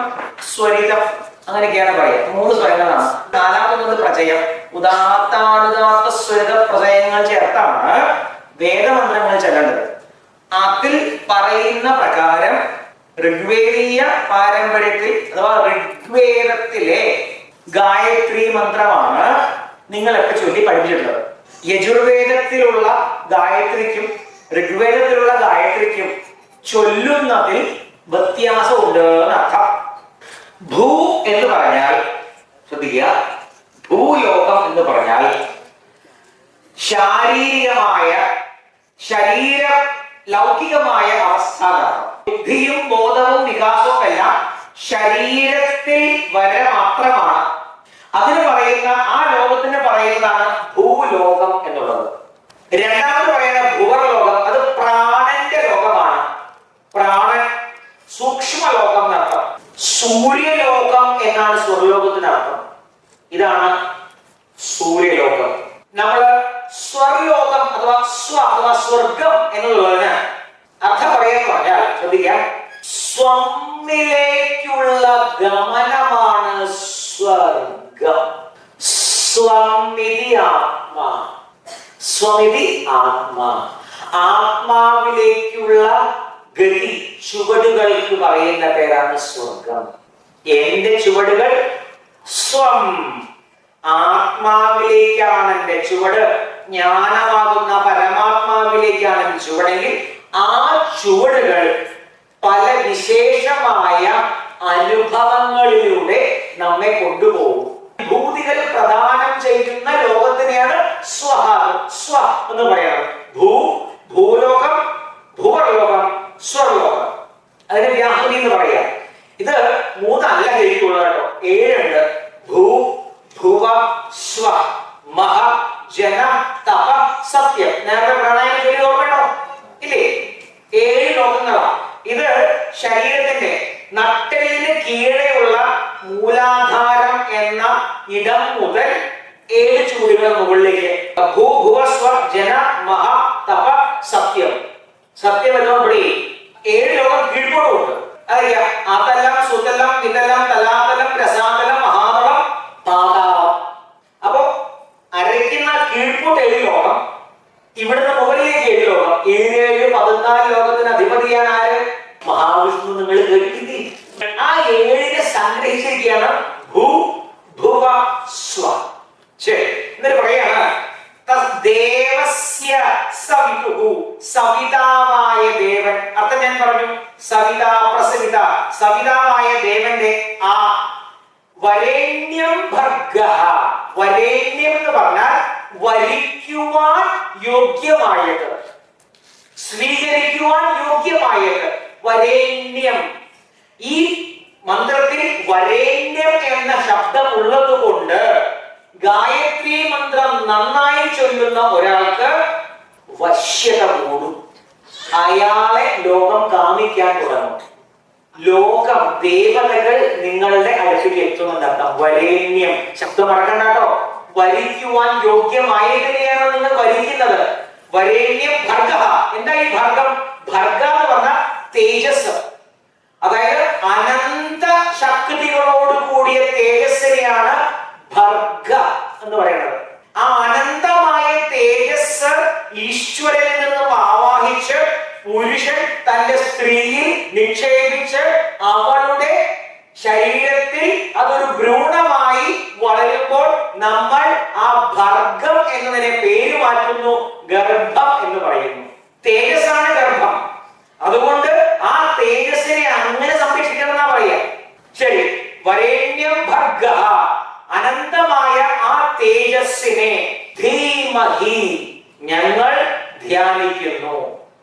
സ്വരിതം, അങ്ങനെയൊക്കെയാണ് പറയുക. 3 സ്വരങ്ങളാണ്. 4ാമത് പ്രചയം. ഉദാത്താനുദാത്ത സ്വരിത പ്രചയങ്ങൾ ചേർത്താണ് വേദമന്ത്രങ്ങൾ ചെല്ലേണ്ടത്. അതിൽ പറയുന്ന പ്രകാരം ഋഗ്വേദീയ പാരമ്പര്യത്തിൽ അഥവാ ഋഗ്വേദത്തിലെ ഗായത്രി മന്ത്രമാണ് നിങ്ങളൊക്കെ ചൊല്ലി പഠിപ്പിച്ചിട്ടുള്ളത്. യജുർവേദത്തിലുള്ള ഗായത്രിക്കും ഋഗ്വേദത്തിലുള്ള ഗായത്രിക്കും ചൊല്ലുന്നതിൽ വ്യത്യാസമുണ്ട് എന്നർത്ഥം. ഭൂ എന്ന് പറഞ്ഞാൽ ശ്രദ്ധിക്കുക, ഭൂലോകം എന്ന് പറഞ്ഞാൽ ശാരീരികമായ ലൗകികമായ അവസ്ഥ. ബുദ്ധിയും ബോധവും വികാസവും എല്ലാം ശരീരത്തിൽ വരെ മാത്രമാണ്. അതിന് പറയുന്ന ആ ലോകത്തിന് പറയുന്നതാണ് ഭൂലോകം എന്നുള്ളത്. രണ്ടാമത് പറയുന്ന ഭൂവർലോകം, അത് പ്രാണന്റെ ലോകമാണ്. പ്രാണൻ സൂര്യലോകം എന്നാണ് സ്വർലോകത്തിന് അർത്ഥം. ഇതാണ് സൂര്യലോകം. നമ്മള് സ്വർലോകം അഥവാ സ്വർഗം എന്നുള്ളതിന് അർത്ഥം പറയാൻ പറഞ്ഞാൽ ശ്രദ്ധിക്കാം, സ്വമ്മിലേക്കുള്ള ഗമനമാണ് സ്വർഗം. സ്വമിതി ആത്മാ, സ്വമിതി ആത്മാ, ആത്മാവിലേക്കുള്ള ഗതി, ചുവടുകൾക്ക് പറയുന്ന പേരാണ് സ്വർഗം. എന്റെ ചുവടുകൾ സ്വം, ആത്മാവിലേക്കാണ് എന്റെ ചുവട്, ജ്ഞാനമാകുന്ന പരമാത്മാവിലേക്കാണ് എന്റെ ചുവടെങ്കിൽ ആ ചുവടുകൾ പല വിശേഷമായ അനുഭവങ്ങളിലൂടെ നമ്മെ കൊണ്ടുപോകും. ഭൂതികൾ പ്രദാനം ചെയ്യുന്ന ലോകത്തിനെയാണ് സ്വ എന്ന് പറയുന്നത്. ഭൂലോകം, ഭൂവർലോകം, സ്വർലോകം. അതിന് വ്യാഹൃതി എന്ന് പറയാം. ഇത് 3 അല്ല ശരിക്കുള്ളത് കേട്ടോ, 7 ഉണ്ട്. ഭൂ, ഭുവ, സ്വ, മഹ, ജന, തപ, സത്യം. നേരത്തെ പ്രാണായാമം ചൊല്ലി ഓർമ്മയുണ്ടോ? ഇല്ലേ? 7 ലോകങ്ങളാണ്. ഇത് ശരീരത്തിന്റെ നട്ടെല്ലിന് കീഴെയുള്ള മൂലാധാരം എന്ന ഇടം മുതൽ 7 ചൂടുകൾ മുകളിലേക്ക്. ഭൂ, ഭുവ, സ്വ, ജന, മഹ, തപ, സത്യം. സത്യം എന്നോടി 7 ലോകം കീഴ്പോടുണ്ട്. അറിയാം, ആതലം, സുതലം, വിതലം, തലാതലം, രസാതലം, മഹാതലം, പാതാളം. അപ്പൊ അരയ്ക്കുന്ന കീഴ്പോട്ട് 7 ലോകം, ഇവിടുന്ന് മുകളിലേക്ക് 7 ലോകം. 7 14 ലോകത്തിന് അധിപതിയാണ് ആര്? മഹാവിഷ്ണു. നിങ്ങൾ കേട്ടില്ലേ? ആ 7നെ സംഗ്രഹിച്ചിരിക്കുകയാണ് ഭൂ, ഭുവ, സ്വ. ശരി, എന്നിട്ട് പറയാണ് ദേവസ്യ സവിതുഹു, സവിതാവായ ദേവൻ. അർത്ഥം ഞാൻ പറഞ്ഞു, സവിത, പ്രസവിത, സവിതാവായ ദേവന്റെ ആ വരേണ്യം ഭർഗഃ. വരേണ്യം എന്ന് പറഞ്ഞാൽ വരിക്കുവാൻ യോഗ്യമായത്, സ്വീകരിക്കുവാൻ യോഗ്യമായത്, വരേണ്യം. ഈ മന്ത്രത്തിൽ വരേണ്യം എന്ന ശബ്ദം ഉള്ളത് കൊണ്ട് ഗായത്രി മന്ത്രം നന്നായി ചൊല്ലുന്ന ഒരാൾക്ക് വശ്യത കൂടും. അയാളെ ലോകം കാമിക്കാൻ തുടങ്ങും. ലോകം, ദേവതകൾ നിങ്ങളുടെ അടുത്തേക്ക് എത്തുമെന്നർത്ഥം. വരേണ്യം ശബ്ദം മറക്കണ്ട കേട്ടോ. വരിക്കുവാൻ യോഗ്യമായതിനെയാണ് നിങ്ങൾ വരിക്കുന്നത്. വരേണ്യം ഭർഗഃ. എന്താ ഈ ഭർഗം? ഭർഗ എന്ന് പറഞ്ഞ തേജസ്, അതായത് അനന്ത ശക്തികളോട് കൂടിയ തേജസ്സിനെയാണ് ഭർഗ എന്ന് പറയുന്നത്. ആ അനന്തമായ തേജസ് ഈശ്വരനിൽ നിന്നും ആവാഹിച്ച് പുരുഷൻ തന്റെ സ്ത്രീയിൽ നിക്ഷേപിച്ച് അവളുടെ ശരീരത്തിൽ അതൊരു ഭ്രൂണമായി വളരുമ്പോൾ നമ്മൾ ആ ഭർഗം എന്നതിനെ പേര് മാറ്റുന്നു, ഗർഭം എന്ന് പറയുന്നു. തേജസ്സാണ് ഗർഭം. അതുകൊണ്ട് ആ തേജസ്സിനെ അങ്ങനെ സംരക്ഷിക്കണം എന്നാ പറയാ. ശരി, വരേണ്യം ഭർഗഃ, അനന്തമായ ആ തേജസ്സിനെ ധീമഹി ഞങ്ങൾ ധ്യാനിക്കുന്നു,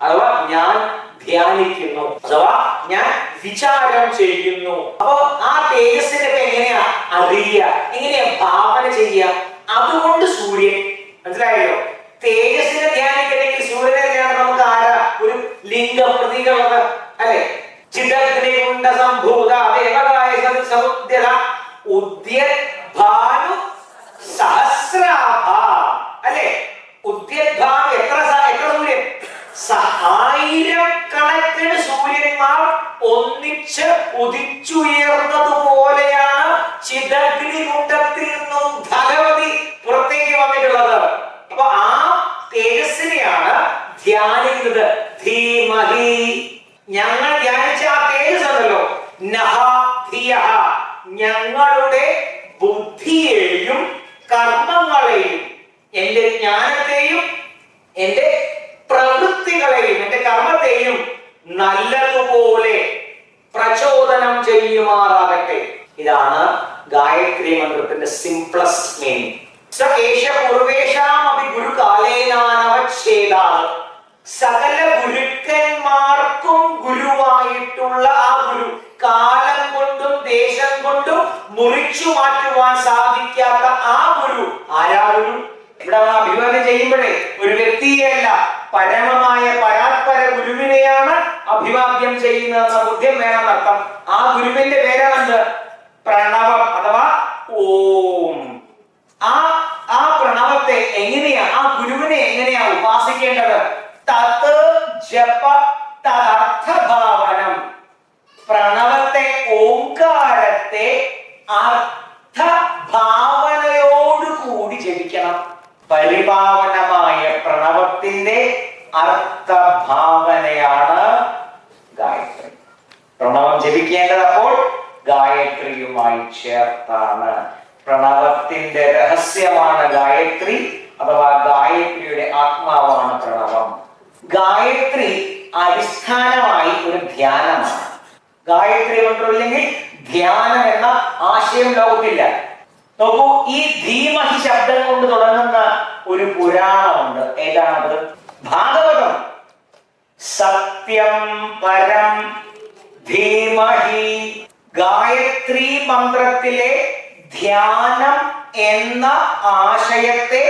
അഥവാ ഞാൻ ധ്യാനിക്കുന്നു, അഥവാ ഞാൻ വിചാരം ചെയ്യുന്നു. അപ്പൊ ആ തേജസ്സിനെ എങ്ങനെയാ അറിയുക, എങ്ങനെയാ ഭാവന ചെയ്യുക? അതുകൊണ്ട് സൂര്യൻ, മനസ്സിലായല്ലോ. തേജസ്സിനെ ധ്യാനിക്കണമെങ്കിൽ സൂര്യനെ ധ്യാനം നമുക്ക് ആരാ ഒരു ലിംഗ പ്രതീകമുള്ളത് അല്ലെ? ചിദഗ്നികുണ്ഡ സംഭൂത ദേവകായ സമുദ്യത ഉദ്യദ്ഭാനു സഹസ്രാഭ അല്ലെ? ഉദ്യദ്ഭാനു എത്ര സൂര്യൻ? 1000കണക്കിന് സൂര്യന്മാർ ഒന്നിച്ച് ഉദിച്ചുയർന്നതുപോലെയാണ് ചിദഗ്നികുണ്ഡത്തിൽ നിന്നും ഭഗവതി പുറത്തേക്ക് വന്നിട്ടുള്ളത്. അപ്പൊ ആ തേജസ്സിനെയാണ് ധ്യാനിക്കുന്നത്. ധീമഹി, ഞങ്ങൾ ധ്യാനിച്ച ആ തേജസ് ഉണ്ടല്ലോ, നഹ ധിയഃ, ഞങ്ങളുടെ ബുദ്ധിയെയും കർമ്മങ്ങളെയും, എന്റെ ജ്ഞാനത്തെയും എന്റെ പ്രവൃത്തികളെയും എന്റെ കർമ്മത്തെയും നല്ലതുപോലെ പ്രചോദനം ചെയ്യുമാറാകട്ടെ. ഇതാണ് ഗായത്രി മന്ത്രത്തിന്റെ സിംപ്ലസ്റ്റ് മീനിങ്. സകല ഗുരുക്കന്മാർക്കും ഗുരുവായിട്ടുള്ള ആ ഗുരു, കാലം കൊണ്ടും ദേശം കൊണ്ടും മുറിച്ചു മാറ്റുവാൻ സാധിക്കാത്ത ആ ഗുരു. ആരാ ഗുരു? ഇവിടെ അഭിവാദ്യം ചെയ്യുമ്പോഴേ ഒരു വ്യക്തിയെയല്ല, പരമമായ പരാത്പര ഗുരുവിനെയാണ് അഭിവാദ്യം ചെയ്യുന്നതെന്ന ബോധ്യം വേണം അർത്ഥം. ആ ഗുരുവിന്റെ പേരാണെന്ത്? പ്രണവം അഥവാ ഓം. ആ പ്രണവത്തെ എങ്ങനെയാ, ആ ഗുരുവിനെ എങ്ങനെയാ ഉപാസിക്കേണ്ടത്? തത് ജപ തദർത്ഥഭാവനം. പ്രണവത്തെ, ഓംകാരത്തെ അർത്ഥഭാവനയോട് കൂടി ജപിക്കണം. പരിപാവനമായ പ്രണവത്തിന്റെ അർത്ഥഭാവനയാണ് ഗായത്രി. പ്രണവം ജപിക്കേണ്ടത് അപ്പോൾ ഗായത്രിയുമായി ചേർത്താണ്. പ്രണവത്തിന്റെ രഹസ്യമാണ് ഗായത്രി, അഥവാ ഗായത്രിയുടെ ആത്മാവാണ് പ്രണവം. ഗായത്രി അടിസ്ഥാനമായി ഒരു ധ്യാനമാണ്. ഗായത്രി മന്ത്രമില്ലെങ്കിൽ ധ്യാനം എന്ന ആശയം ലോകത്തില്ല. നോക്കൂ, ഈ ധീമഹി ശബ്ദം കൊണ്ട് തുടങ്ങുന്ന ഒരു പുരാണമുണ്ട്. ഏതാണത്? ഭാഗവതം. സത്യം പരം ധീമഹി. ഗായത്രി മന്ത്രത്തിലെ ധ്യാനം എന്ന ആശയത്തെ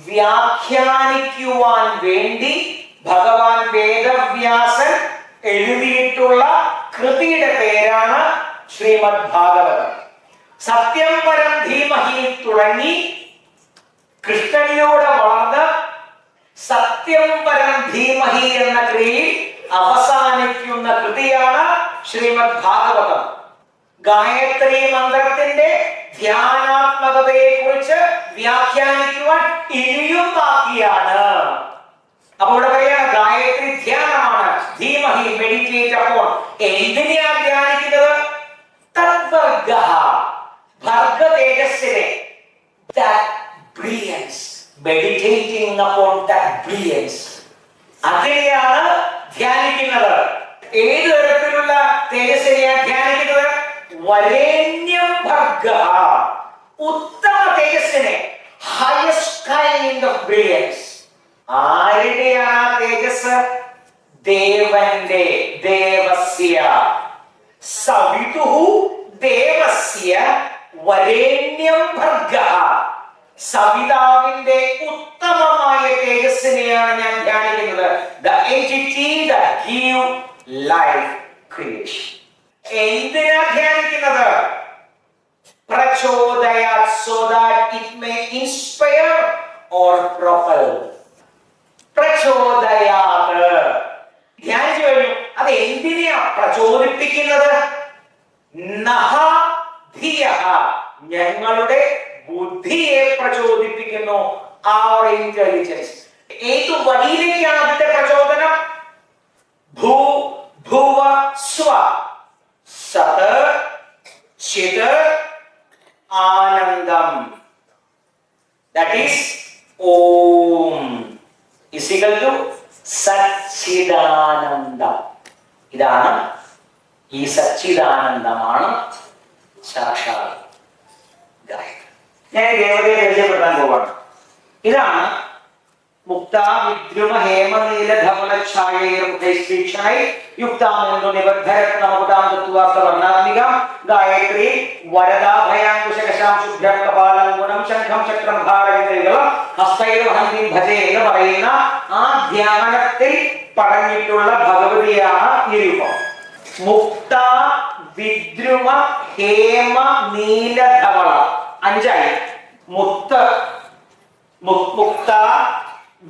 വ്യാഖ്യാനിക്കുവാൻ വേണ്ടി ഭഗവാൻ വേദവ്യാസൻ എഴുതിയിട്ടുള്ള കൃതിയുടെ പേരാണ് ശ്രീമദ് ഭാഗവതം. സത്യം പരം ധീമഹി തുടങ്ങി കൃഷ്ണനിലൂടെ വളർന്ന് സത്യം പരം ധീമഹി എന്ന ക്രിയയിൽ അവസാനിക്കുന്ന കൃതിയാണ് ശ്രീമദ് ഭാഗവതം. ഗായത്രി മന്ത്രത്തിന്റെ ധ്യാനാത്മകതയെ കുറിച്ച് വ്യാഖ്യാനിക്കുവാൻ ഇനിയും ബാക്കിയാണ്. അപ്പൊ ഇവിടെ പറയുകയാണ് ഗായത്രി ധ്യാനമാണ്. ധീമഹി, മെഡിറ്റേറ്റ് അപ്പോൺ. എന്തിനെയാണ് ധ്യാനിക്കുന്നത്? തദ്വർഗഃ, ഭർഗ തേജസ്സിനെ, that brilliance, meditating upon that brilliance, അതിനെയാണ് ധ്യാനിക്കുന്നത്. ഏത് തരത്തിലുള്ള തേജസ്സിനെയാണ് ധ്യാനിക്കുന്നത്? വരേണ്യം ഭർഗഃ, ഉത്തമ തേജസ്സിനെ, highest kind of brilliance. ആരുടെയാണ് ആ തേജസ്? ദേവന്റെ, ദേവസ്യ. സവിതുഃ ദേവസ്യ വരേണ്യം ഭർഗഃ. സവിതാവിന്റെ ഉത്തമമായ തേജസ്സിനെയാണ് ഞാൻ ധ്യാനിക്കുന്നത്. The entity that give life creation. എന്തിനാ ധ്യാനിക്കുന്നത്? പ്രചോദയാത്, so that it may inspire or propel. പ്രചോദയാത് ധ്യാനിച്ചു കഴിഞ്ഞു. അത് എന്തിനെയാ പ്രചോദിപ്പിക്കുന്നത്? നഹ ധിയഃ, ഞങ്ങളുടെ ബുദ്ധിയെ പ്രചോദിപ്പിക്കുന്നു. our intelligence. ഏത് വഴിയിലേക്കാണ് അതിന്റെ പ്രചോദനം? ഭൂ ഭുവ സ്വ, സത് ചിത് ആനന്ദം. That is Om is equal to സച്ചിദാനന്ദം. ഇതാണ്, ഈ സച്ചിദാനന്ദമാണ് സാക്ഷാൽ ഗായത്രി. ഞാൻ ദേവതയെ പരിചയപ്പെടുത്താൻ പോവാണ്. ഇതാണ് മുക്ത വിദ്രുമ ഹേമനീല ധവള ഛായൈർമുഖൈസ്തീക്ഷണൈ യുക്താനന്ദോ നിബദ്ധരത്നമുകുടാം തത്വാർത്ഥ വർണ്ണാത്മികം ഗായത്രി വരദാഭയാങ്കുശകശാം ശുഭ്രം കപാലം ഗുണം ശംഖം ചക്രം ധാരയിതൈകളും ഹസ്തൈർവഹന്തിം ഭജേ എന്ന് പറയുന്ന ആ ധ്യാനത്തിൽ പറഞ്ഞിട്ടുള്ള ഭഗവതിയാണ് ഈ രൂപം. മുക്ത വിദ്രുമ ഹേമ നീല ധവള, അഞ്ചായി. മുക്ത, മുക്ത,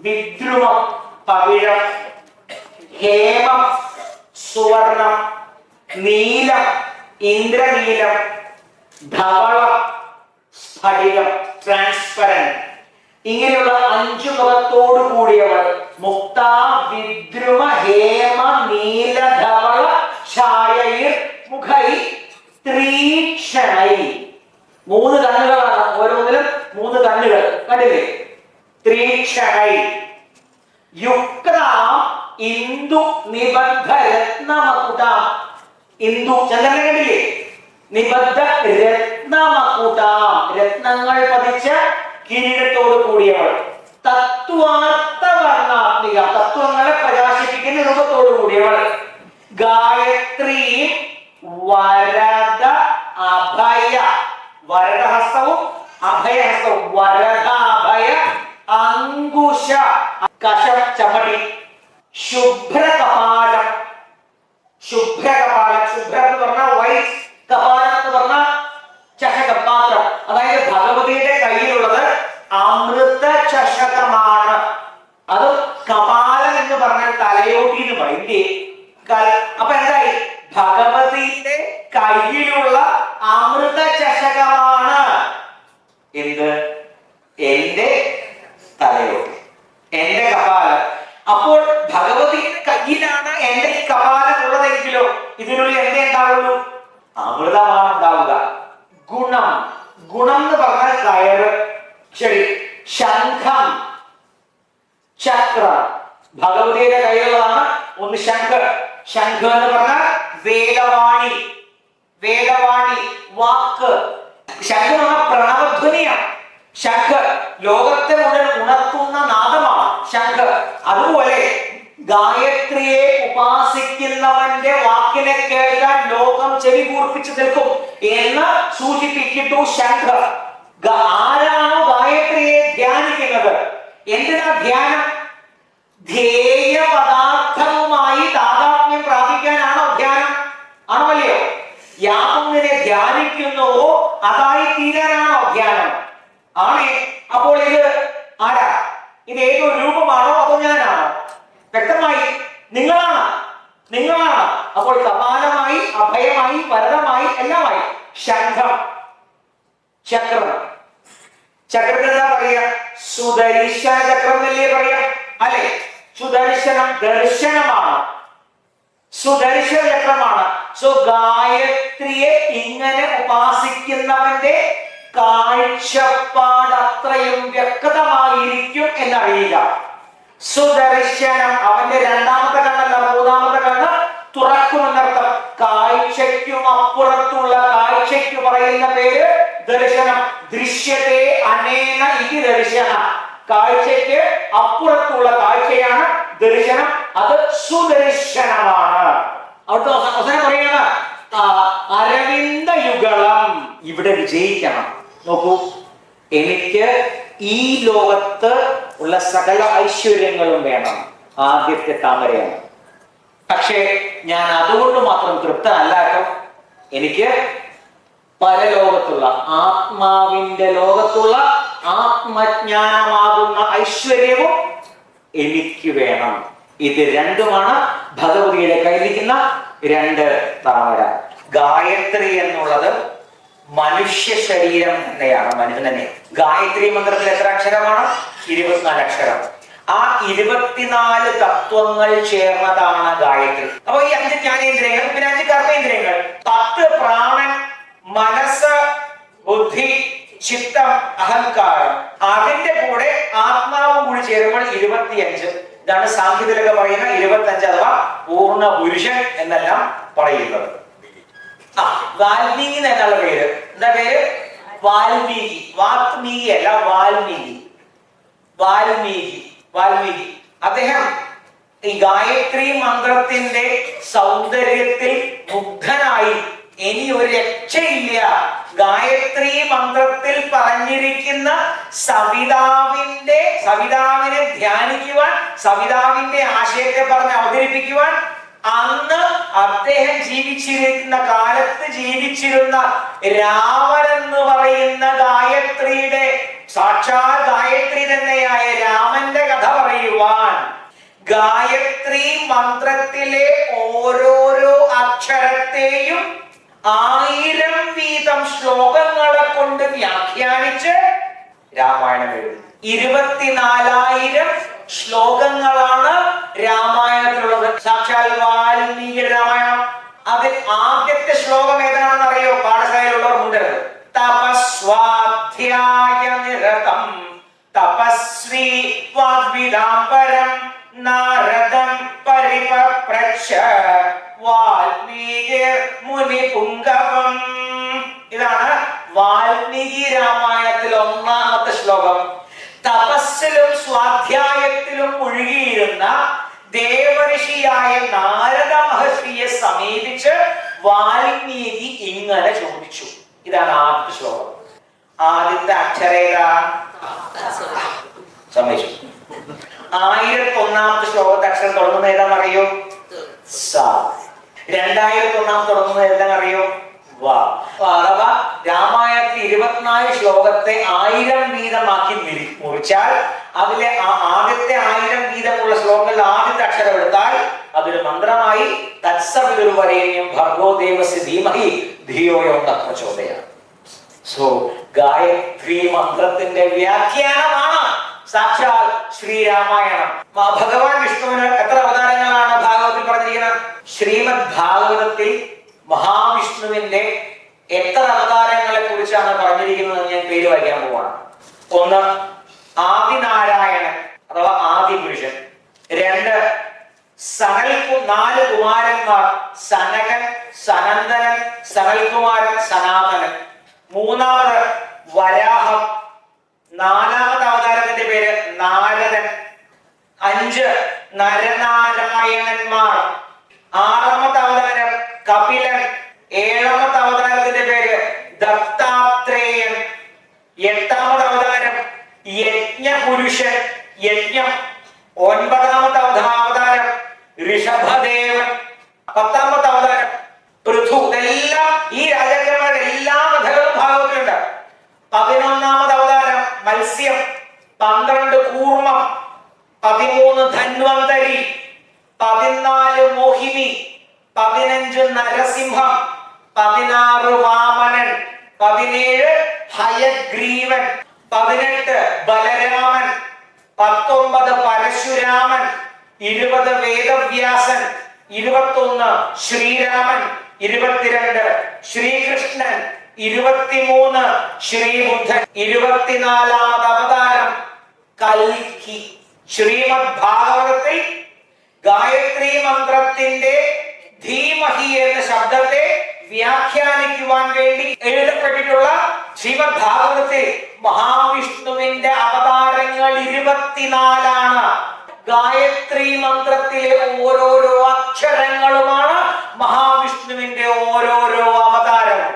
വിദ്രുമം പവിഴം, ഹേമം സുവർണം, നീലം ഇന്ദ്രനീലം, ധവളം സ്ഫടികം ട്രാൻസ്പെറന്റ്. ഇങ്ങനെയുള്ള അഞ്ചു മുഖത്തോടു കൂടിയവൾ മുക്ത വിദ്രുമ ഹേമ നീല ധവള ഛായൈർ മുഖൈ ത്രീക്ഷണൈ. മൂന്ന് കണ്ണുകളാണ്, ഓരോന്നിലും മൂന്ന് കണ്ണുകൾ കണ്ടില്ലേ? ത്രീക്ഷണൈ. യുക്താം ഇന്ദു നിബദ്ധ രത്നമകുടാം. ഇന്ദു ചന്ദ്രനെ കണ്ടില്ലേ? നിബദ്ധ രത്നമകുടാം, രത്നങ്ങൾ പതിച്ച കിരീടത്തോട് കൂടിയവൾ. തത്വാർത്ഥ വർണ്ണാത്മിക, തത്വങ്ങളെ പ്രകാശിപ്പിക്കുന്ന രൂപത്തോടു കൂടിയവൾ. ഗായത്രി വരദ അഭയ, വരദഹസ്തവും അഭയഹസ്തവും. വരദ അഭയ അങ്കുശ, കശം ചമടി. ശുഭ്രകപാലം, ശുഭ്രകപാലം, ശുഭ്ര എന്ന് പറഞ്ഞാൽ വൈറ്റ്, കപാലം എന്ന് പറഞ്ഞാൽ എന്ന് പറയില്ലേ? അപ്പൊ എന്തായി? ഭഗവതിയുടെ കയ്യിലുള്ള അമൃത ചഷകമാണ് എന്ത്? എന്റെ തലയോട്, എന്റെ കപാലം. അപ്പോൾ ഭഗവതിയുടെ കയ്യിലാണ് എന്റെ ഈ കപാലം ഉള്ളതെങ്കിലോ ഇതിനുള്ളിൽ എന്തേ ഉണ്ടാവുള്ളൂ? അമൃതമാണ് ഉണ്ടാവുക. ഗുണം, ഗുണം എന്ന് പറഞ്ഞാൽ കയറ്, ശരി. ശംഖം, ചക്രം, ഭഗവതിയുടെ കയ്യിലുള്ളതാണ്. ഒന്ന് ശംഖ്, ശംഖ് എന്ന് പറഞ്ഞാൽ വേദവാണി, വേദവാണി, വാക്ക്. ശംഖ് എന്ന് പറഞ്ഞാൽ പ്രണവധ്വനിയാണ്. ശംഖ് ലോകത്തെ മുഴുവൻ ഉണർത്തുന്ന നാദമാണ് ശംഖ്. അതുപോലെ ഗായത്രിയെ ഉപാസിക്കുന്നവന്റെ വാക്കിനെ കേൾക്കാൻ ലോകം ചെവി കൂർപ്പിച്ചു നിൽക്കും എന്ന് സൂചിപ്പിക്കുന്നു ശംഖ്. ആരാണോ ഗായത്രിയെ ധ്യാനിക്കുന്നത്? എന്തിനാ ധ്യാനം? ധ്യേയ പദാർത്ഥവുമായി താതാത്മ്യം പ്രാപിക്കാനാണോ ധ്യാനം? ആണോ അല്ലയോ? യാതൊന്നിനെ ധ്യാനിക്കുന്നുവോ അതായി തീരാനാണോ ധ്യാനം? ആണേ. അപ്പോൾ ഇത് ആരാ? ഇത് ഏതൊരു രൂപമാണോ അതോ ഞാനാണോ? വ്യക്തമായി നിങ്ങളാണ്, നിങ്ങളാണ്. അപ്പോൾ കപാലമായി, അഭയമായി, വരദമായി, എല്ലാമായി. ശംഖം, ചക്രം. ചക്രത്തിന് എന്താ പറയാ? സുദർശന ചക്രം എന്നല്ലേ പറയാ, അല്ലെ? സുദർശനം ദർശനമാണ്, സുദർശന ചക്രമാണ്. സോ ഗായത്രിയെ ഇങ്ങനെ ഉപാസിക്കുന്നവന്റെ കാഴ്ചപ്പാട് അത്രയും വ്യക്തമായിരിക്കും എന്നറിയുക. സുദർശനം, അവന്റെ രണ്ടാമത്തെ കണ്ണല്ല മൂന്നാമത്തെ കണ്ണ് തുറക്കുമെന്നർത്ഥം. കാഴ്ചയ്ക്കും അപ്പുറത്തുള്ള കാഴ്ചയ്ക്ക് പറയുന്ന പേര് ദർശനം. ദൃശ്യത്തെ അനേന ഇതി ദർശനം. കാഴ്ചയ്ക്ക് അപ്പുറത്തുള്ള കാഴ്ചയാണ് ദർശനം. അത് സുദർശനമാണ്. അവിടുത്തെ അവസാനം പറയുന്നത് അരവിന്ദ യുഗളം. ഇവിടെ വിജയിക്കണം. നോക്കൂ, എനിക്ക് ഈ ലോകത്ത് ഉള്ള സകല ഐശ്വര്യങ്ങളും വേണം. ആദ്യത്തെ താമരയാണ്. പക്ഷേ ഞാൻ അതുകൊണ്ട് മാത്രം തൃപ്തനല്ല. എനിക്ക് പരലോകത്തുള്ള ആത്മാവിന്റെ ലോകത്തുള്ള ആത്മജ്ഞാനമാകുന്ന ഐശ്വര്യവും എനിക്ക് വേണം. ഇത് രണ്ടുമാണ് ഭഗവതിയുടെ കയ്യിലിരിക്കുന്ന രണ്ട് താമര. ഗായത്രി എന്നുള്ളത് മനുഷ്യ ശരീരം തന്നെയാണ്, മനുഷ്യൻ തന്നെ. ഗായത്രി മന്ത്രത്തിൽ എത്ര അക്ഷരമാണ്? 24 അക്ഷരം. ആ 24 തത്വങ്ങൾ ചേർന്നതാണ് ഗായത്രി. അപ്പൊ ഈ 5 ജ്ഞാനേന്ദ്രിയങ്ങൾ, പിന്നെ 5 കർമ്മേന്ദ്രിയങ്ങൾ, 10 പ്രാണൻ, മനസ്സ്, ബുദ്ധി, ചിത്തം, അഹങ്കാരം. അതിന്റെ കൂടെ ആത്മാവും കൂടി ചേരുമ്പോൾ 25. ഇതാണ് സാഖ്യത്തിലൊക്കെ പറയുന്ന 25 അഥവാ പൂർണ്ണ പുരുഷൻ എന്നെല്ലാം പറയുന്നത്. വാൽമീകി എന്നുള്ള പേര്. എന്താ പേര്? വാൽമീകി. വാത്മീകി അല്ല, വാൽമീകി. വാൽമീകി, വാൽമീകി. അദ്ദേഹം ഈ ഗായത്രി മന്ത്രത്തിന്റെ സൗന്ദര്യത്തിൽ മുഗ്ധനായി ഇനി ഒരു രക്ഷയില്ല, ഗായത്രി മന്ത്രത്തിൽ പറഞ്ഞിരിക്കുന്ന സവിതാവിനെ ധ്യാനിക്കുവാൻ, സവിതാവിന്റെ ആശയത്തെ പറഞ്ഞ് അവതരിപ്പിക്കുവാൻ അന്ന് അദ്ദേഹം ജീവിച്ചിരിക്കുന്ന കാലത്ത് ജീവിച്ചിരുന്ന രാമൻ എന്ന് പറയുന്ന ഗായത്രിയുടെ സാക്ഷാൽ ഗായത്രി തന്നെയായ രാമന്റെ കഥ പറയുവാൻ ഗായത്രി മന്ത്രത്തിലെ ഓരോരോ അക്ഷരത്തെയും 1000 വീതം ശ്ലോകങ്ങളെ കൊണ്ട് വ്യാഖ്യാനിച്ച് രാമായണം എഴുതി. 24,000 ശ്ലോകങ്ങളാണ് രാമായണത്തിലുള്ളത്. സാക്ഷാൽ വാൽമീകിയുടെ രാമായണം. അതിൽ ആദ്യത്തെ ശ്ലോകം ഏതാണെന്ന് അറിയോ? പാഠശാലയിലുള്ളവർ മുണ്ടരുത്. തപസ്വാധ്യായ നിരതം തപസ്വി വാഗ്വിദാംബരം നാരദം പരിപപ്രച്ഛ വാൽമീകിർ മുനി പുംഗവം. ഇതാണ് വാൽമീകി രാമായണത്തിൽ 1ാമത്തെ ശ്ലോകം. തപസ്സിലും സ്വാധ്യായത്തിലും മുഴുകിയിരുന്ന ദേവഋഷിയായ നാരദ മഹർഷിയെ സമീപിച്ച് വാൽമീകി ഇങ്ങനെ ചോദിച്ചു. ഇതാണ് ആദ്യത്തെ ശ്ലോകം. ആദ്യത്തെ അക്ഷരേത സമ്മതിച്ചു. 1001ാമത്തെ ശ്ലോകത്തെ അക്ഷരം തുടങ്ങുന്ന ഏതാണെന്നറിയോ? സ. 2001 തുടങ്ങുന്നത് ഏതാണെന്നറിയോ? വാ. അഥവാ രാമായണത്തിൽ 24 ശ്ലോകത്തെ 1000 വീതമാക്കി മുറിച്ചാൽ അതിലെ ആദ്യത്തെ 1000 വീതമുള്ള ശ്ലോകങ്ങളിൽ ആദ്യത്തെ അക്ഷരം എടുത്താൽ അതൊരു മന്ത്രമായി. തത്സവിതുർവരേണ്യം ഭർഗോ ദേവസ്യ ധീമഹി ധിയോ യോ നഃ പ്രചോദയാത്. സോ ഗായത്രി മന്ത്രത്തിന്റെ വ്യാഖ്യാനമാണ് സാക്ഷാൽ ശ്രീരാമായണം. ഭഗവാൻ വിഷ്ണുവിന് എത്ര അവതാരങ്ങളാണ് ഭാഗവതത്തിൽ പറഞ്ഞിരിക്കുന്നത്? ശ്രീമദ് ഭാഗവതത്തിൽ മഹാവിഷ്ണുവിന്റെ എത്ര അവതാരങ്ങളെ കുറിച്ചാണ് പറഞ്ഞിരിക്കുന്നത് ഞാൻ പേര് വായിക്കാൻ പോവാണ്. ഒന്ന്, ആദിനാരായണൻ അഥവാ ആദി പുരുഷൻ. രണ്ട്, നാല് കുമാരന്മാർ, സനകൻ, സനന്ദനൻ, സനൽകുമാരൻ, സനാതനൻ. മൂന്നാമത് വരാഹം. നാലാമത്തെ അവതാരത്തിന്റെ പേര് നാരദൻ. 5 നരനാരായണന്മാർ. 6ാമത്തെ അവതാരം കപിലൻ. 7ാമത്തെ അവതാരത്തിന്റെ പേര് ദത്താത്രേയൻ. 8ാമത്തെ അവതാരം യജ്ഞപുരുഷൻ, യജ്ഞം. 9ാമത്തെ അവതാരം ഋഷഭദേവൻ. 10ാമത്തെ അവതാരം പൃഥു. ഇതെല്ലാം ഈ രാജാക്കന്മാരുടെ എല്ലാ കഥകളും ഭാഗവത്തിലുണ്ട്. 11ാമത് അവതാരം മത്സ്യം. 12 കൂർമ്മം. 13 ധന്വന്തരി. 14 മോഹിനി. 15 നരസിംഹം. 16 വാമനൻ. 17 ഹയഗ്രീവൻ. 18 ബലരാമൻ. 19 പരശുരാമൻ. 20 വേദവ്യാസൻ. 21 ശ്രീരാമൻ. 22 ശ്രീകൃഷ്ണൻ. 23 ശ്രീബുദ്ധൻ. 24ാമത് അവതാരം കൽക്കി. ശ്രീമദ് ഭാഗവതത്തിൽ ഗായത്രി മന്ത്രത്തിന്റെ ധീമഹി എന്ന ശബ്ദത്തെ വ്യാഖ്യാനിക്കുവാൻ വേണ്ടി എഴുതപ്പെട്ടിട്ടുള്ള ശ്രീമദ് ഭാഗവതത്തിൽ മഹാവിഷ്ണുവിന്റെ അവതാരങ്ങൾ 24 ഗായത്രി മന്ത്രത്തിലെ ഓരോരോ അക്ഷരങ്ങളുമാണ് മഹാവിഷ്ണുവിന്റെ ഓരോരോ അവതാരങ്ങൾ.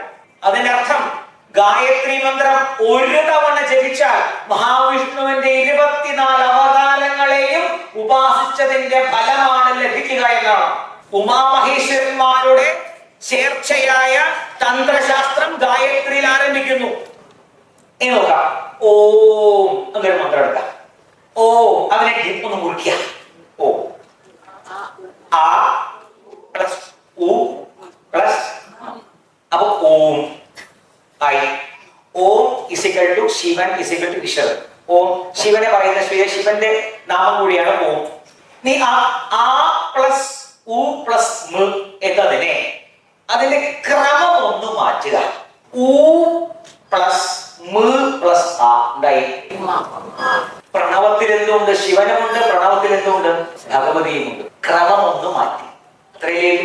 അതിനർത്ഥം ഗായത്രി മന്ത്രം ഒരു തവണ ജപിച്ചാൽ മഹാവിഷ്ണുവിന്റെ 24 അവതാരങ്ങളെയും ഉപാസിച്ചതിന്റെ ഫലമാണ് ലഭിക്കുക എന്നാണ്. ഉമാമഹേശ്വരന്മാരുടെ ചേർച്ചയായ തന്ത്രശാസ്ത്രം ഗായത്രിയിൽ ആരംഭിക്കുന്നു. ഇനി നോക്കാം. ഓം എന്നൊരു മന്ത്രം എടുക്കാം. ഓ അതിനെ ഒന്ന് മുറിക്കുക. ഓ ആ പ്ലസ് ഉ പ്ലസ് അപ്പൊ ഓം ആയി. ഓം is equal to Shivan is equal to ഈശ്വരൻ. ഓം ശിവനെ പറയുന്ന ശിവന്റെ നാമം കൂടിയാണ് ഓം. നീ ആ പ്ലസ് ഉ പ്ലസ് മ എന്നതിനെ അതിന്റെ ക്രമം ഒന്ന് മാറ്റുക. ഉ പ്ലസ് മ പ്ലസ് ആ ഉണ്ടായി. പ്രണവത്തിൽ എന്തുണ്ട്? ശിവനുമുണ്ട്. പ്രണവത്തിൽ എന്തുണ്ട്? ഭഗവതിയുമുണ്ട്. ക്രമം ഒന്ന് മാറ്റി. അത്രയും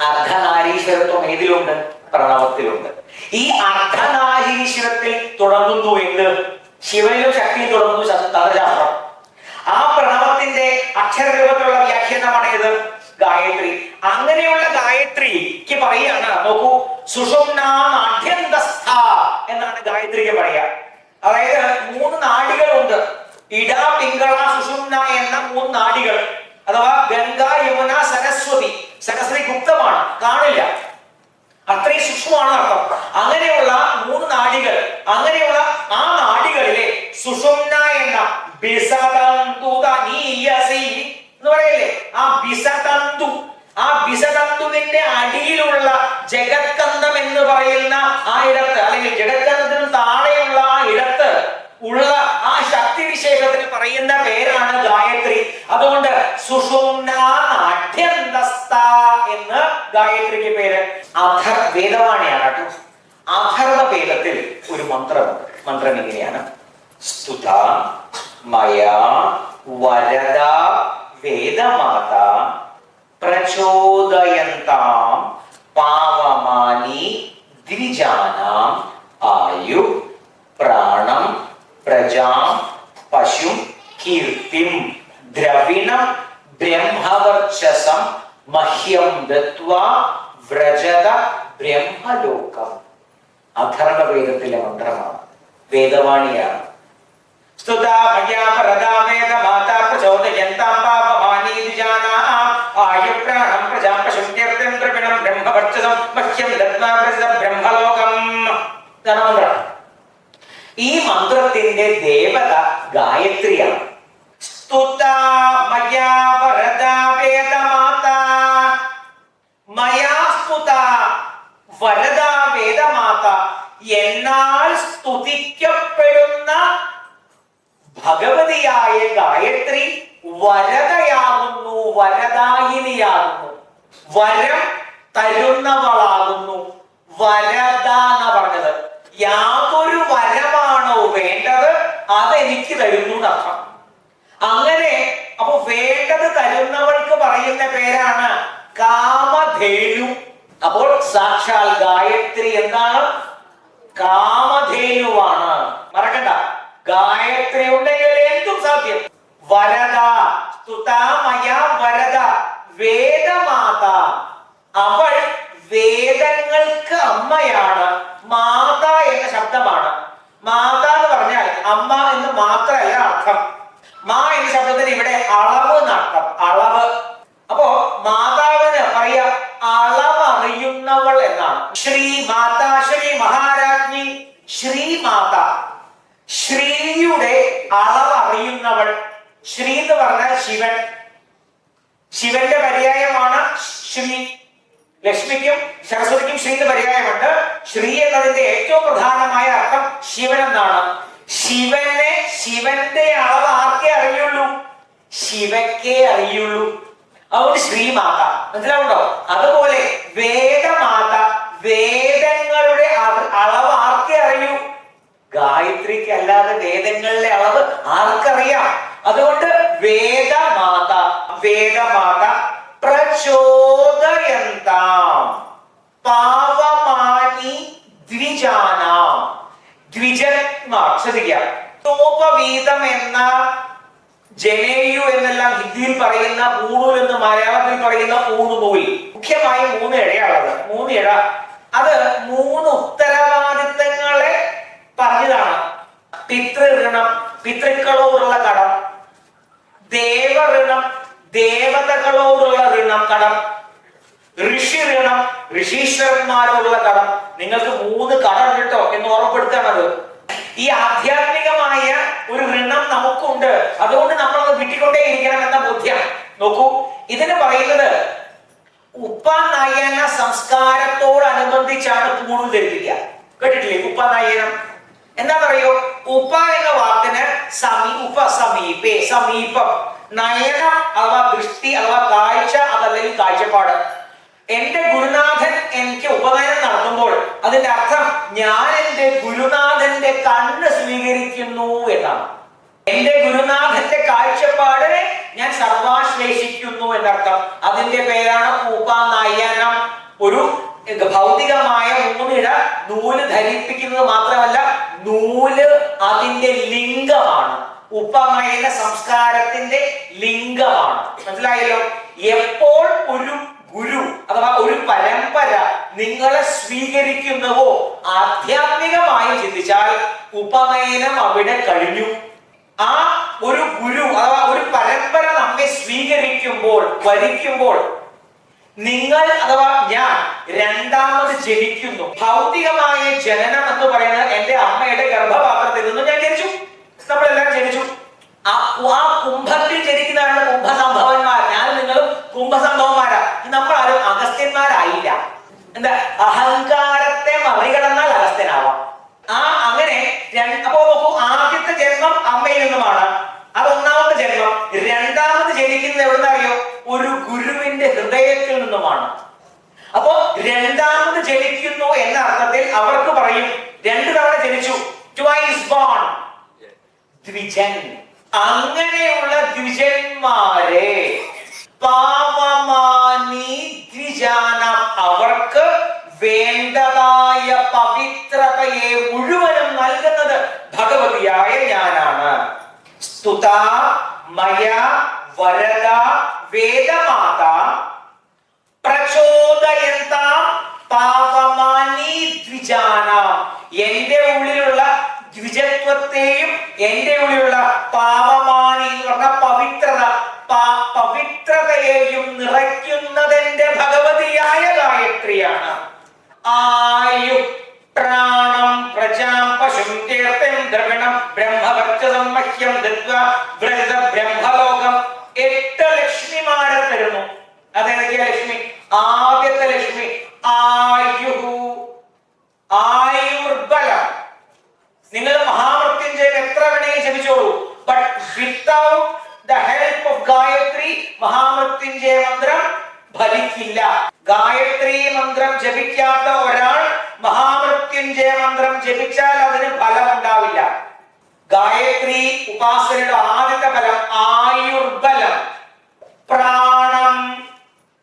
അർദ്ധനാരീശ്വരത്വം ഏതിലുണ്ട്? പ്രണവത്തിലുണ്ട്. ഈ അർദ്ധനാരീശ്വരത്തിൽ തുടങ്ങുന്നു എന്ത്? ശിവനും ശക്തിയും തുടങ്ങുന്നു തന്ത്രശാസ്ത്രം. ആ പ്രണവത്തിന്റെ അക്ഷരരൂപത്തിലുള്ള വ്യാഖ്യാനമാണ് ഇത് ഗായത്രി. അങ്ങനെയുള്ള ഗായത്രിക്ക് പറയാണ്, നോക്കൂ, സുഷുമ്നാഢ്യന്തസ്ഥ എന്നാണ് ഗായത്രിക്ക് പറയുക. അതായത് 3 നാഡികളുണ്ട്. ഇട, പിംഗള, സുഷുമ്ന എന്ന 3 നാഡികൾ. അഥവാ ഗംഗ, യമുന, സരസ്വതി. സരസ്വതി ഗുപ്തമാണ്, കാണില്ല, അത്രയും സൂക്ഷ്മമാണ് അർത്ഥം. അങ്ങനെയുള്ള 3 നാഡികൾ. അങ്ങനെയുള്ള ആ നാഡികളിലെ സുഷുമ്ന എന്ന എന്ന് പറയല്ലേ, ആ ബിസതന്തു, ആ ബിസതന്തുവിന്റെ അടിയിലുള്ള ജഗത്കന്ധം എന്ന് പറയുന്ന ആ ഇടത്ത്, അല്ലെങ്കിൽ ജഗത്കന്ധത്തിനും താഴെയുള്ള ആ ഇടത്ത് ഉള്ള ആ ശക്തി വിശേഷത്തിന് പറയുന്ന പേരാണ് ഗായത്രി. അതുകൊണ്ട് സുഷുമ്നാഢ്യന്തസ്ഥ എന്ന് ഗായത്രിക്ക് പേര്. വേദവാണിയാണ് കേട്ടോ. അഥർവ വേദത്തിൽ ഒരു മന്ത്രമുണ്ട്. മന്ത്രം ഇങ്ങനെയാണ്: സ്തുത മയാ വരദ വേദമാത പ്രചോദയന്താം പാവമാനി ദ്വിജാനാം ആയു പ്രാണം പ്രജാം പശും കീർത്തിം ദ്രവിണം ബ്രഹ്മവർച്ചസം മഹ്യം ദത്വാ വ്രജത ബ്രഹ്മലോകം. അഥർവവേദത്തിലെ മന്ത്രമാണ്, വേദവാണിയാണ്. സ്തുതാ മയാ വരദാ വേദമാതാ പ്രചോദയന്താം പാവമാനി ദ്വിജാനാം ആയു പ്രാണം പ്രജാം പശും കീർത്തിം ദ്രവിണം ബ്രഹ്മവർച്ചസം മഹ്യം ദത്വാ വ്രജത ബ്രഹ്മലോകം. ഇതാണ് മന്ത്രം. ഈ മന്ത്രത്തിന്റെ ദേവത ഗായത്രിയാണ്. സ്തുതാ മയാ വരദാ വേദമാതാ മയാസ്തുത വരദാ വേദമാത, എന്നാൽ സ്തുതിക്കപ്പെടുന്ന ഭഗവതിയായ ഗായത്രി വരദയാകുന്നു, വരദായിനിയാകുന്നു, വരം തരുന്നവളാകുന്നു. വരദ എന്ന് പറഞ്ഞത് യാതൊരു വരമാണോ വേണ്ടത് അതെനിക്ക് തരുന്നു എന്നർത്ഥം. അങ്ങനെ അപ്പൊ വേണ്ടത് തരുന്നവൾക്ക് പറയുന്ന പേരാണ് കാമധേനു. അപ്പോൾ സാക്ഷാൽ ഗായത്രി എന്താണ്? കാമധേനുവാണ്. മറക്കണ്ട, ഗായത്രി ഉണ്ടെങ്കിൽ എന്തും സാധ്യം. വരദ സ്തുതാമയ വരദ വേദമാത, അവൾ വേദങ്ങൾക്ക് അമ്മയാണ്. മാത എന്ന ശബ്ദമാണ്. മാത എന്ന് പറഞ്ഞാൽ അമ്മ എന്ന് മാത്രമല്ല അർത്ഥം. മാ എന്ന ശബ്ദത്തിന് ഇവിടെ അളവ് എന്നർത്ഥം, അളവ്. അപ്പോ മാതാവിന് പറയാ അളവറിയുന്നവൾ എന്നാണ്. ശ്രീ മാതാ, ശ്രീ മഹാരാജ്ഞി, ശ്രീ മാത, ശ്രീയുടെ അളവറിയുന്നവൾ. ശ്രീ എന്ന് പറഞ്ഞാൽ ശിവൻ, ശിവന്റെ പര്യായമാണ് ശ്രീ. ലക്ഷ്മിക്കും സരസ്വതിക്കും ശ്രീ എന്ന് പര്യായമുണ്ട്. ശ്രീ എന്നതിന്റെ ഏറ്റവും പ്രധാനമായ അർത്ഥം ശിവൻ എന്നാണ്. ശിവനെ, ശിവന്റെ അളവ് ആർക്കേ അറിയുള്ളൂ? ശിവക്കേ അറിയുള്ളൂ. അതുകൊണ്ട് ശ്രീമാത, മനസ്സിലാവുണ്ടോ? അതുപോലെ വേദമാത, വേദങ്ങളുടെ അളവ് ആർക്കേ അറിയൂ? ഗായത്രിക്ക് അല്ലാതെ വേദങ്ങളുടെ അളവ് ആർക്കറിയാം? അതുകൊണ്ട് വേദമാത, വേദമാത പ്രചോദയന്താം പാവമാനി ദ്വിജാനാം. ദ്വിജന്മാർ, ശ്രദ്ധിക്കുക, തോപവീതം എന്ന ജനേയു എന്നെല്ലാം ഹിന്ദിയിൽ പറയുന്ന ഊണൂൽ എന്ന് മലയാളത്തിൽ പറയുന്ന ഊണുനൂൽ, മുഖ്യമായും 3 ഇഴയുള്ളത്. 3 ഇഴ, അത് 3 ഉത്തരവാദിത്തങ്ങളെ പറഞ്ഞതാണ്. പിതൃഋണം, പിതൃക്കളോടുള്ള കടം. ദേവഋണം, ദേവതകളോടുള്ള ഋണം, കടം. ഋഷി ഋണം, ഋഷീശ്വരന്മാരോടുള്ള കടം. നിങ്ങൾക്ക് 3 കടം കിട്ടോ എന്ന് ഓർമ്മപ്പെടുത്താണത്. ഈ ആധ്യാത്മികമായ ഒരു ഋണം നമുക്കുണ്ട്. അതുകൊണ്ട് നമ്മൾ അത് വിട്ടിക്കൊണ്ടേയിരിക്കണം എന്ന ബോധ്യം. നോക്കൂ, ഇതിന് പറയുന്നത് ഉപനയന സംസ്കാരത്തോടനുബന്ധിച്ചാണ് പൂണൂൽ ധരിപ്പിക്കുക. കേട്ടിട്ടില്ലേ ഉപനയനം? എന്താണെന്നറിയോ? ഉപ എന്ന വാക്കിന് സമീപേ, സമീപം. നയനം അഥവാ ദൃഷ്ടി അഥവാ കാഴ്ച, അതല്ലെങ്കിൽ കാഴ്ചപ്പാട്. എന്റെ ഗുരുനാഥൻ എനിക്ക് ഉപനയനം നടത്തുമ്പോൾ അതിന്റെ അർത്ഥം ഞാൻ എന്റെ ഗുരുനാഥന്റെ കണ്ണ് സ്വീകരിക്കുന്നു എന്നാണ്. എന്റെ ഗുരുനാഥന്റെ കാഴ്ചപ്പാടിനെ ഞാൻ സർവാശ്ലേഷിക്കുന്നു എന്നർത്ഥം. അതിന്റെ പേരാണ് ഉപനയനം. ഒരു ഭൗതികമായ 3 ഇഴ നൂല് ധരിപ്പിക്കുന്നത് മാത്രമല്ല, നൂല് അതിന്റെ ലിംഗമാണ്. ഉപനയന സംസ്കാരത്തിന്റെ ലിംഗമാണ്. മനസ്സിലായല്ലോ? എപ്പോൾ ഒരു ഗുരു അഥവാ ഒരു പരമ്പര നിങ്ങളെ സ്വീകരിക്കുന്നുവോ, ആധ്യാത്മികമായി ചിന്തിച്ചാൽ ഉപനയനം അവിടെ കഴിഞ്ഞു. ആ ഒരു ഗുരു അഥവാ ഒരു പരമ്പര നമ്മെ സ്വീകരിക്കുമ്പോൾ, വരിക്കുമ്പോൾ നിങ്ങൾ അഥവാ ഞാൻ രണ്ടാമത് ജനിക്കുന്നു. ഭൗതികമായ ജനനം എന്ന് പറയുന്നത് എന്റെ അമ്മയുടെ ഗർഭപാത്രത്തിൽ നിന്ന് ഞാൻ ജനിച്ചു. നമ്മളെല്ലാം ജനിച്ചു. ആ കുംഭത്തിൽ ജനിക്കുന്നതാണ് കുംഭസംഭവന്മാർ. ഞാനും നിങ്ങളും കുംഭസംഭവന്മാരാ. നമ്മൾ ആരും അഗസ്ത്യന്മാരായില്ല. എന്താ? അഹങ്കാരത്തെ മറികടന്നാൽ അഗസ്ത്യനാവാം. അങ്ങനെ അപ്പോ നോക്കൂ, ആദ്യത്തെ ജന്മം അമ്മയിൽ നിന്നുമാണ്. അത് 1ാമത്തെ ജന്മം. 2ാമത് ജനിക്കുന്നത് എവിടുന്ന് അറിയോ? ഒരു ഗുരുവിന്റെ ഹൃദയത്തിൽ നിന്നുമാണ്. അപ്പോ 2ാമത് ജനിക്കുന്നു എന്ന അർത്ഥത്തിൽ അവർക്ക് പറയും 2 തവണ ജനിച്ചു, ട്വൈസ് ബോൺ, ദ്വിജൻ. അങ്ങനെയുള്ള ദ്വിജന്മാരെ പാവമാനി ദ്വിജാനം, അവർക്ക് വേണ്ടതായ പവിത്രതയെ മുഴുവനും നൽകുന്നത് ഭഗവതിയായ ഞാനാണ്. സ്തുതാ മയ വരദ വേദമാത പ്രചോദയന്താം പാവമാനി ദ്വിജാനാം. എന്റെ ഉള്ളിലുള്ള ദ്വിജത്വത്തെയും എന്റെ ഉള്ളിലുള്ള പാവമാനി എന്ന് പറഞ്ഞ പവിത്രത, പവിത്രതയെയും നിറയ്ക്കുന്നതെന്റെ ഭഗവതിയായ ഗായത്രിയാണ്. ആയു പ്രാണം പ്രജാം പശും തീർത്ഥം ദ്രവിണം ബ്രഹ്മവർച്ചസം മഹ്യം ദത്വാ വ്രജത ബ്രഹ്മലോകം. 8 ലക്ഷ്മിമാരെ തരുന്നു. അതെനിക്ക് ലക്ഷ്മി ആദ്യത്തെ ലക്ഷ്മി ആയുഹു, ആയുർബലം. നിങ്ങൾ മഹാമൃത്യുഞ്ജയം എത്ര വേണമെങ്കിൽ ജപിച്ചോളൂ, but without the help of Gayatri Mahamrityunjaya മന്ത്രം ഫലിക്കില്ല. ഗായത്രി മന്ത്രം ജപിക്കാത്ത ഒരാൾ മഹാമൃത്യുഞ്ജയ മന്ത്രം ജപിച്ചാൽ അതിന് ഫലം ഉണ്ടാവില്ല. ഗായത്രി ഉപാസനയുടെ ആദ്യത്തെ ഫലം ആയുർബലം, പ്രാണം,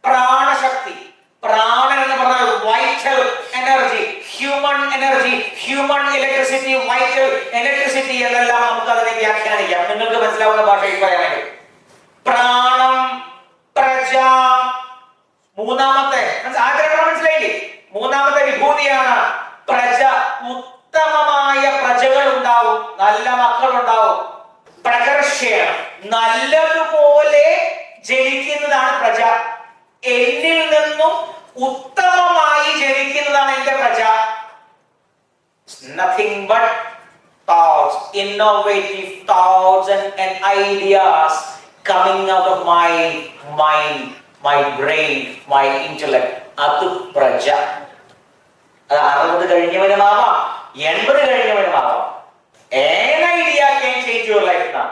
പ്രാണശക്തി. പ്രാണൻ എന്ന് പറഞ്ഞാൽ vital energy, human energy, human electricity, vital electricity എന്നെല്ലാം നമുക്ക് അതിനെ വ്യാഖ്യാനിക്കാം. നിങ്ങൾക്ക് മനസ്സിലാവുന്ന ഭാഷയിൽ പറയാനായിട്ട് പ്രാണം, പ്രജ. മൂന്നാമത്തെ ആഗ്രഹം മനസ്സിലായില്ലേ? മൂന്നാമത്തെ വിഭൂതിയാണ് പ്രജ. ഉത്തമമായ പ്രജകൾ ഉണ്ടാവും, നല്ല മക്കൾ ഉണ്ടാവും. പ്രകർഷണം, നല്ലതുപോലെ ജനിക്കുന്നതാണ് പ്രജ. എന്നിൽ നിന്നും ഉത്തമമായി ജനിക്കുന്നതാണ് എന്റെ പ്രജ. Nothing but thoughts, innovative thoughts and ideas coming out of my mind, my brain, my intellect. അത് പ്രജ. അത് 60 കഴിഞ്ഞവനുമാവാം, 80 കഴിഞ്ഞവനുമാവാം. An idea can change your life now.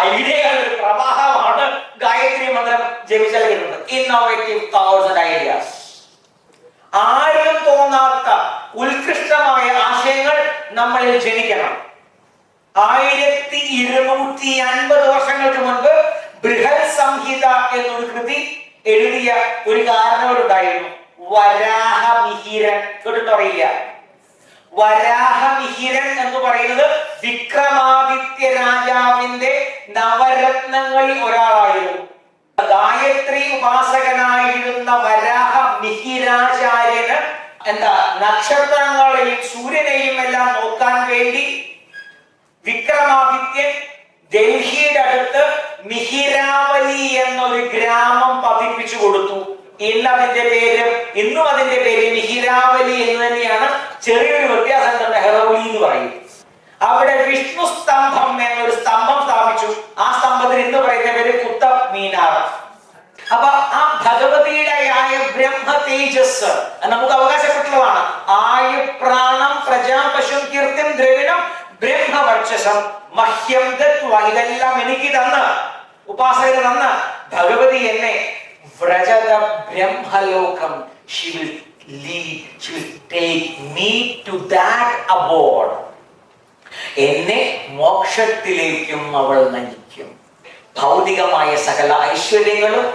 ഐഡിയകളുടെ ഒരു പ്രവാഹമാണ് ഗായത്രി മന്ത്രം ജപിച്ചാൽ കിട്ടുന്നത്. Innovative thoughts and ideas. ആരും തോന്നാത്ത ഉത്കൃഷ്ടമായ ആശയങ്ങൾ നമ്മളിൽ ജനിക്കണം. 1250 വർഷങ്ങൾക്ക് മുൻപ് ബൃഹത് സംഹിത എന്നൊരു കൃതി എഴുതിയ ഒരു കാരണവരുണ്ടായിരുന്നു, വരാഹമിഹിരൻ. കേട്ടിട്ടറിയില്ല? വരാഹമിഹിരൻ എന്ന് പറയുന്നത് വിക്രമാദിത്യ രാജാവിന്റെ നവരത്നങ്ങളിൽ ഒരാളായിരുന്നു. ഗായത്രി ഉപാസകനായിരുന്ന വരാഹ മിഹിരാചാര്യന് നക്ഷത്രങ്ങളെയും സൂര്യനെയും എല്ലാം നോക്കാൻ വേണ്ടി വിക്രമാദിത്യൻ ഡൽഹിയുടെ അടുത്ത് മിഹിരാവലി എന്നൊരു ഗ്രാമം പതിപ്പിച്ചു കൊടുത്തു. ഇന്നും അതിന്റെ പേര് മിഹിരാവലി എന്ന് തന്നെയാണ്. ചെറിയൊരു വ്യത്യാസം മെഹ്റൗലി എന്ന് പറയും. അവിടെ വിഷ്ണു സ്തംഭം എന്നൊരു സ്തംഭം സ്ഥാപിച്ചു. ആ സ്തംഭത്തിന് ഇന്ന് പറയുന്ന പേര് കുത്തബ് മീനാർ. അപ്പൊ ആ ഭഗവതിയുടെ ബ്രഹ്മ തേജസ് നമുക്ക് അവകാശപ്പെട്ടുള്ളതാണ്. ആയു, പ്രാണം, പ്രജാ, പശു, കീർത്തിം, ദ്രവിണം, ബ്രഹ്മവർച്ചസം, മഹ്യം ദത്വ. ഇതെല്ലാം എനിക്ക് തന്ന്, ഉപാസകന് തന്ന് ഭഗവതി എന്നെ വ്രജത ബ്രഹ്മലോകം. She will lead, she will take me to that abode. എന്നെ മോക്ഷത്തിലേക്കും അവൾ നയിക്കും. ഭൗതികമായ സകല ഐശ്വര്യങ്ങളും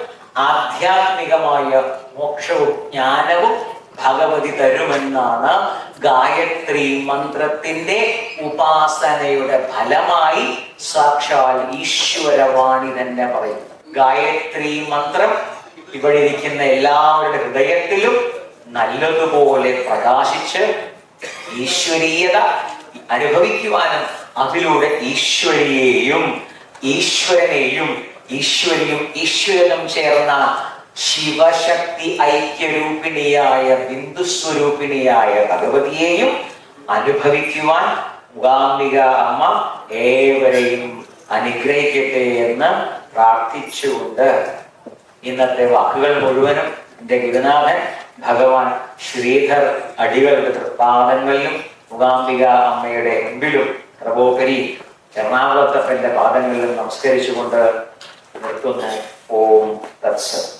ആധ്യാത്മികമായ മോക്ഷവും ജ്ഞാനവും ഭഗവതി തരുമെന്നാണ് ഗായത്രി മന്ത്രത്തിന്റെ ഉപാസനയുടെ ഫലമായി സാക്ഷാൽ ഈശ്വരവാണി തന്നെ പറയുന്നത്. ഗായത്രി മന്ത്രം ഇവിടെ ഇരിക്കുന്ന എല്ലാവരുടെ ഹൃദയത്തിലും നല്ലതുപോലെ പ്രകാശിച്ച് ഈശ്വരീയത അനുഭവിക്കുവാനും അതിലൂടെ ഈശ്വരിയെയും ഈശ്വരനെയും ഈശ്വരനും ചേർന്ന ശിവശക്തി ഐക്യരൂപിണിയായ ബിന്ദുസ്വരൂപിണിയായ ഭഗവതിയെയും അനുഭവിക്കുവാൻ മൂകാംബിക അമ്മ ഏവരെയും അനുഗ്രഹിക്കട്ടെ എന്ന് പ്രാർത്ഥിച്ചുകൊണ്ട് ഇന്നത്തെ വാക്കുകൾ മുഴുവനും എന്റെ ഗുരുനാഥൻ ഭഗവാൻ ശ്രീധർ അടികളുടെ തൃപ്പാദങ്ങളിലും മൂകാംബിക അമ്മയുടെ മുമ്പിലും സർവോപരി എറണാകുളത്തപ്പന്റെ പാദങ്ങളിലും നമസ്കരിച്ചുകൊണ്ട് നിർത്തുന്നു. ഓം തത്സത്.